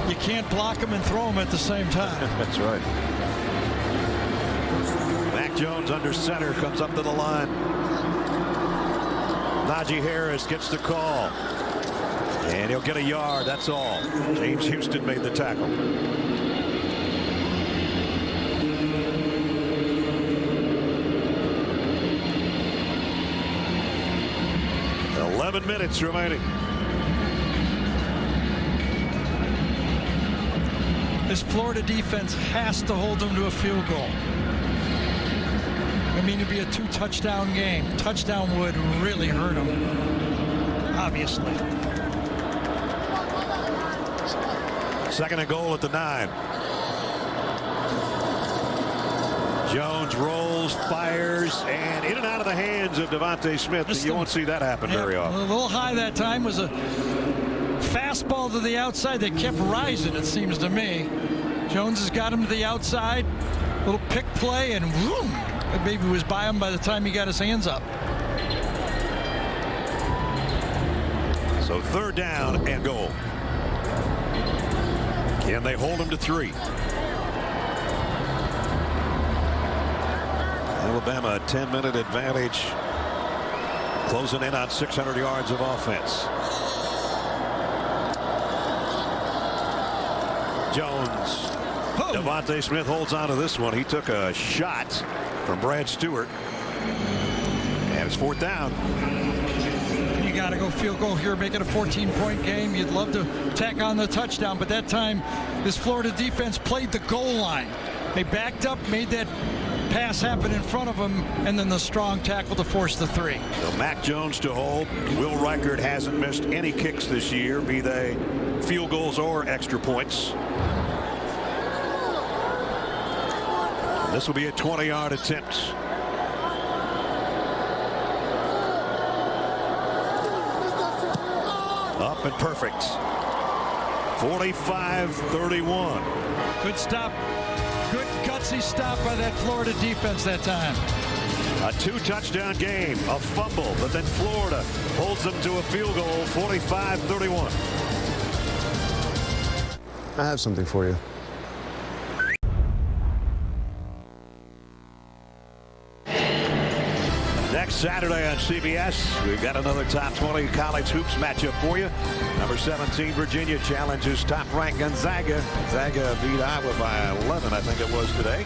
you can't block him and throw him at the same time. That's right. Mac Jones under center, comes up to the line. Najee Harris gets the call, and he'll get a yard. That's all. James Houston made the tackle. 11 minutes remaining. This Florida defense has to hold them to a field goal. I mean, it'd be a 2-touchdown game. Touchdown would really hurt them, obviously. Second and goal at the 9. Jones rolls, fires, and in and out of the hands of Devontae Smith. You won't see that happen very often. A little high that time. Was a fastball to the outside that kept rising, it seems to me. Jones has got him to the outside. Little pick play, and whoom, that baby was by him by the time he got his hands up. So third down and goal. Can they hold him to 3? Alabama a 10-minute advantage, closing in on 600 yards of offense. Jones. Devontae Smith holds on to this one. He took a shot from Brad Stewart. And it's fourth down. You got to go field goal here, make it a 14-point game. You'd love to tack on the touchdown, but that time this Florida defense played the goal line. They backed up, made that pass happen in front of him, and then the strong tackle to force the 3. So Mac Jones to hold. Will Reichert hasn't missed any kicks this year, be they field goals or extra points. This will be a 20-yard attempt. Up and perfect. 45-31. Good stop. Good gutsy stop by that Florida defense that time. A 2-touchdown game, a fumble, but then Florida holds them to a field goal, 45-31. I have something for you. Next Saturday on CBS, we've got another top 20 college hoops matchup for you. Number 17, Virginia challenges top-ranked Gonzaga. Gonzaga beat Iowa by 11, I think it was today.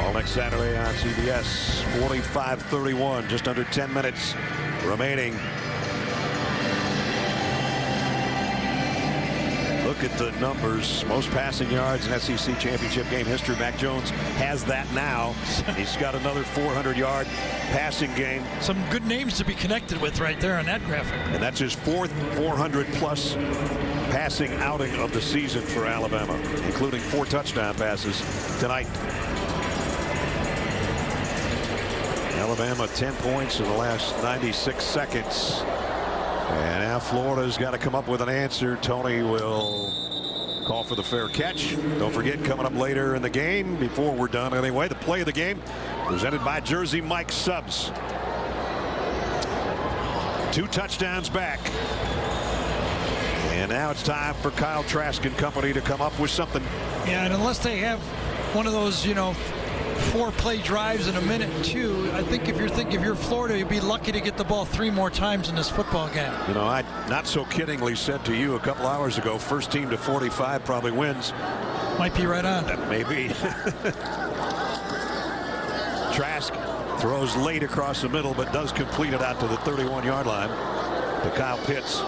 All next Saturday on CBS, 45-31, just under 10 minutes remaining. Look at the numbers. Most passing yards in SEC championship game history. Mac Jones has that now. He's got another 400-yard passing game. Some good names to be connected with right there on that graphic. And that's his 4th 400-plus passing outing of the season for Alabama, including 4 touchdown passes tonight. Alabama 10 points in the last 96 seconds. And now Florida's got to come up with an answer. Tony will call for the fair catch. Don't forget, coming up later in the game, before we're done anyway, the play of the game presented by Jersey Mike Subs. 2 touchdowns back. And now it's time for Kyle Trask and company to come up with something. Yeah, and unless they have one of those, 4-play drives in a minute too, I think if you're Florida, you'd be lucky to get the ball 3 more times in this football game. I not so kiddingly said to you a couple hours ago, first team to 45 probably wins. Might be right on. That may be. Trask throws late across the middle, but does complete it out to the 31-yard line to Kyle Pitts.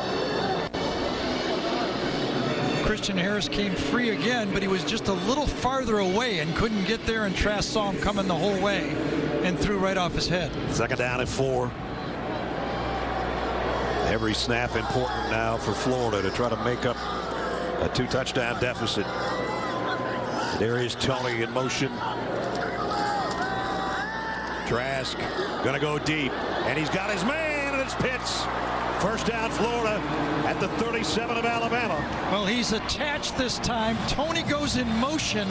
Christian Harris came free again, but he was just a little farther away and couldn't get there, and Trask saw him coming the whole way and threw right off his head. Second down at 4. Every snap important now for Florida to try to make up a 2-touchdown deficit. There is Tony in motion. Trask gonna go deep, and he's got his man, and it's Pitts. First down, Florida at the 37 of Alabama. Well, he's attached this time. Tony goes in motion,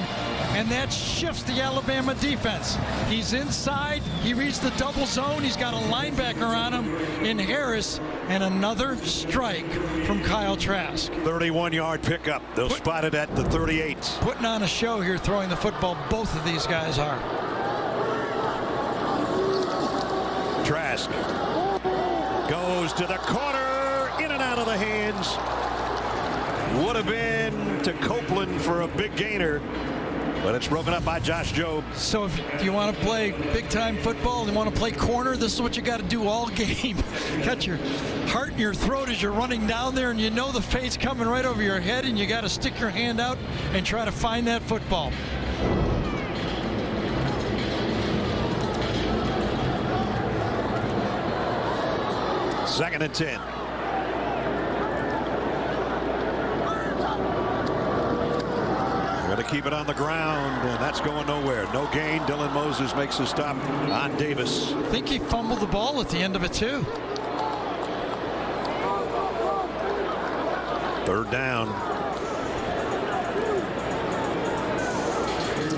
and that shifts the Alabama defense. He's inside. He reads the double zone. He's got a linebacker on him in Harris, and another strike from Kyle Trask. 31-yard pickup. They'll spot it at the 38. Putting on a show here, throwing the football. Both of these guys are. Trask goes to the corner, in and out of the hands. Would have been to Copeland for a big gainer, but it's broken up by Josh Jobe. So if you want to play big-time football and you want to play corner, this is what you got to do all game. Got your heart in your throat as you're running down there, and you know the fade's coming right over your head, and you got to stick your hand out and try to find that football. Second and 10. keep it on the ground, and that's going nowhere. No gain. Dylan Moses makes a stop on Davis. I think he fumbled the ball at the end of it, too. Third down.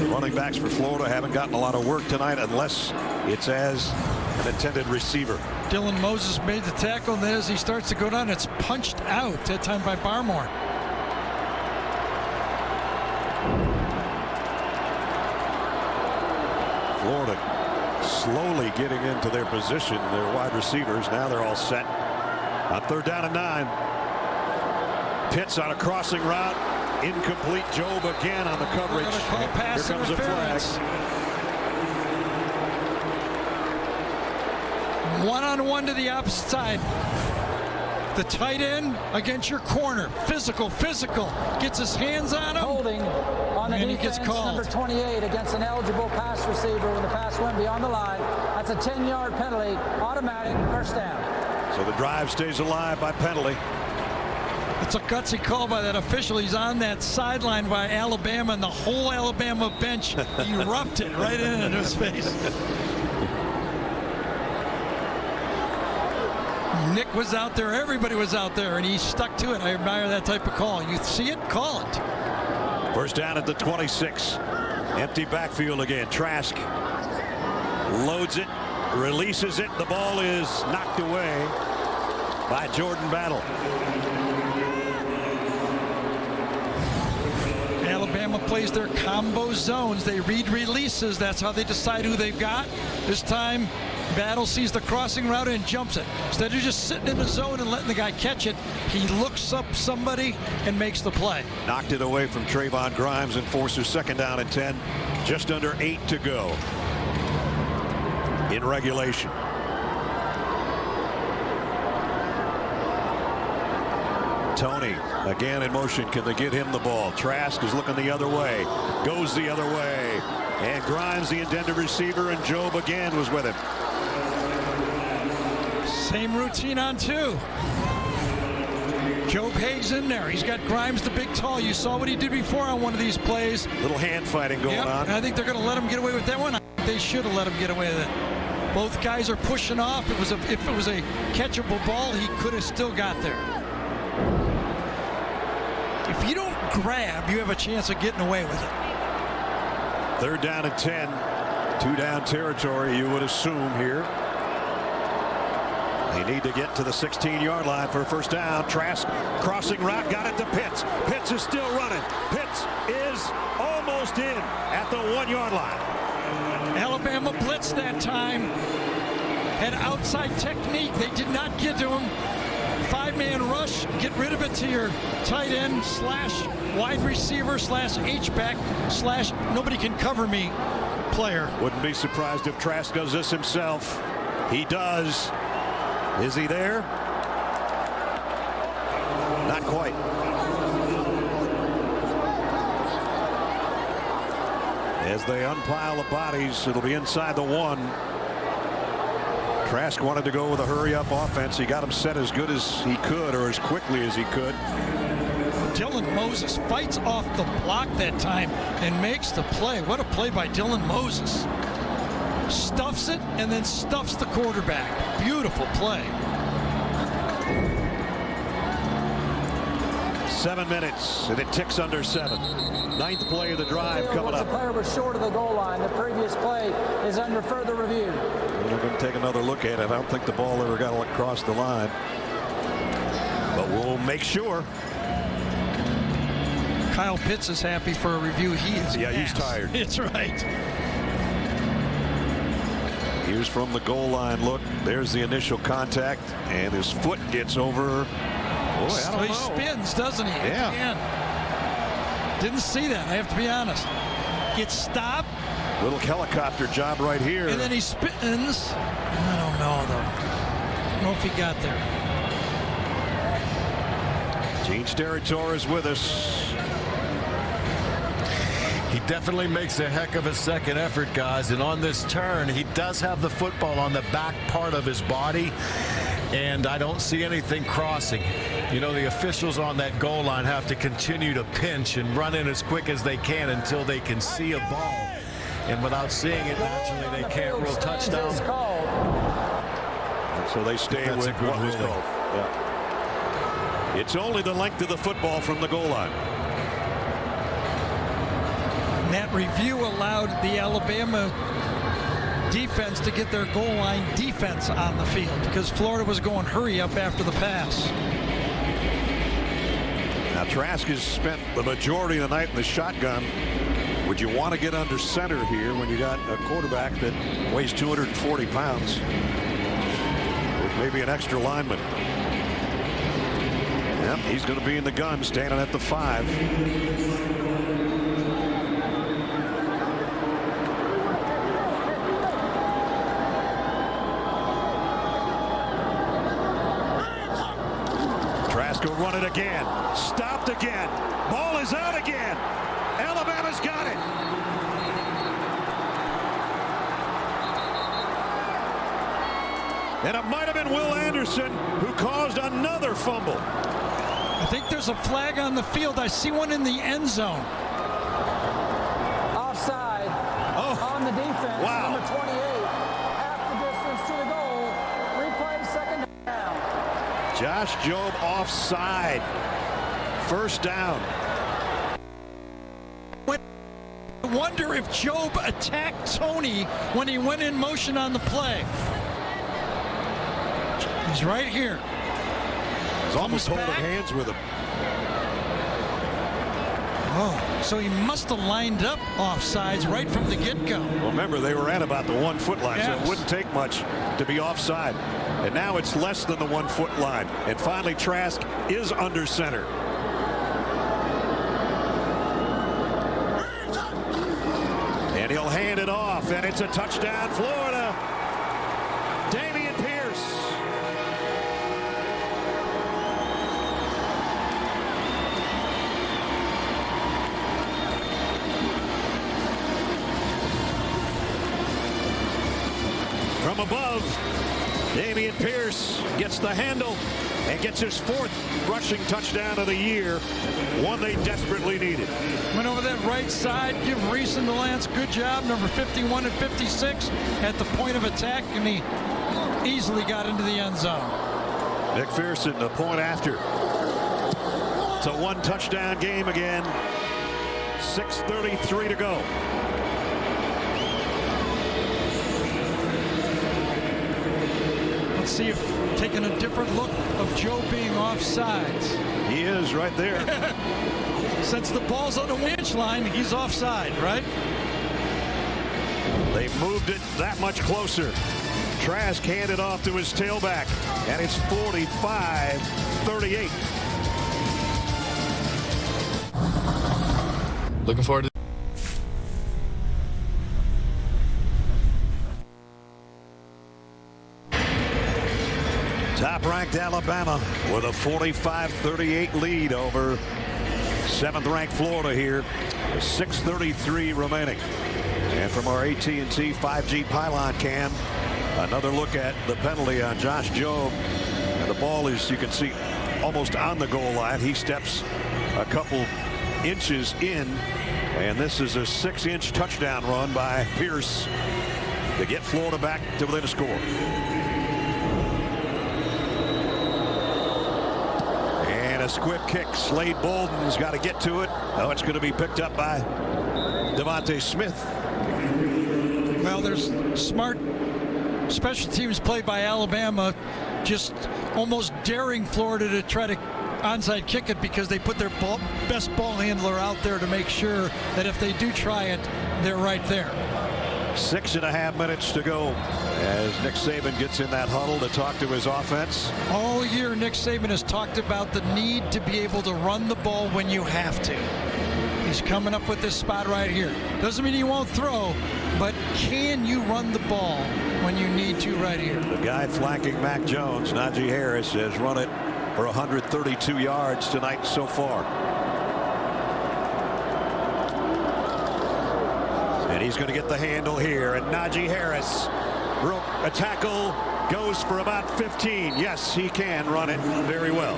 Running backs for Florida haven't gotten a lot of work tonight unless it's as an intended receiver. Dylan Moses made the tackle, and then as he starts to go down, it's punched out, that time by Barmore. Florida slowly getting into their position. Their wide receivers, now they're all set. On 3rd down and 9. Pitts on a crossing route. Incomplete. Job again on the coverage. Here comes a flag. One-on-one to the opposite side. The tight end against your corner. Physical. Gets his hands on him. Holding on the defense, number 28 against an eligible pass receiver when the pass went beyond the line. That's a 10-yard penalty. Automatic first down. So the drive stays alive by penalty. It's a gutsy call by that official. He's on that sideline by Alabama, and the whole Alabama bench erupted right into his face. Nick was out there, everybody was out there, and he stuck to it. I admire that type of call. You see it, call it. First down at the 26. Empty backfield again. Trask loads it, releases it. The ball is knocked away by Jordan Battle. Alabama plays their combo zones. They read releases. That's how they decide who they've got. This time, Battle sees the crossing route and jumps it. Instead of just sitting in the zone and letting the guy catch it, he looks up somebody and makes the play. Knocked it away from Trayvon Grimes and forces 2nd down and 10. Just under 8 to go in regulation. Tony again in motion. Can they get him the ball? Trask is looking the other way. Goes the other way. And Grimes, the intended receiver, and Job again was with him. Same routine on 2. Joe Haig's in there. He's got Grimes, the big tall. You saw what he did before on one of these plays. Little hand fighting going on. And I think they're going to let him get away with that one. I think they should have let him get away with it. Both guys are pushing off. If it was a catchable ball, he could have still got there. If you don't grab, you have a chance of getting away with it. 3rd down and 10. 2-down territory, you would assume here. They need to get to the 16-yard line for a first down. Trask crossing route, got it to Pitts. Pitts is still running. Pitts is almost in at the 1-yard line. Alabama blitzed that time. Had outside technique. They did not get to him. 5-man rush. Get rid of it to your tight end / wide receiver / H-back / nobody can cover me player. Wouldn't be surprised if Trask does this himself. He does. Is he there? Not quite. As they unpile the bodies, it'll be inside the 1. Trask wanted to go with a hurry-up offense. He got him set as good as he could, or as quickly as he could. Dylan Moses fights off the block that time and makes the play. What a play by Dylan Moses. Stuffs it and then stuffs the quarterback. Beautiful play. 7 minutes, and it ticks under 7. 9th play of the drive coming up. The player was short of the goal line. The previous play is under further review. We're going to take another look at it. I don't think the ball ever got across the line, but we'll make sure. Kyle Pitts is happy for a review. He is. Yeah, he's tired. It's right. Here's from the goal line look. There's the initial contact, and his foot gets over. Boy, I don't know. He spins, doesn't he? Yeah. Didn't see that, I have to be honest. Gets stopped. Little helicopter job right here. And then he spins. I don't know, though. I don't know if he got there. Gene Steratore is with us. He definitely makes a heck of a second effort, guys. And on this turn, he does have the football on the back part of his body. And I don't see anything crossing. You know, the officials on that goal line have to continue to pinch and run in as quick as they can until they can see a ball. And without seeing it, naturally, they can't rule touchdown. And so they stay with what was called. Yeah. It's only the length of the football from the goal line. And that review allowed the Alabama defense to get their goal line defense on the field because Florida was going hurry up after the pass. Now Trask has spent the majority of the night in the shotgun. Would you want to get under center here when you got a quarterback that weighs 240 pounds with maybe an extra lineman? Yep, he's going to be in the gun, standing at the 5. Go run it again. Stopped again. Ball is out again. Alabama's got it. And it might have been Will Anderson who caused another fumble. I think there's a flag on the field. I see one in the end zone. Offside on the defense. Wow. Number 28. Half the distance to the goal. Replay, second down. Josh Jobe offside. First down. I wonder if Jobe attacked Tony when he went in motion on the play. He's right here. He's almost holding hands with him. Oh, so he must have lined up offsides right from the get-go. Well, remember, they were at about the 1 foot line, yes. so it wouldn't take much to be offside. And now it's less than the 1 foot line. And finally, Trask is under center. And he'll hand it off, and it's a touchdown, Florida. Dameon Pierce. From above, Dameon Pierce gets the handle and gets his 4th rushing touchdown of the year, one they desperately needed. Went over that right side, give Reese and Lance good job, number 51 and 56 at the point of attack, and he easily got into the end zone. McPherson, the point after. It's a 1 touchdown game again. 6:33 to go. Let's see if taking a different look of Joe being offsides. He is right there. Since the ball's on the winch line, he's offside, right? They moved it that much closer. Trask handed off to his tailback, and it's 45-38. Looking forward to Top-ranked Alabama with a 45-38 lead over 7th-ranked Florida here. 6:33 remaining. And from our AT&T 5G pylon cam, another look at the penalty on Josh Jobe. And the ball is, you can see, almost on the goal line. He steps a couple inches in, and this is a 6-inch touchdown run by Pierce to get Florida back to within a score. And a squib kick. Slade Bolden's got to get to it. Oh, it's going to be picked up by Devontae Smith. Well, there's smart special teams play by Alabama, just almost daring Florida to try to onside kick it because they put their best ball handler out there to make sure that if they do try it, they're right there. 6.5 minutes to go as Nick Saban gets in that huddle to talk to his offense. All year, Nick Saban has talked about the need to be able to run the ball when you have to. He's coming up with this spot right here. Doesn't mean he won't throw, but can you run the ball when you need to right here? The guy flanking Mac Jones, Najee Harris, has run it for 132 yards tonight so far. And he's going to get the handle here. And Najee Harris broke a tackle, goes for about 15. Yes, he can run it very well.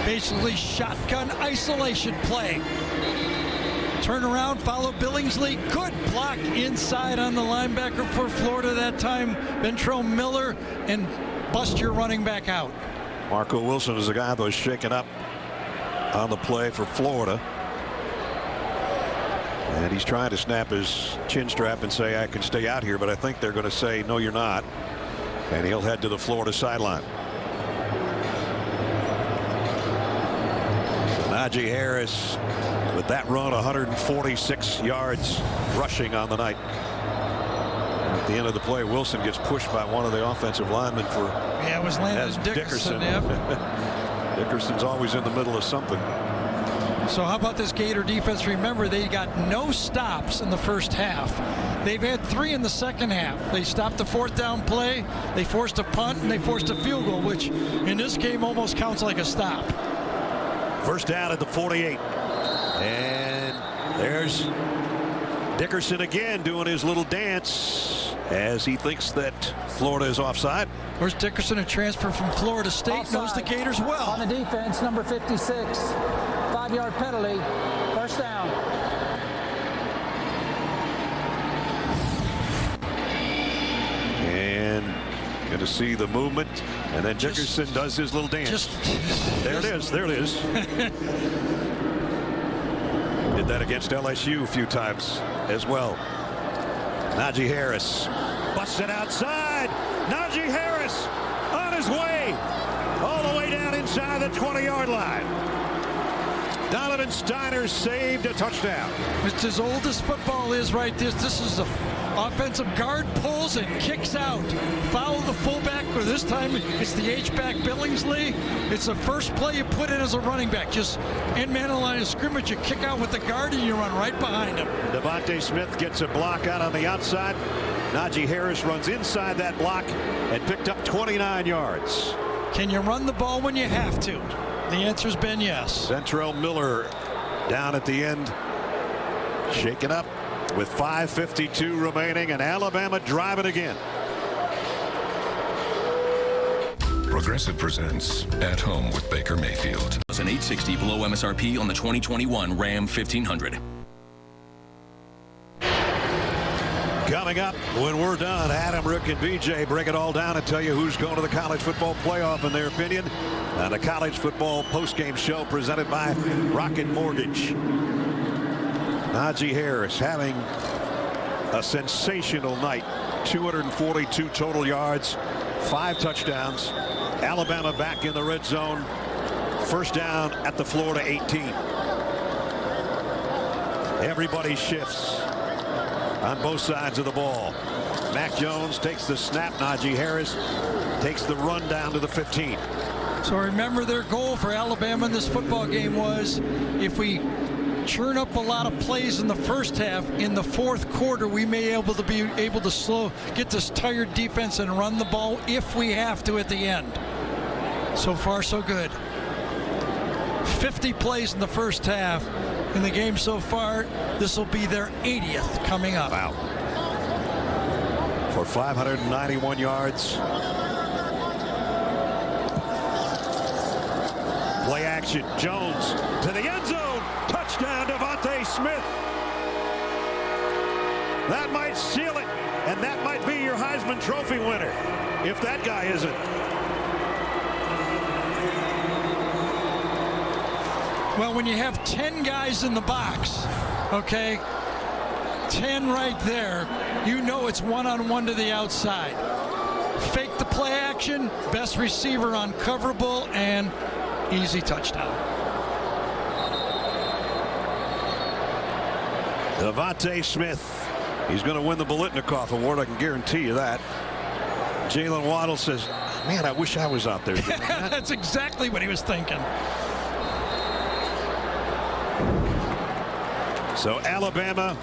Basically shotgun isolation play. Turn around, follow Billingsley. Good block inside on the linebacker for Florida that time. Ventrell Miller, and bust your running back out. Marco Wilson is the guy that was shaken up on the play for Florida. And he's trying to snap his chin strap and say, I can stay out here, but I think they're going to say, no, you're not. And he'll head to the Florida sideline. Najee Harris with that run, 146 yards rushing on the night. At the end of the play, Wilson gets pushed by one of the offensive linemen for it was Landon Dickerson. Yep. Dickerson's always in the middle of something. So how about this Gator defense? Remember, they got no stops in the first half. They've had 3 in the second half. They stopped the 4th down play, they forced a punt, and they forced a field goal, which in this game almost counts like a stop. First down at the 48. And there's Dickerson again doing his little dance as he thinks that Florida is offside. Of course, Dickerson, a transfer from Florida State, offside. Knows the Gators well. On the defense, number 56. 5-yard penalty. First down. And going to see the movement. And then Dickerson does his little dance. There it is. There it is. Did that against LSU a few times as well. Najee Harris busts it outside. Najee Harris on his way. All the way down inside the 20-yard line. Donovan Steiner saved a touchdown. It's as old as football is, right? This is the offensive guard pulls and kicks out. Follow the fullback, or this time it's the H-back Billingsley. It's the first play you put in as a running back. Just in man line of scrimmage, you kick out with the guard and you run right behind him. Devontae Smith gets a block out on the outside. Najee Harris runs inside that block and picked up 29 yards. Can you run the ball when you have to? The answer's been yes. Ventrell Miller down at the end, shaken up with 5:52 remaining, and Alabama driving again. Progressive presents At Home with Baker Mayfield. An $860 below MSRP on the 2021 Ram 1500. Coming up when we're done, Adam, Rick, and BJ break it all down and tell you who's going to the college football playoff in their opinion. The college football postgame show presented by Rocket Mortgage. Najee Harris having a sensational night. 242 total yards, 5 touchdowns. Alabama back in the red zone. First down at the Florida 18. Everybody shifts on both sides of the ball. Mac Jones takes the snap. Najee Harris takes the run down to the 15. So remember, their goal for Alabama in this football game was, if we churn up a lot of plays in the first half, in the fourth quarter we may be able to get this tired defense and run the ball if we have to at the end. So far so good. 50 plays in the first half in the game so far. This will be their 80th coming up. Wow. For 591 yards. Play action. Jones to the end zone. Touchdown, Devontae Smith. That might seal it, and that might be your Heisman Trophy winner, if that guy isn't. Well, when you have 10 guys in the box, okay, 10 right there, you know it's one-on-one to the outside. Fake the play action, best receiver uncoverable, and easy touchdown. Devontae Smith, he's going to win the Biletnikoff Award, I can guarantee you that. Jalen Waddle says, man, I wish I was out there. That's exactly what he was thinking. So Alabama,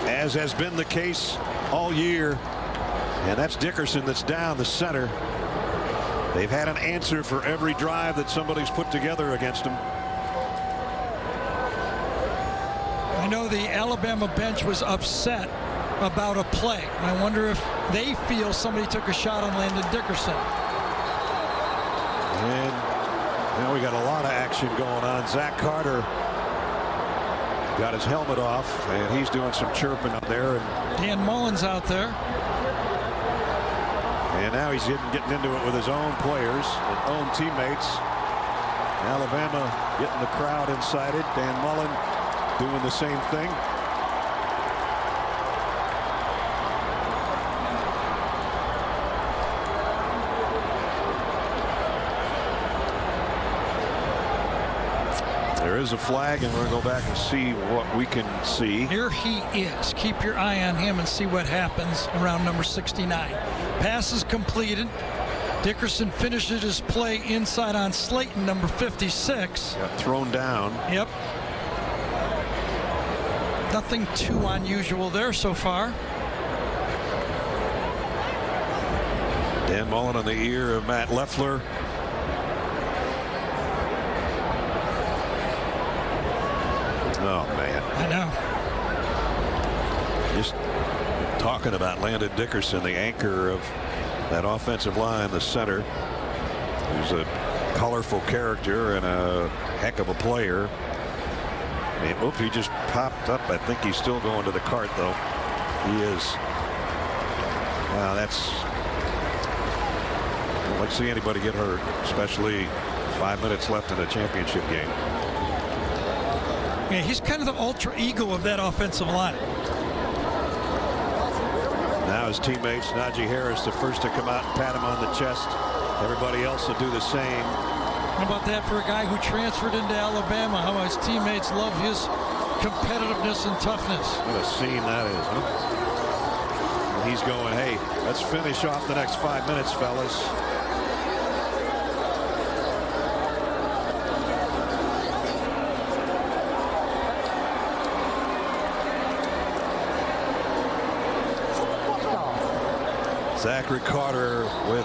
as has been the case all year, and that's Dickerson that's down the center. They've had an answer for every drive that somebody's put together against them. know the Alabama bench was upset about a play. I wonder if they feel somebody took a shot on Landon Dickerson. And now we got a lot of action going on. Zach Carter got his helmet off, and he's doing some chirping up there. And Dan Mullen's out there. And now he's getting into it with his own players, his own teammates. Alabama getting the crowd incited. Dan Mullen doing the same thing. There is a flag, and we're going to go back and see what we can see. Here he is. Keep your eye on him and see what happens around number 69. Pass is completed. Dickerson finishes his play inside on Slayton, number 56. Got thrown down. Yep. Nothing too unusual there so far. Dan Mullen on the ear of Matt Leffler. Oh, man. I know. Just talking about Landon Dickerson, the anchor of that offensive line, the center. He's a colorful character and a heck of a player. And, he just popped up. I think he's still going to the cart, though. He is. Wow, that's. I don't like to see anybody get hurt, especially 5 minutes left in a championship game. Yeah, he's kind of the ultra ego of that offensive line. Now his teammates, Najee Harris, the first to come out and pat him on the chest. Everybody else will do the same. How about that for a guy who transferred into Alabama? How his teammates love his competitiveness and toughness. What a scene that is, huh? And he's going, hey, let's finish off the next 5 minutes, fellas. Zachary Carter with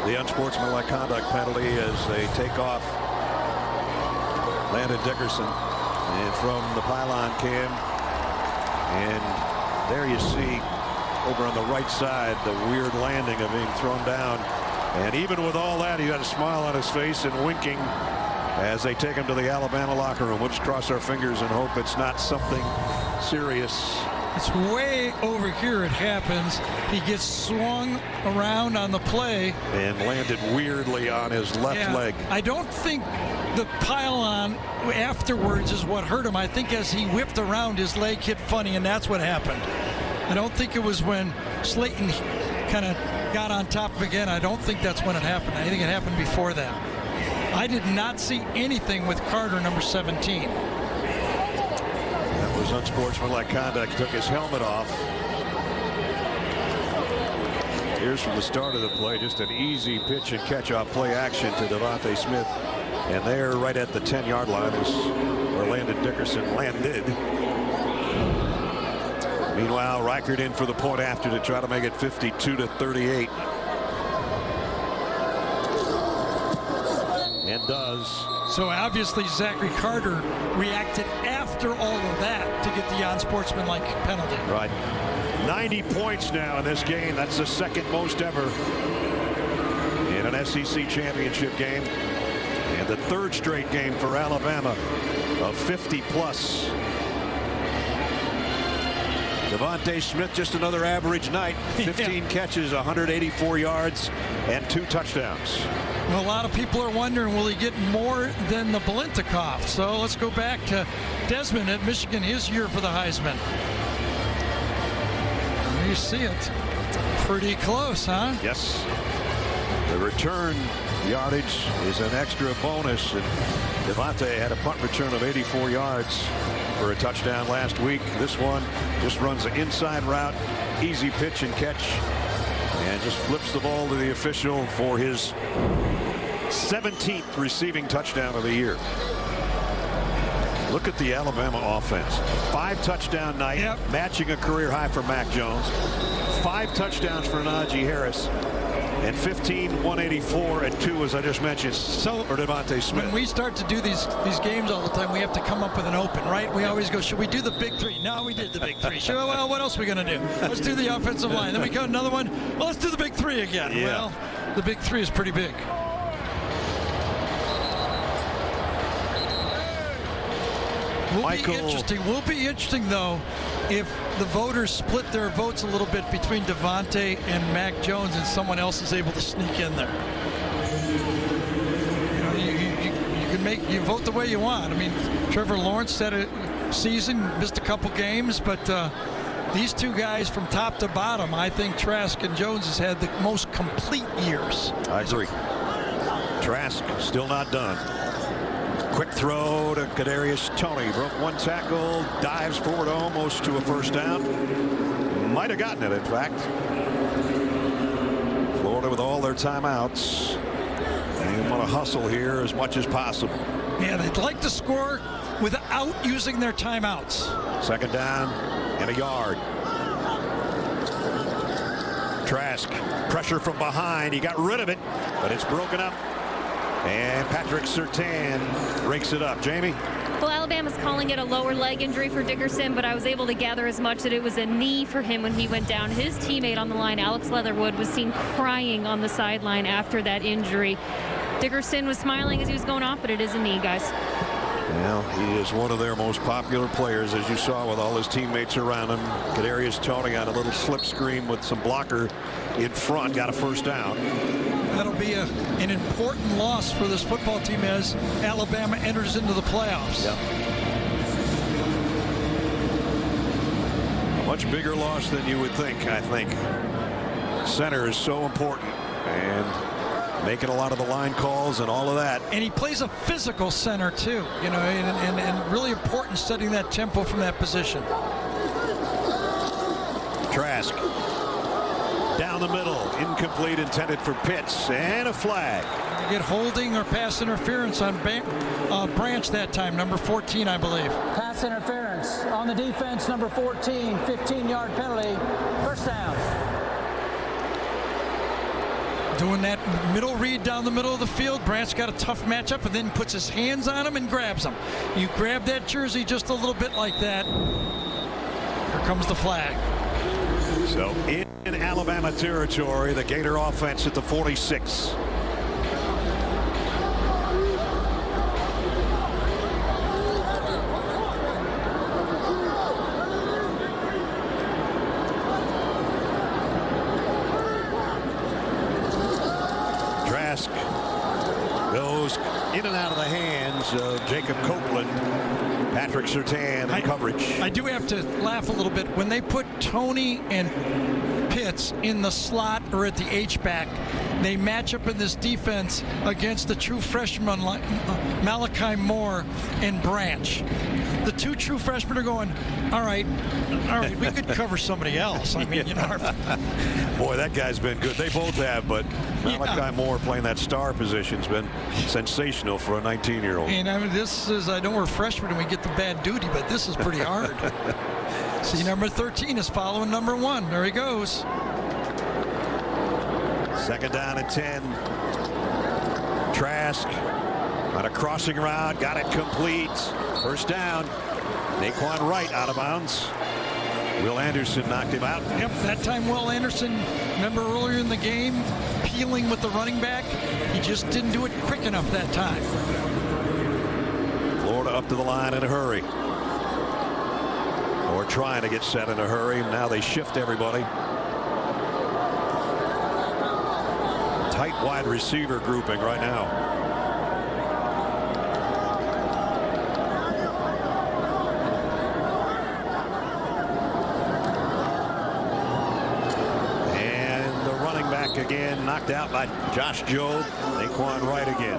the unsportsmanlike conduct penalty as they take off Landon Dickerson. And from the pylon cam, and there you see over on the right side the weird landing of being thrown down. And even with all that, he got a smile on his face and winking as they take him to the Alabama locker room. We'll just cross our fingers and hope it's not something serious. It's way over here it happens. He gets swung around on the play. And landed weirdly on his left leg. I don't think the pylon afterwards is what hurt him. I think as he whipped around, his leg hit funny, and that's what happened. I don't think it was when Slayton kind of got on top of again. I don't think that's when it happened. I think it happened before that. I did not see anything with Carter, number 17. That was unsportsmanlike conduct. Took his helmet off. Here's from the start of the play, just an easy pitch and catch off play action to Devontae Smith. And there, right at the 10-yard line, is where Landon Dickerson landed. Meanwhile, Reichert in for the point after to try to make it 52-38. And does. So obviously Zachary Carter reacted after all of that to get the unsportsmanlike penalty. Right. 90 points now in this game. That's the second most ever in an SEC championship game. And the third straight game for Alabama of 50-plus. Devontae Smith, just another average night. 15 catches, 184 yards, and 2 touchdowns. Well, a lot of people are wondering, will he get more than the Biletnikoff? So let's go back to Desmond at Michigan, his year for the Heisman. There you see it. Pretty close, huh? Yes. The return yardage is an extra bonus, and Devontae had a punt return of 84 yards for a touchdown last week. This one just runs an inside route, easy pitch and catch, and just flips the ball to the official for his 17th receiving touchdown of the year. Look at the Alabama offense. 5 touchdown night, matching a career high for Mac Jones. 5 touchdowns for Najee Harris. And 15-184 and 2, as I just mentioned, for Devontae Smith. When we start to do these games all the time, we have to come up with an open, right? We always go, should we do the big three? No, we did the big three. Sure, well, what else are we going to do? Let's do the offensive line. Then we got another one. Well, let's do the big three again. Yeah. Well, the big three is pretty big. Will be interesting, though, if the voters split their votes a little bit between Devontae and Mac Jones and someone else is able to sneak in there. You know, you vote the way you want. I mean, Trevor Lawrence had a season, missed a couple games, but these two guys from top to bottom, I think Trask and Jones has had the most complete years. I agree. Trask still not done. Quick throw to Kadarius Toney. Broke one tackle, dives forward almost to a first down. Might have gotten it, in fact. Florida with all their timeouts. They want to hustle here as much as possible. Yeah, they'd like to score without using their timeouts. Second down and a yard. Trask, pressure from behind. He got rid of it, but it's broken up. And Patrick Surtain breaks it up. Jamie? Well, Alabama's calling it a lower leg injury for Dickerson, but I was able to gather as much that it was a knee for him when he went down. His teammate on the line, Alex Leatherwood, was seen crying on the sideline after that injury. Dickerson was smiling as he was going off, but it is a knee, guys. Well, he is one of their most popular players, as you saw with all his teammates around him. Kadarius Toney on a little slip screen with some blocker in front, got a first down. That'll be an important loss for this football team as Alabama enters into the playoffs. Yep. A much bigger loss than you would think, I think. Center is so important, and making a lot of the line calls and all of that. And he plays a physical center too, you know, and really important setting that tempo from that position. Trask down the middle, incomplete, intended for Pitts, and a flag. You get holding or pass interference on Branch that time, number 14, I believe. Pass interference on the defense, number 14, 15-yard penalty, first down. Doing that middle read down the middle of the field. Branch got a tough matchup and then puts his hands on him and grabs him. You grab that jersey just a little bit like that. Here comes the flag. So in Alabama territory, the Gator offense at the 46. Trask goes in and out of the hands of Jacob Copeland. Patrick Surtain in coverage. I do have to laugh a little bit. When they put Toney and Pitts in the slot or at the H-back, they match up in this defense against the true freshmen like Malachi Moore and Branch. The two true freshmen are going, all right, we could cover somebody else. I mean, you know. Boy, that guy's been good. They both have, but Malachi Moore playing that star position has been sensational for a 19-year-old. And I mean, this is, I know we're freshmen and we get the bad duty, but this is pretty hard. See, number 13 is following number 1. There he goes. Second down and 10. Trask on a crossing route, got it complete. First down. Naquan Wright out of bounds. Will Anderson knocked him out. Yep, that time Will Anderson, remember earlier in the game, peeling with the running back. He just didn't do it quick enough that time. Florida up to the line in a hurry. Or trying to get set in a hurry. Now they shift everybody. Tight wide receiver grouping right now. Again, knocked out by Josh Jobe. Naquan Wright again.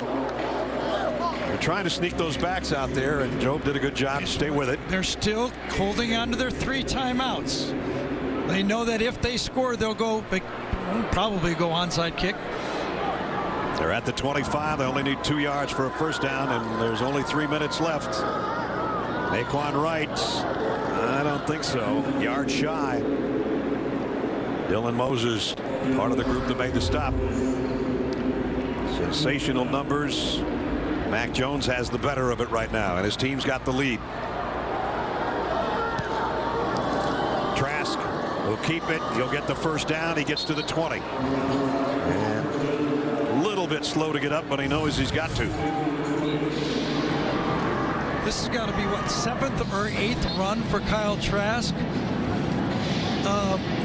They're trying to sneak those backs out there, and Jobe did a good job to stay with it. They're still holding on to their 3 timeouts. They know that if they score, they'll probably go onside kick. They're at the 25. They only need 2 yards for a first down, and there's only 3 minutes left. Naquan Wright, I don't think so. Yard shy. Dylan Moses, part of the group that made the stop. Sensational numbers. Mac Jones has the better of it right now, and his team's got the lead. Trask will keep it. He'll get the first down. He gets to the 20. And a little bit slow to get up, but he knows he's got to. This has got to be, what, 7th or 8th run for Kyle Trask?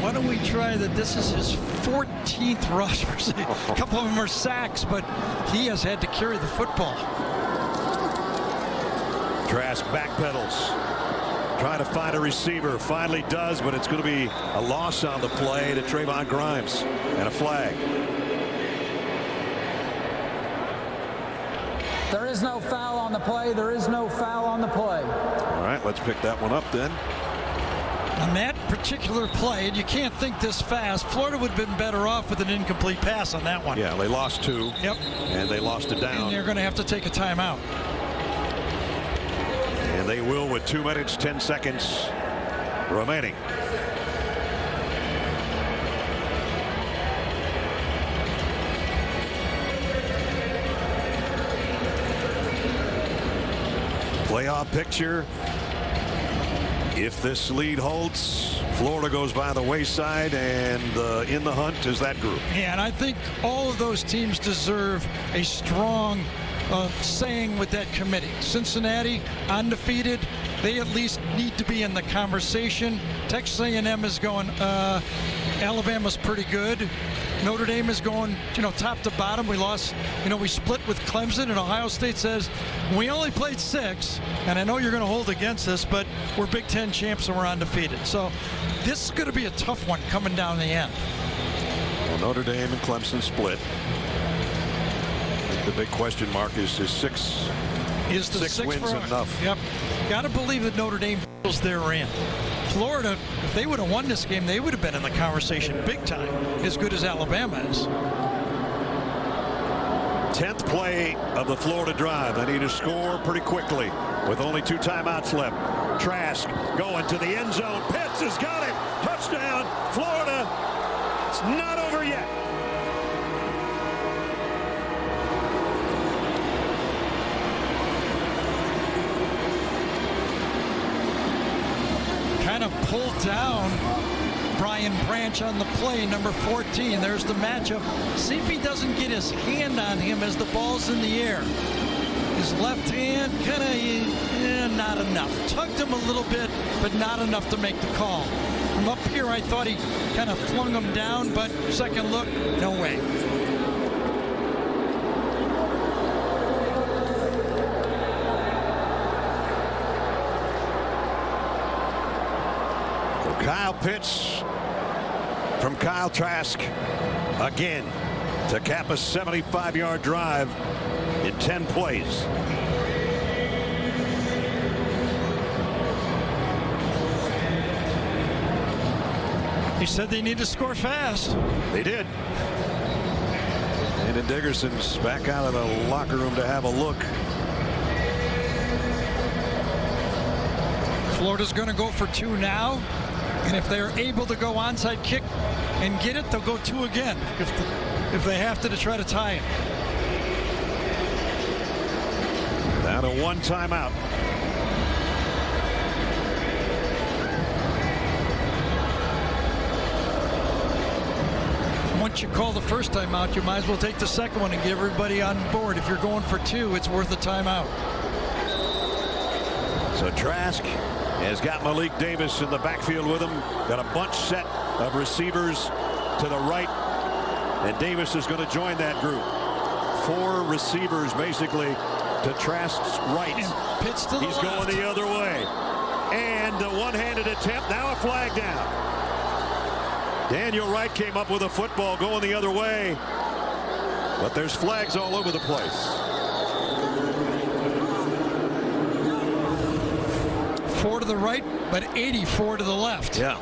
Why don't we try that this is his 14th rush? A couple of them are sacks, but he has had to carry the football. Trask backpedals. Trying to find a receiver. Finally does, but it's going to be a loss on the play to Trayvon Grimes and a flag. There is no foul on the play. There is no foul on the play. All right, let's pick that one up then. On that particular play, and you can't think this fast, Florida would have been better off with an incomplete pass on that one. Yeah, they lost 2. Yep. And they lost it down. And they're going to have to take a timeout. And they will with 2 minutes, 10 seconds remaining. Playoff picture. If this lead holds, Florida goes by the wayside, and in the hunt is that group. Yeah, and I think all of those teams deserve a strong saying with that committee. Cincinnati, undefeated. They at least need to be in the conversation. Texas A&M is going, Alabama's pretty good. Notre Dame is going, top to bottom. We lost, we split with Clemson, and Ohio State says, we only played 6, and I know you're going to hold against us, but we're Big Ten champs and we're undefeated. So this is going to be a tough one coming down the end. Well, Notre Dame and Clemson split. The big question mark is 6 wins enough? Yep. Got to believe that Notre Dame feels they're in. Florida, if they would have won this game, they would have been in the conversation big time, as good as Alabama is. 10th play of the Florida drive. They need to score pretty quickly with only 2 timeouts left. Trask going to the end zone. Pitts has got it. Touchdown, Florida. It's not over yet. Kind of pulled down Brian Branch on the play, number 14. There's the matchup. See if he doesn't get his hand on him as the ball's in the air. His left hand, kind of, not enough. Tugged him a little bit, but not enough to make the call. From up here, I thought he kind of flung him down, but second look, no way. Kyle Pitts from Kyle Trask again to cap a 75-yard drive in 10 plays. He said they need to score fast. They did. And Dickerson's back out of the locker room to have a look. Florida's going to go for 2 now. And if they're able to go onside kick and get it, they'll go 2 again if they have to try to tie it. Down to 1 timeout. Once you call the first timeout, you might as well take the second one and get everybody on board. If you're going for 2, it's worth a timeout. So Trask has got Malik Davis in the backfield with him. Got a bunch set of receivers to the right. And Davis is going to join that group. 4 receivers basically to Trask's right. Pitts to the He's left. going the other way. And a one-handed attempt. Now a flag down. Daniel Wright came up with a football going the other way. But there's flags all over the place. 4 to the right, but 84 to the left. Yeah.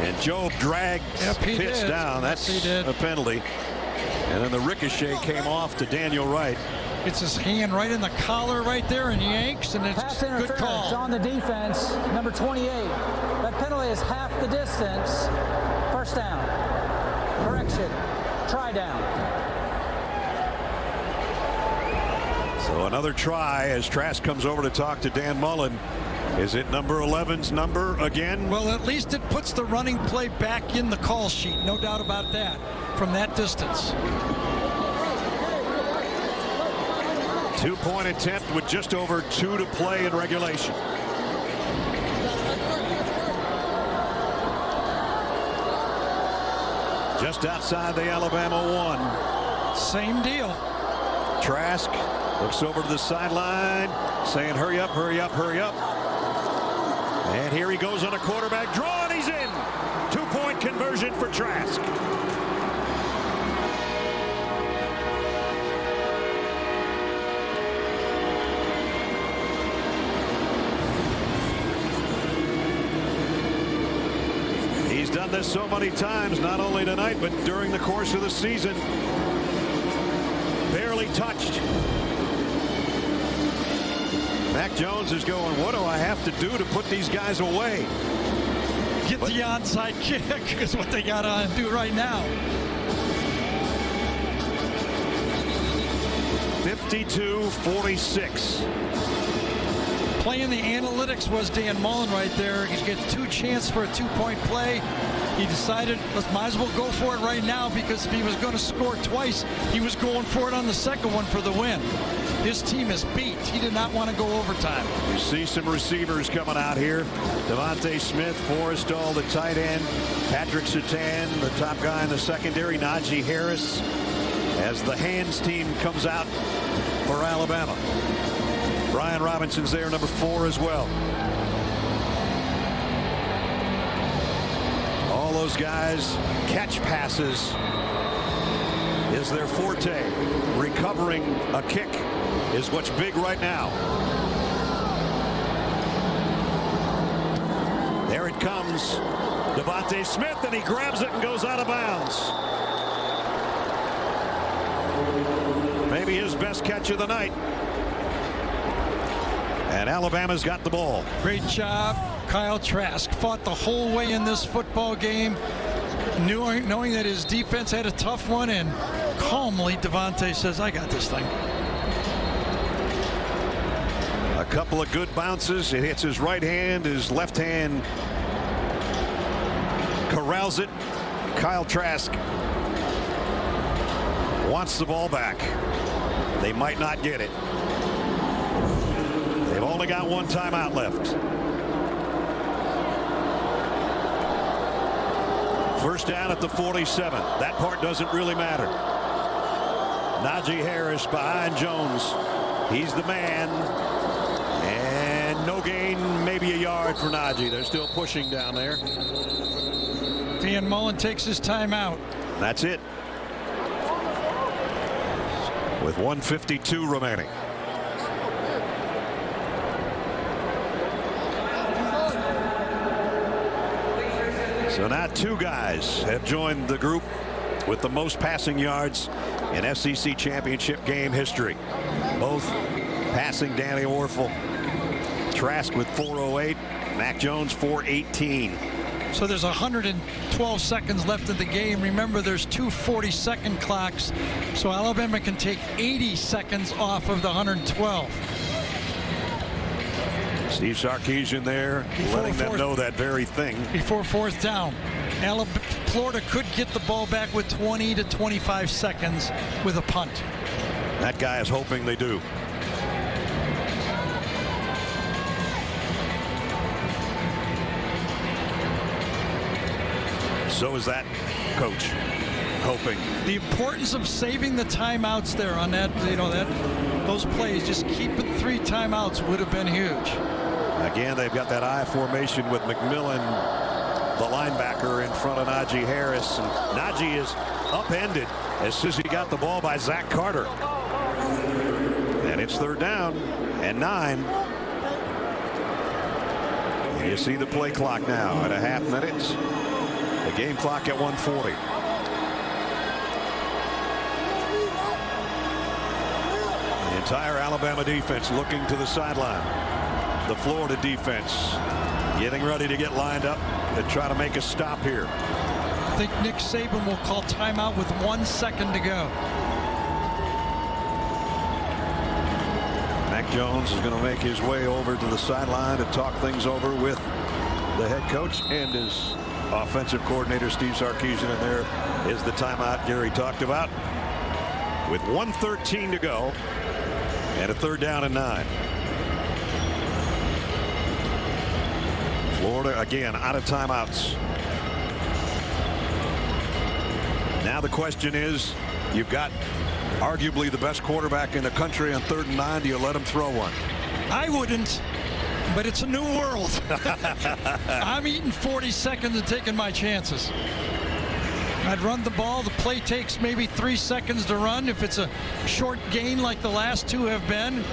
And Job dragged Pitts down. That's a penalty. And then the ricochet came off to Daniel Wright. It's his hand right in the collar right there and yanks, and it's Pass a good interference call. on the defense, number 28. That penalty is half the distance. First down. Correction. Try down. So another try as Trask comes over to talk to Dan Mullen. Is it number 11's number again? Well, at least it puts the running play back in the call sheet. No doubt about that from that distance. 2-point attempt with just over 2 to play in regulation. Just outside the Alabama 1. Same deal. Trask looks over to the sideline saying hurry up, hurry up, hurry up. And here he goes on a quarterback draw, and he's in. 2-point conversion for Trask. He's done this so many times, not only tonight, but during the course of the season. Barely touched. Mac Jones is going, what do I have to do to put these guys away? Get the onside kick is what they got to do right now. 52-46. Playing the analytics was Dan Mullen right there. He's got 2 chances for a 2-point play. He decided, might as well go for it right now, because if he was going to score twice, he was going for it on the second one for the win. His team is beat. He did not want to go overtime. You see some receivers coming out here. Devontae Smith, Forrestal, the tight end. Patrick Surtain, the top guy in the secondary. Najee Harris, as the hands team comes out for Alabama. Brian Robinson's there, number 4 as well. All those guys catch passes is their forte. Recovering a kick is what's big right now. There it comes. Devontae Smith, and he grabs it and goes out of bounds. Maybe his best catch of the night. And Alabama's got the ball. Great job. Kyle Trask fought the whole way in this football game, knowing that his defense had a tough one, and calmly Devontae says, I got this thing. A couple of good bounces. It hits his right hand. His left hand corrals it. Kyle Trask wants the ball back. They might not get it. They've only got 1 timeout left. First down at the 47. That part doesn't really matter. Najee Harris behind Jones. He's the man. And no gain, maybe a yard for Najee. They're still pushing down there. Dan Mullen takes his timeout. That's it. With 1:52 remaining. So now 2 guys have joined the group with the most passing yards in SEC championship game history. Both passing Danny Orful. Trask with 4:08. Mac Jones 4:18. So there's 112 seconds left in the game. Remember, there's 2 40-second clocks, so Alabama can take 80 seconds off of the 112. Steve Sarkisian there, letting them know that very thing. Before 4th down. Florida could get the ball back with 20 to 25 seconds with a punt. That guy is hoping they do. So is that coach hoping. The importance of saving the timeouts there on that, those plays, just keep it 3 timeouts would have been huge. Again, they've got that I formation with McMillan, the linebacker, in front of Najee Harris. And Najee is upended as soon as he got the ball by Zach Carter. And it's 3rd down and 9. And you see the play clock now at a half minute. The game clock at 1:40. The entire Alabama defense looking to the sideline. The Florida defense getting ready to get lined up and try to make a stop here. I think Nick Saban will call timeout with 1 second to go. Mac Jones is going to make his way over to the sideline to talk things over with the head coach and his offensive coordinator Steve Sarkisian. And there is the timeout Gary talked about with 1:13 to go and a 3rd down and 9. Florida again out of timeouts. Now the question is, you've got arguably the best quarterback in the country on 3rd and 9. Do you let him throw one? I wouldn't, but it's a new world. I'm eating 40 seconds and taking my chances. I'd run the ball. The play takes maybe 3 seconds to run if it's a short gain like the last 2 have been.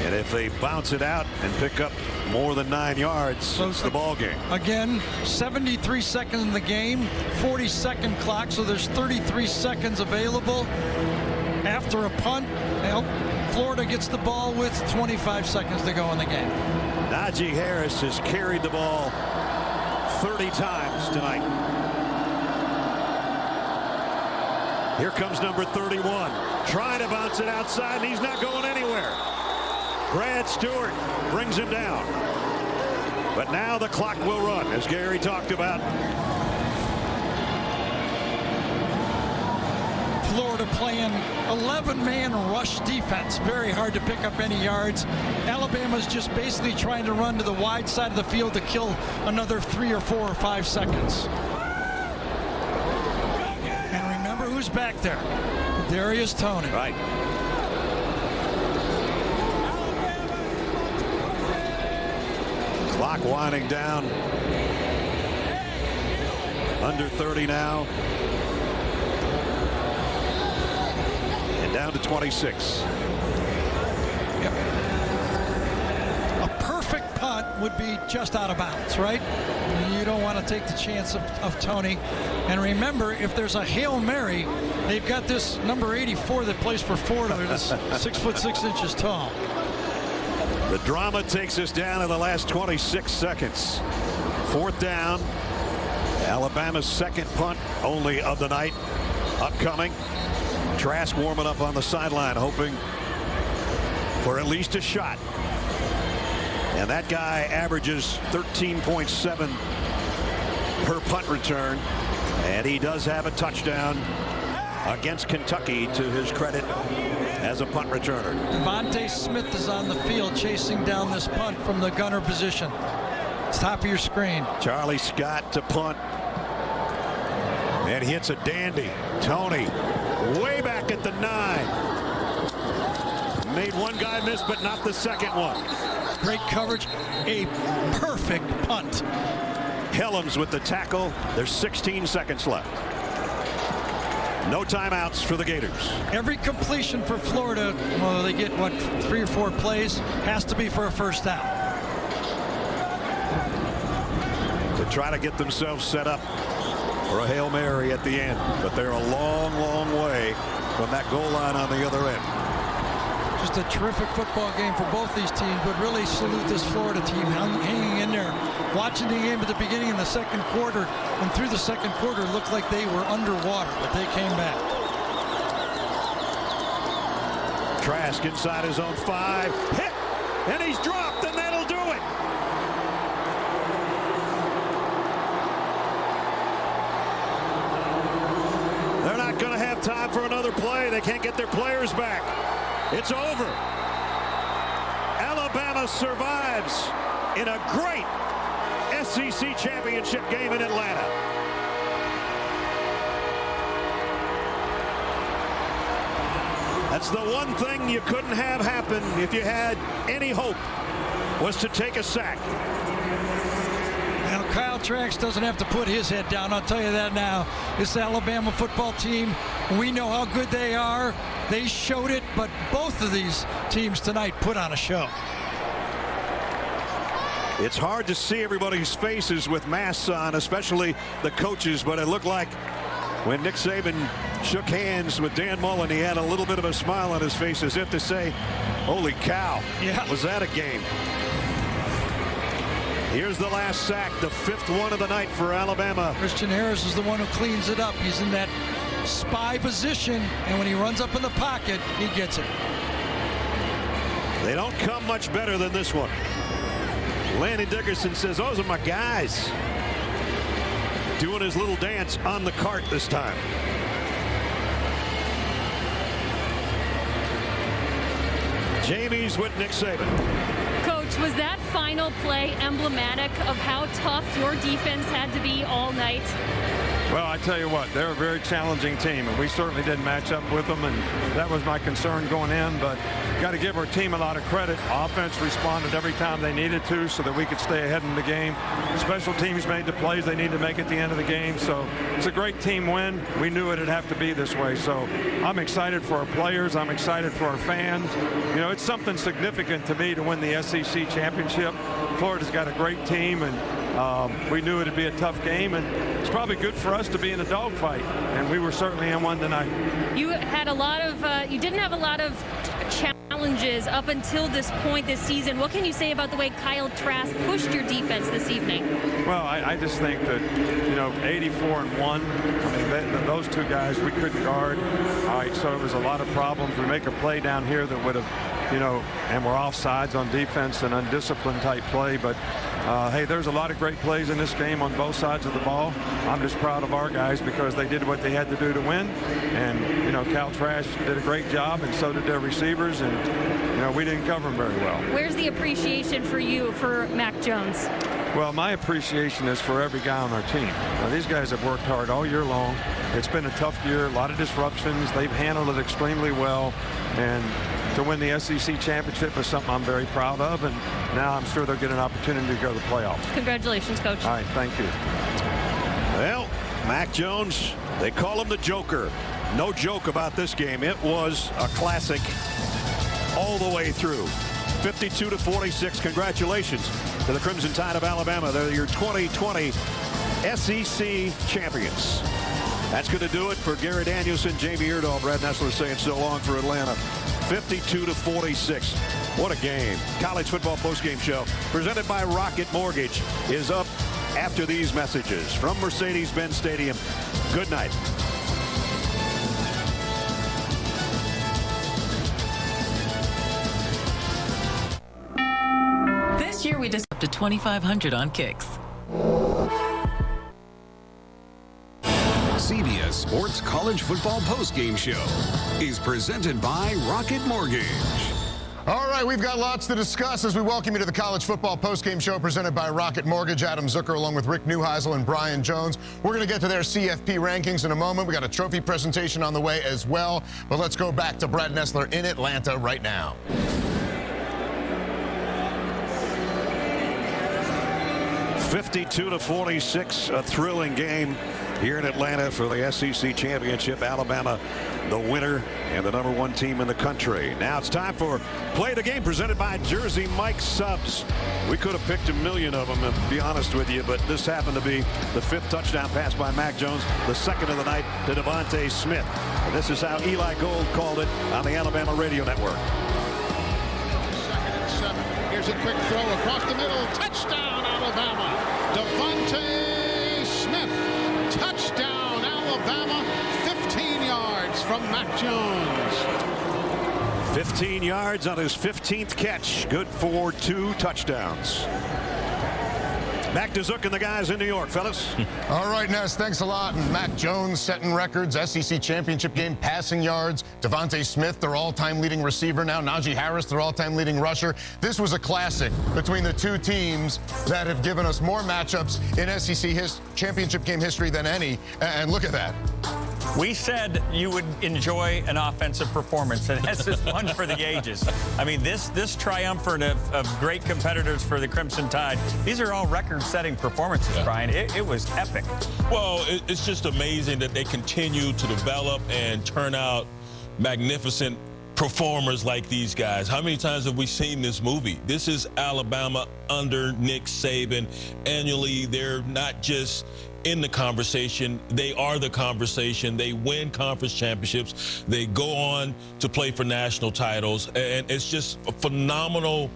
And if they bounce it out and pick up more than 9 yards, it's the ball game. Again, 73 seconds in the game, 40-second clock, so there's 33 seconds available. After a punt, Florida gets the ball with 25 seconds to go in the game. Najee Harris has carried the ball 30 times tonight. Here comes number 31, trying to bounce it outside, and he's not going anywhere. Brad Stewart brings him down. But now the clock will run, as Gary talked about. Florida playing 11-man rush defense. Very hard to pick up any yards. Alabama's just basically trying to run to the wide side of the field to kill another 3 or 4 or 5 seconds. And remember who's back there. Darius Toney. Right. Clock winding down. Under 30 now. And down to 26. Yep. A perfect punt would be just out of bounds, right? You don't want to take the chance of Toney. And remember, if there's a Hail Mary, they've got this number 84 that plays for Florida that's 6'6" tall. The drama takes us down in the last 26 seconds. 4th down. Alabama's 2nd punt only of the night upcoming. Trask warming up on the sideline, hoping for at least a shot. And that guy averages 13.7 per punt return. And he does have a touchdown against Kentucky to his credit as a punt returner. Devontae Smith is on the field chasing down this punt from the gunner position. It's top of your screen. Charlie Scott to punt. And hits a dandy. Toney way back at the 9. Made one guy miss, but not the second one. Great coverage. A perfect punt. Helms with the tackle. There's 16 seconds left. No timeouts for the Gators. Every completion for Florida, well, they get, what, 3 or 4 plays, has to be for a 1st down. To try to get themselves set up for a Hail Mary at the end. But they're a long, long way from that goal line on the other end. Just a terrific football game for both these teams, but really salute this Florida team hanging in there. Watching the game at the beginning of the 2nd quarter, and through the 2nd quarter, it looked like they were underwater, but they came back. Trask inside his own 5. Hit! And he's dropped, and that'll do it. They're not going to have time for another play. They can't get their players back. It's over. Alabama survives in a great SEC championship game in Atlanta. That's the one thing you couldn't have happen if you had any hope, was to take a sack. Now, Kyle Trask doesn't have to put his head down. I'll tell you that now. This Alabama football team, we know how good they are. They showed it, but both of these teams tonight put on a show. It's hard to see everybody's faces with masks on, especially the coaches, but it looked like when Nick Saban shook hands with Dan Mullen. He had a little bit of a smile on his face as if to say, holy cow, was that a game? Here's the last sack, the 5th one of the night for Alabama. Christian Harris is the one who cleans it up. He's in that spy position, and when he runs up in the pocket, he gets it. They don't come much better than this one. Lanny Dickerson says, those are my guys. Doing his little dance on the cart this time. Jamie's with Nick Saban. Coach, was that final play emblematic of how tough your defense had to be all night? Well, I tell you what, they're a very challenging team, and we certainly didn't match up with them, and that was my concern going in, but got to give our team a lot of credit. Offense responded every time they needed to so that we could stay ahead in the game. Special teams made the plays they need to make at the end of the game, so it's a great team win. We knew it'd have to be this way, so I'm excited for our players. I'm excited for our fans. You know, it's something significant to me to win the SEC championship. Florida's got a great team, and we knew it'd be a tough game, and it's probably good for us to be in a dogfight, and we were certainly in one tonight. You had a lot of, you didn't have a lot of challenges up until this point this season. What can you say about the way Kyle Trask pushed your defense this evening? Well, I just think that, you know, 84-1, I mean, those two guys we couldn't guard. All right, so it was a lot of problems. We make a play down here that would have, you know, and we're offsides on defense and undisciplined type play, but hey, there's a lot of great plays in this game on both sides of the ball. I'm just proud of our guys because they did what they had to do to win. And, you know, Cal Trask did a great job, and so did their receivers. And, you know, we didn't cover them very well. Where's the appreciation for you for Mac Jones? Well, my appreciation is for every guy on our team. Now, these guys have worked hard all year long. It's been a tough year, a lot of disruptions. They've handled it extremely well. And to win the SEC championship is something I'm very proud of, and now I'm sure they'll get an opportunity to go to the playoffs. Congratulations, Coach. All right, thank you. Well, Mac Jones, they call him the Joker. No joke about this game. It was a classic all the way through. 52-46. Congratulations to the Crimson Tide of Alabama. They're your 2020 SEC champions. That's going to do it for Gary Danielson, Jamie Erdahl, Brad Nessler saying so long for Atlanta. 52-46. What a game. College football postgame show presented by Rocket Mortgage is up after these messages from Mercedes-Benz Stadium. Good night. This year we just up to $2,500 on kicks. CBS Sports College Football Postgame Show is presented by Rocket Mortgage. All right, we've got lots to discuss as we welcome you to the College Football Postgame Show presented by Rocket Mortgage. Adam Zucker along with Rick Neuheisel and Brian Jones. We're going to get to their CFP rankings in a moment. We got a trophy presentation on the way as well. But let's go back to Brad Nessler in Atlanta right now. (52-46), a thrilling game here in Atlanta for the SEC championship. Alabama, the winner and the #1 team in the country. Now it's time for Play the Game presented by Jersey Mike Subs. We could have picked a million of them, to be honest with you, but this happened to be the 5th touchdown pass by Mac Jones, the 2nd of the night to Devontae Smith. And this is how Eli Gold called it on the Alabama Radio Network. 2nd and 7. Here's a quick throw across the middle. Touchdown, Alabama. Devontae Smith. Touchdown, Alabama. 15 yards from Mac Jones. 15 yards on his 15th catch. Good for 2 touchdowns. Back to Zook and the guys in New York, fellas. All right, Ness, thanks a lot. And Mac Jones setting records, SEC championship game, passing yards. Devontae Smith, their all-time leading receiver now. Najee Harris, their all-time leading rusher. This was a classic between the two teams that have given us more matchups in SEC championship game history than any. And look at that. We said you would enjoy an offensive performance, and this is one for the ages. I mean, this triumvirate of great competitors for the Crimson Tide, these are all record-setting performances, Brian. It was epic. Well, it's just amazing that they continue to develop and turn out magnificent performers like these guys. How many times have we seen this movie? This is Alabama under Nick Saban. Annually, they're not just in the conversation, they are the conversation. They win conference championships. They go on to play for national titles. And it's just a phenomenal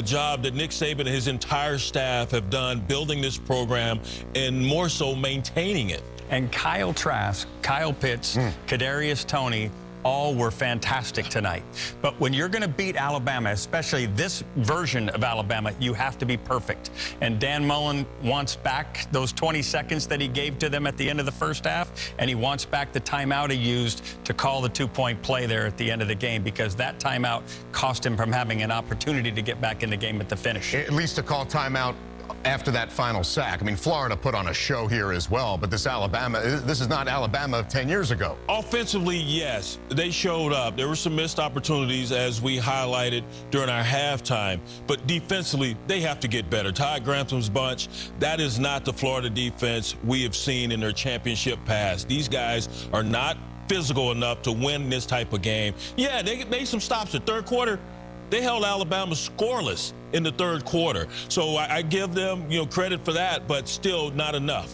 job that Nick Saban and his entire staff have done building this program and more so maintaining it. And Kyle Trask, Kyle Pitts, Kadarius Toney, all were fantastic tonight. But when you're going to beat Alabama, especially this version of Alabama, you have to be perfect. And Dan Mullen wants back those 20 seconds that he gave to them at the end of the first half, and he wants back the timeout he used to call the two-point play there at the end of the game, because that timeout cost him from having an opportunity to get back in the game at the finish. At least to call timeout after that final sack. I mean, Florida put on a show here as well, but this is not Alabama of 10 years ago. Offensively, yes, they showed up. There were some missed opportunities, as we highlighted during our halftime, but defensively, they have to get better. Todd Grantham's bunch, that is not the Florida defense we have seen in their championship past. These guys are not physical enough to win this type of game. Yeah, they made some stops at third quarter. They held Alabama scoreless in the third quarter. So I give them, credit for that, but still not enough.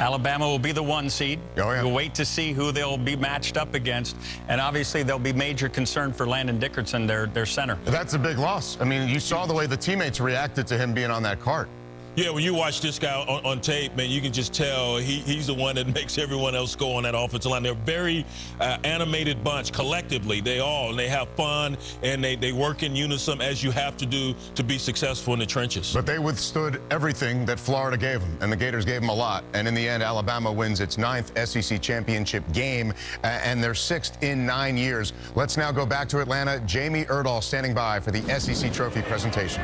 Alabama will be the 1 seed. Oh, yeah. We'll wait to see who they'll be matched up against. And obviously, there'll be major concern for Landon Dickerson, their center. That's a big loss. I mean, you saw the way the teammates reacted to him being on that cart. Yeah, when you watch this guy on tape, man, you can just tell he's the one that makes everyone else go on that offensive line. They're a very animated bunch collectively. They have fun, and they work in unison, as you have to do to be successful in the trenches. But they withstood everything that Florida gave them, and the Gators gave them a lot. And in the end, Alabama wins its 9th SEC championship game, and their 6th in 9 years. Let's now go back to Atlanta. Jamie Erdahl standing by for the SEC Trophy presentation.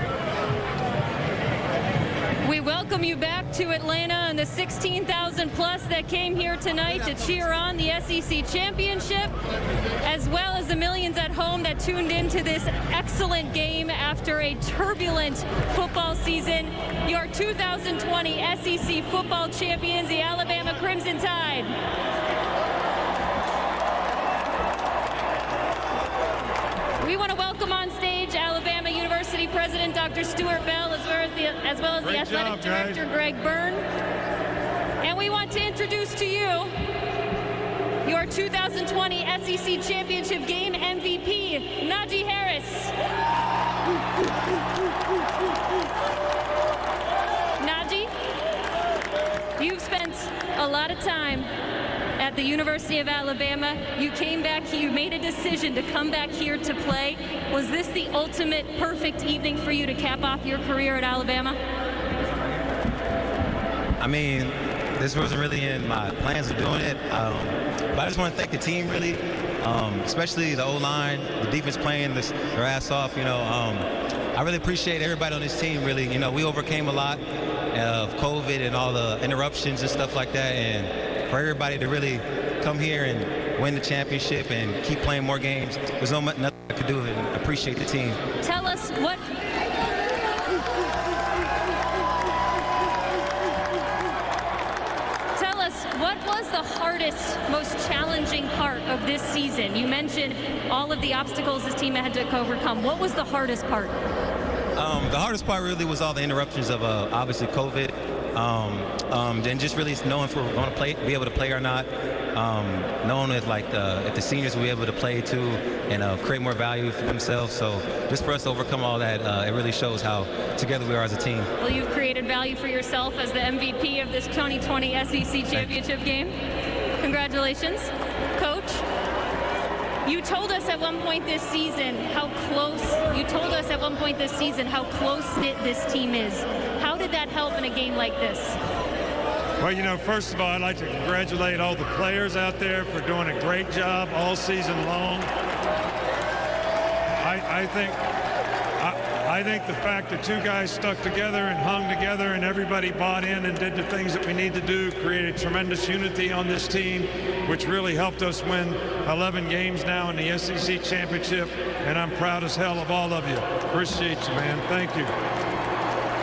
We welcome you back to Atlanta and the 16,000 plus that came here tonight to cheer on the SEC championship, as well as the millions at home that tuned into this excellent game after a turbulent football season. Your 2020 SEC football champions, the Alabama Crimson Tide. We want to welcome on stage Alabama University President Dr. Stuart Bell, as well as the athletic director Greg Byrne. And we want to introduce to you your 2020 SEC Championship Game MVP, Najee Harris. Najee, you've spent a lot of time at the University of Alabama. You came back here, you made a decision to come back here to play. Was this the ultimate perfect evening for you to cap off your career at Alabama? I mean, this wasn't really in my plans of doing it, but I just want to thank the team, really, especially the O-line, the defense playing their ass off. I really appreciate everybody on this team, really. We overcame a lot of COVID and all the interruptions and stuff like that, and for everybody to really come here and win the championship and keep playing more games, there's nothing I could do, and appreciate the team. Tell us what was the hardest, most challenging part of this season? You mentioned all of the obstacles this team had to overcome. What was the hardest part? The hardest part really was all the interruptions of obviously COVID. Then just really knowing if we're going to be able to play or not, knowing if the seniors will be able to play too and create more value for themselves. So just for us to overcome all that, it really shows how together we are as a team. Well, you've created value for yourself as the MVP of this 2020 SEC Championship game. Congratulations, Coach. You told us at one point this season how close-knit this team is. How did that help in a game like this? Well, first of all, I'd like to congratulate all the players out there for doing a great job all season long. I think the fact that two guys stuck together and hung together and everybody bought in and did the things that we need to do created tremendous unity on this team, which really helped us win 11 games now in the SEC Championship, and I'm proud as hell of all of you. Appreciate you, man. Thank you.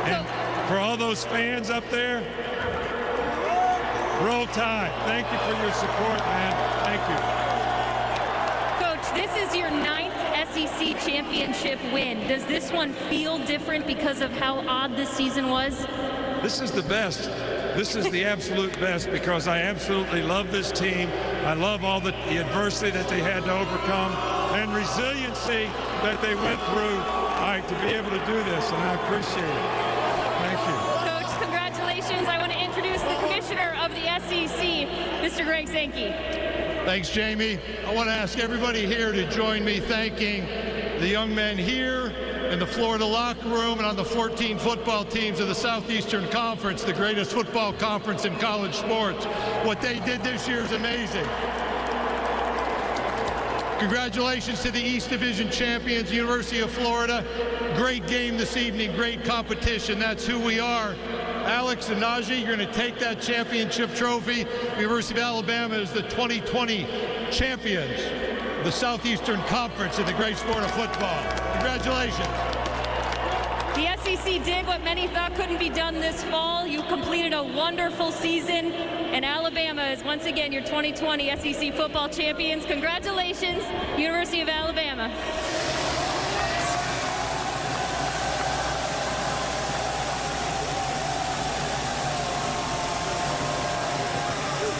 And for all those fans up there, Roll Tide. Thank you for your support, man. Thank you. Coach, this is your 9th SEC championship win. Does this one feel different because of how odd this season was? This is the best. This is the absolute best because I absolutely love this team. I love all the adversity that they had to overcome and resiliency that they went through to be able to do this, and I appreciate it. Thank you. Coach, congratulations. I want to introduce the commissioner of the SEC, Mr. Greg Sankey. Thanks, Jamie. I want to ask everybody here to join me thanking the young men here in the Florida locker room and on the 14 football teams of the Southeastern Conference, the greatest football conference in college sports. What they did this year is amazing. Congratulations to the East Division champions, University of Florida. Great game this evening, great competition. That's who we are. Alex and Najee, you're going to take that championship trophy. University of Alabama is the 2020 champions of the Southeastern Conference in the great sport of football. Congratulations. The SEC did what many thought couldn't be done this fall. You completed a wonderful season, and Alabama is once again your 2020 SEC football champions. Congratulations, University of Alabama.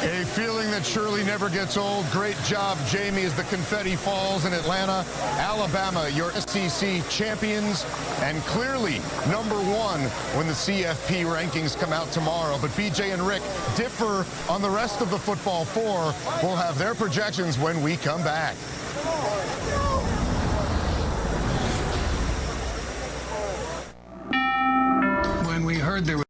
A feeling that surely never gets old. Great job, Jamie, as the confetti falls in Atlanta. Alabama, your SEC champions, and clearly #1 when the CFP rankings come out tomorrow. But BJ and Rick differ on the rest of the football four. We'll have their projections when we come back. When we heard there was